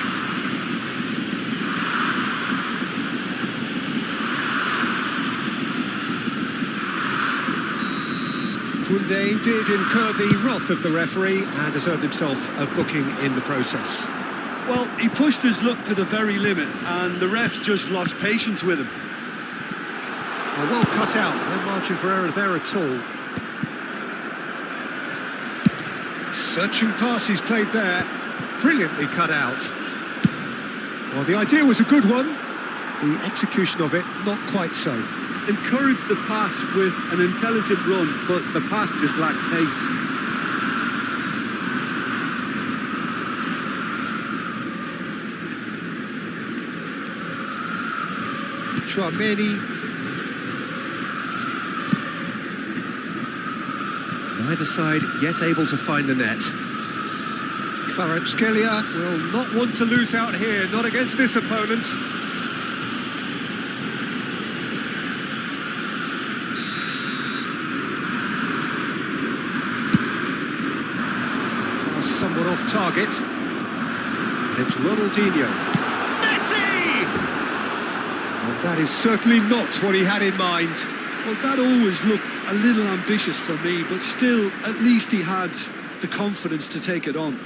Speaker 1: Koundé did incur the wrath of the referee and has earned himself a booking in the process.
Speaker 2: Well, he pushed his luck to the very limit and the refs just lost patience with him.
Speaker 1: Well cut out, no margin for error there at all. Searching pass he's played there, brilliantly cut out. Well, the idea was a good one, the execution of it not quite so.
Speaker 2: Encouraged the pass with an intelligent run, but the pass just lacked pace.
Speaker 1: Chouameni. Neither side yet able to find the net. Kvaratskhelia will not want to lose out here, not against this opponent. Pass somewhat off target. And it's Ronaldinho. Messi! And that is certainly not what he had in mind.
Speaker 2: Well, that always looked a little ambitious for me, but still, at least he had the confidence to take it on.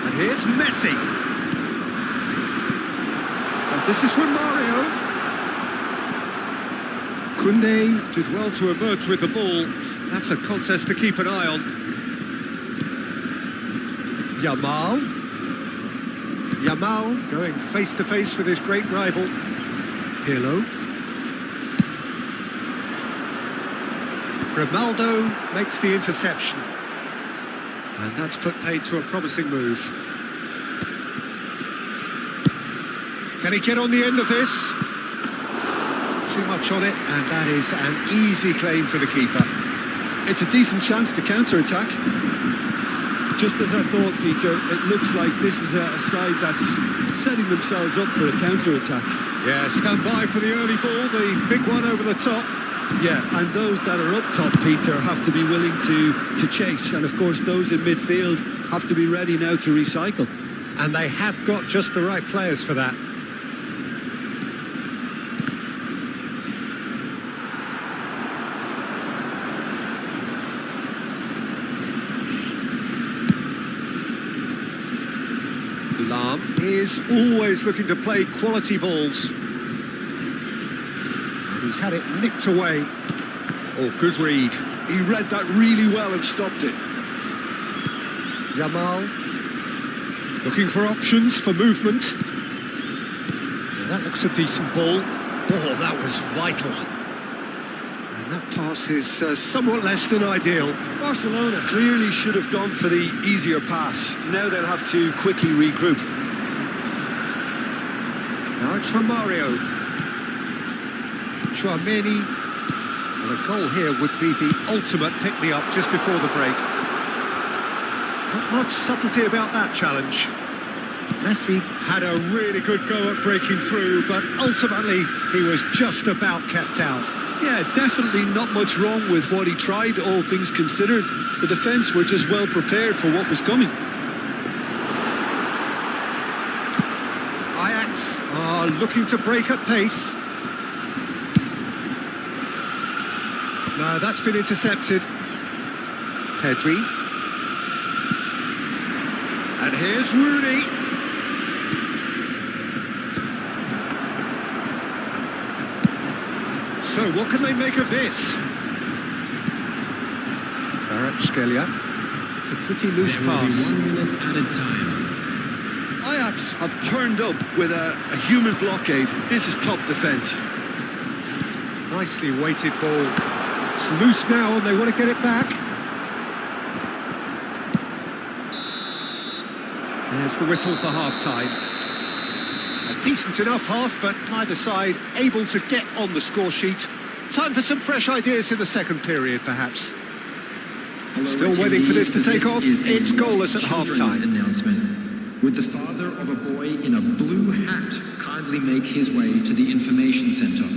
Speaker 1: And here's Messi. And this is Romario. Koundé did well to emerge with the ball. That's a contest to keep an eye on. Yamal going face-to-face with his great rival, Pirlo. Grimaldo makes the interception. And that's put paid to a promising move. Can he get on the end of this? Too much on it, and that is an easy claim for the keeper.
Speaker 2: It's a decent chance to counter-attack. Just as I thought, Peter, it looks like this is a side that's setting themselves up for a counter-attack.
Speaker 1: Yeah, stand by for the early ball, the big one over the top.
Speaker 2: Yeah, and those that are up top, Peter, have to be willing to chase. And of course, those in midfield have to be ready now to recycle.
Speaker 1: And they have got just the right players for that. Is always looking to play quality balls. And he's had it nicked away. Oh, good read.
Speaker 2: He read that really well and stopped it.
Speaker 1: Yamal. Looking for options for movement. Yeah, that looks a decent ball. Oh, that was vital. And that pass is somewhat less than ideal.
Speaker 2: Barcelona clearly should have gone for the easier pass. Now they'll have to quickly regroup.
Speaker 1: Now it's from Mario. Chouameni. Well, a goal here would be the ultimate pick-me-up just before the break. Not much subtlety about that challenge. Messi had a really good go at breaking through, but ultimately he was just about kept out.
Speaker 2: Yeah, definitely not much wrong with what he tried, all things considered. The defence were just well prepared for what was coming.
Speaker 1: Ajax are looking to break at pace. No, that's been intercepted. Pedri. And here's Rooney. So what can they make of this? Kvaratskhelia. It's a pretty loose pass.
Speaker 4: 1 minute added time.
Speaker 2: Ajax have turned up with a human blockade. This is top defence.
Speaker 1: Nicely weighted ball. It's loose now and they want to get it back. There's the whistle for half-time. A decent enough half, but neither side able to get on the score sheet. Time for some fresh ideas in the second period, perhaps. Still waiting for this to take off. It's goalless at half-time.
Speaker 4: Announcement. Would the father of a boy in a blue hat kindly make his way to the information centre?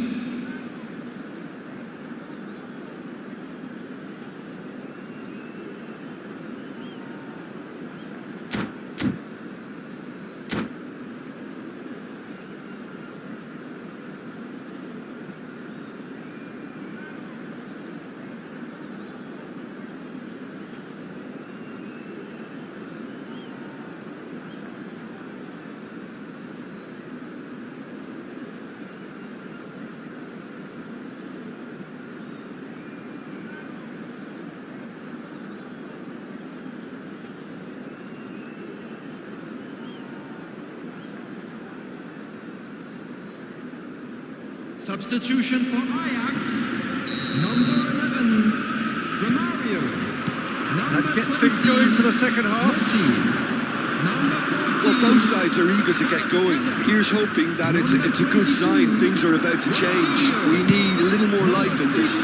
Speaker 3: Substitution for Ajax, number 11, Romario.
Speaker 1: That gets things going for the second half.
Speaker 2: Well, both sides are eager to get going. Here's hoping that it's a good sign. Things are about to change. We need a little more life in this.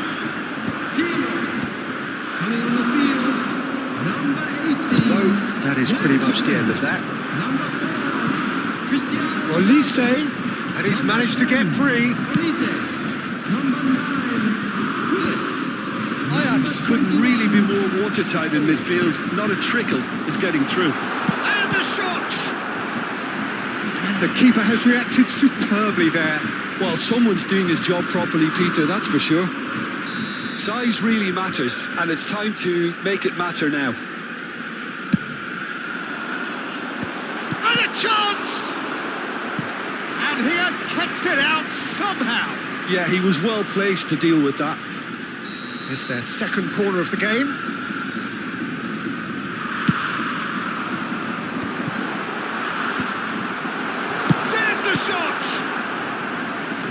Speaker 3: Coming on the field, number 18.
Speaker 1: No, that is pretty much the end of that.
Speaker 3: Number 4, Cristiano.
Speaker 1: Olise, and he's managed to get free.
Speaker 3: Number 9, Willet.
Speaker 2: Ajax couldn't really be more watertight in midfield. Not a trickle is getting through.
Speaker 1: And the shot! And the keeper has reacted superbly there.
Speaker 2: Well, someone's doing his job properly, Peter, that's for sure. Size really matters, and it's time to make it matter now.
Speaker 1: And a chance! And he has kept it out somehow.
Speaker 2: Yeah, he was well placed to deal with that.
Speaker 1: It's their second corner of the game. There's the shot!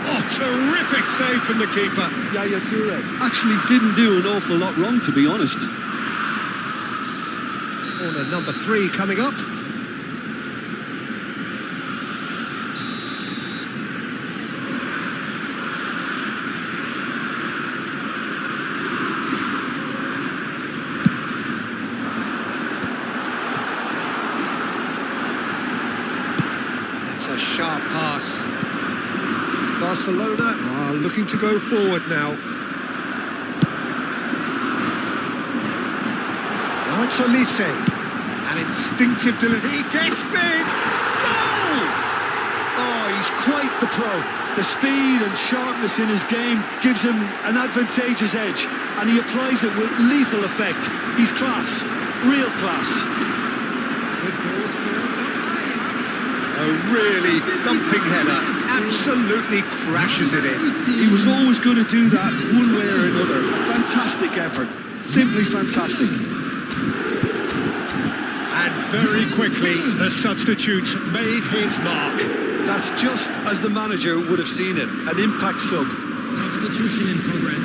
Speaker 1: Oh, terrific save from the keeper.
Speaker 2: Yaya Toure actually didn't do an awful lot wrong, to be honest.
Speaker 1: Corner number 3 coming up. A sharp pass. Barcelona are looking to go forward now. Now it's Olise. An instinctive delivery. He gets big. Goal!
Speaker 2: Oh, he's quite the pro. The speed and sharpness in his game gives him an advantageous edge, and he applies it with lethal effect. He's class. Real class.
Speaker 1: A really thumping header, absolutely crashes it in.
Speaker 2: He was always going to do that one way or another. A fantastic effort, simply fantastic.
Speaker 1: And very quickly, the substitute made his mark.
Speaker 2: That's just as the manager would have seen it, an impact sub.
Speaker 4: Substitution in progress.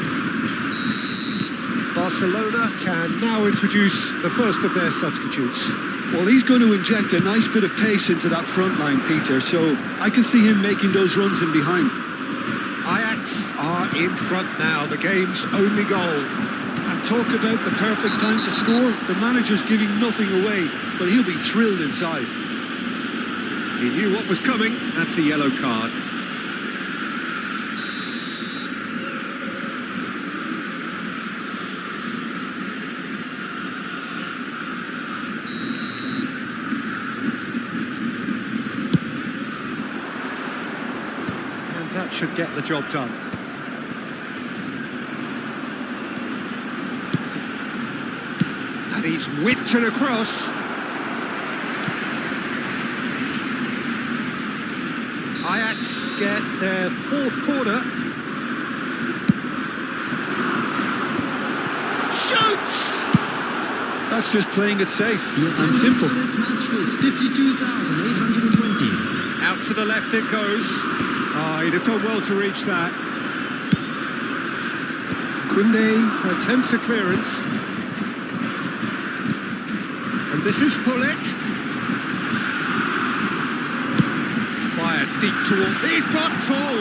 Speaker 1: Barcelona can now introduce the first of their substitutes.
Speaker 2: Well, he's going to inject a nice bit of pace into that front line, Peter, so I can see him making those runs in behind.
Speaker 1: Ajax are in front now, the game's only goal.
Speaker 2: And talk about the perfect time to score. The manager's giving nothing away, but he'll be thrilled inside.
Speaker 1: He knew what was coming, that's a yellow card. And that should get the job done. And he's whipped it across. Ajax get their fourth corner. Shoots!
Speaker 2: That's just playing it safe
Speaker 4: Your
Speaker 2: and
Speaker 4: attendance
Speaker 2: simple.
Speaker 4: for this match was 52,820.
Speaker 1: Out to the left it goes. Oh, he'd have done well to reach that. Koundé attempts a clearance. And this is Hullet. Fired deep toward... He's blocked full!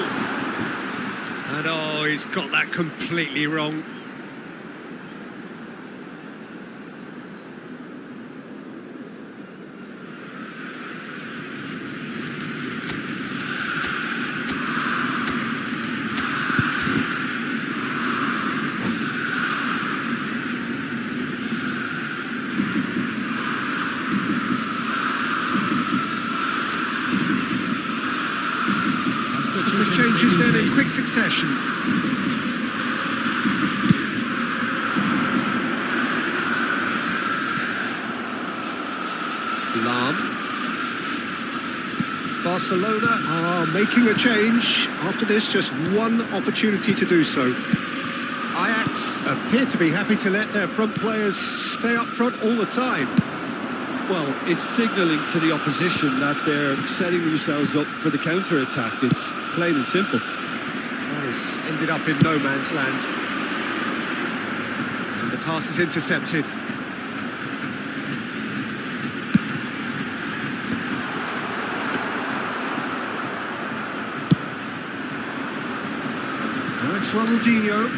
Speaker 1: And oh, he's got that completely wrong. The changes then in quick succession. Lam. Barcelona are making a change. After this, just one opportunity to do so. Ajax appear to be happy to let their front players stay up front all the time.
Speaker 2: Well, it's signalling to the opposition that they're setting themselves up for the counter-attack. It's plain and simple.
Speaker 1: Well, it's ended up in no man's land. And the pass is intercepted. Now it's Ronaldinho.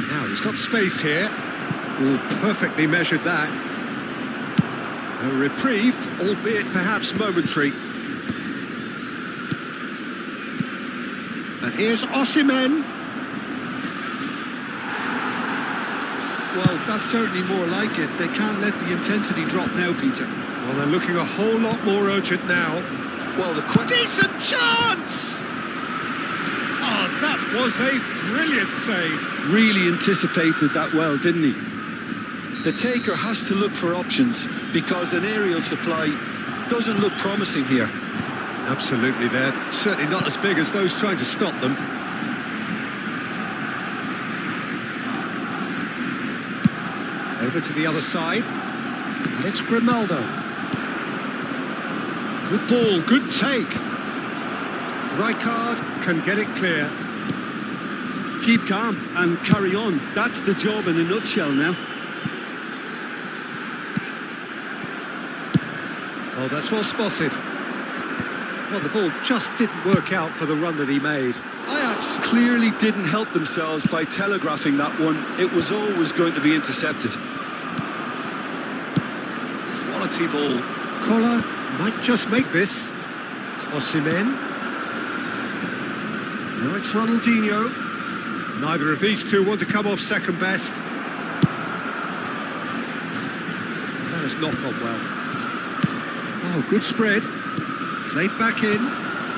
Speaker 1: Now he's got space here. Oh, perfectly measured that. A reprieve, albeit perhaps momentary. And here's Osimhen.
Speaker 2: Well, that's certainly more like it. They can't let the intensity drop now, Peter.
Speaker 1: Well, they're looking a whole lot more urgent now.
Speaker 2: Well,
Speaker 1: Decent chance! Oh, that was a brilliant save.
Speaker 2: really anticipated that well, didn't he? The taker has to look for options because an aerial supply doesn't look promising here.
Speaker 1: Absolutely, they're certainly not as big as those trying to stop them. Over to the other side, and it's Grimaldo. Good ball, good take. Rijkaard can get it clear.
Speaker 2: Keep calm and carry on. That's the job in a nutshell now.
Speaker 1: Oh, that's well spotted. Well, the ball just didn't work out for the run that he made.
Speaker 2: Ajax clearly didn't help themselves by telegraphing that one. It was always going to be intercepted.
Speaker 1: Quality ball. Collar might just make this. Osimhen. Now it's Ronaldinho. Neither of these two want to come off second best. That has not gone well. Oh, good spread. Played back in.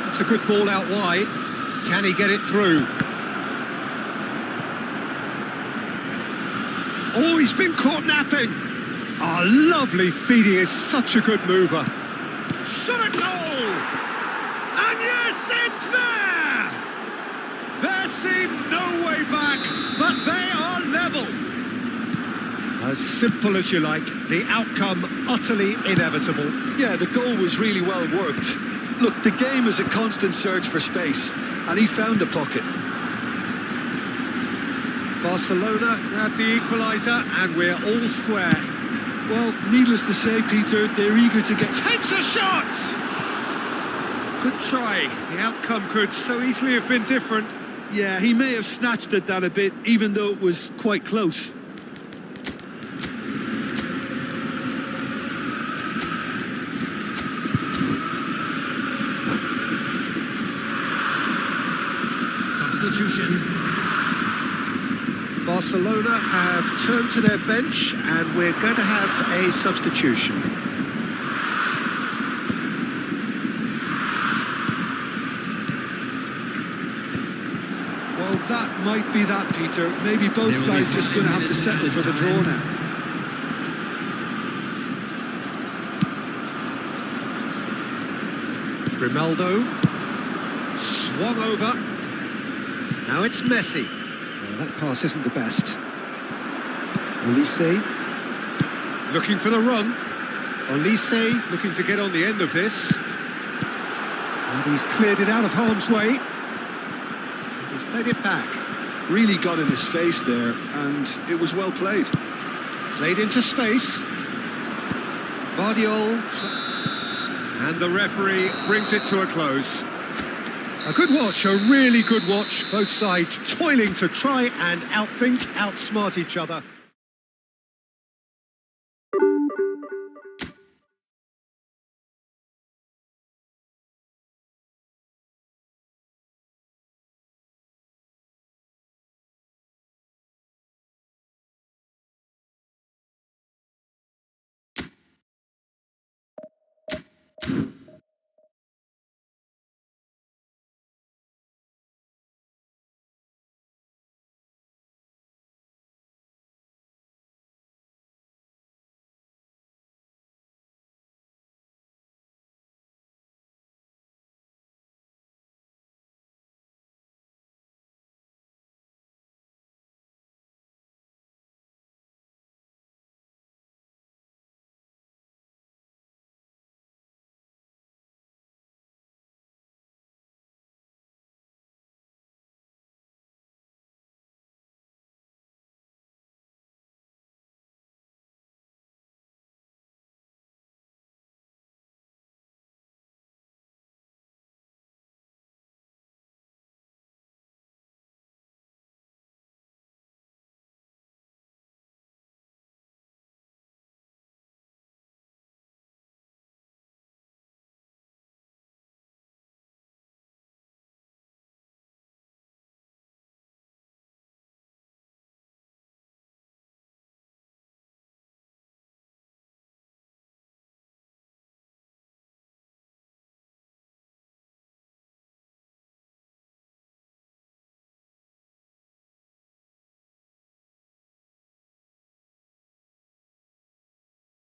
Speaker 1: It's a good ball out wide. Can he get it through? Oh, he's been caught napping. Oh, lovely feed. He is such a good mover. Shot a goal! And yes, it's there! There seemed no way back, but they are level. As simple as you like, the outcome utterly inevitable.
Speaker 2: Yeah, the goal was really well worked. Look, the game is a constant search for space, and he found the pocket.
Speaker 1: Barcelona grabbed the equaliser, and we're all square.
Speaker 2: Well, needless to say, Peter, they're eager to get...
Speaker 1: Takes a shot! Good try. The outcome could so easily have been different.
Speaker 2: Yeah, he may have snatched at that a bit, even though it was quite close.
Speaker 4: Substitution.
Speaker 1: Barcelona have turned to their bench, and we're going to have a substitution.
Speaker 2: Well, that might be that, Peter. Maybe both sides just going to have to settle for the draw now.
Speaker 1: Grimaldo swung over. Now it's Messi. That pass isn't the best. Olise looking for the run. Olise looking to get on the end of this. And he's cleared it out of harm's way. He's played it back.
Speaker 2: Really got in his face there, and it was well played.
Speaker 1: Played into space. Vardiol. And the referee brings it to a close. A good watch, a really good watch. Both sides toiling to try and outthink, outsmart each other.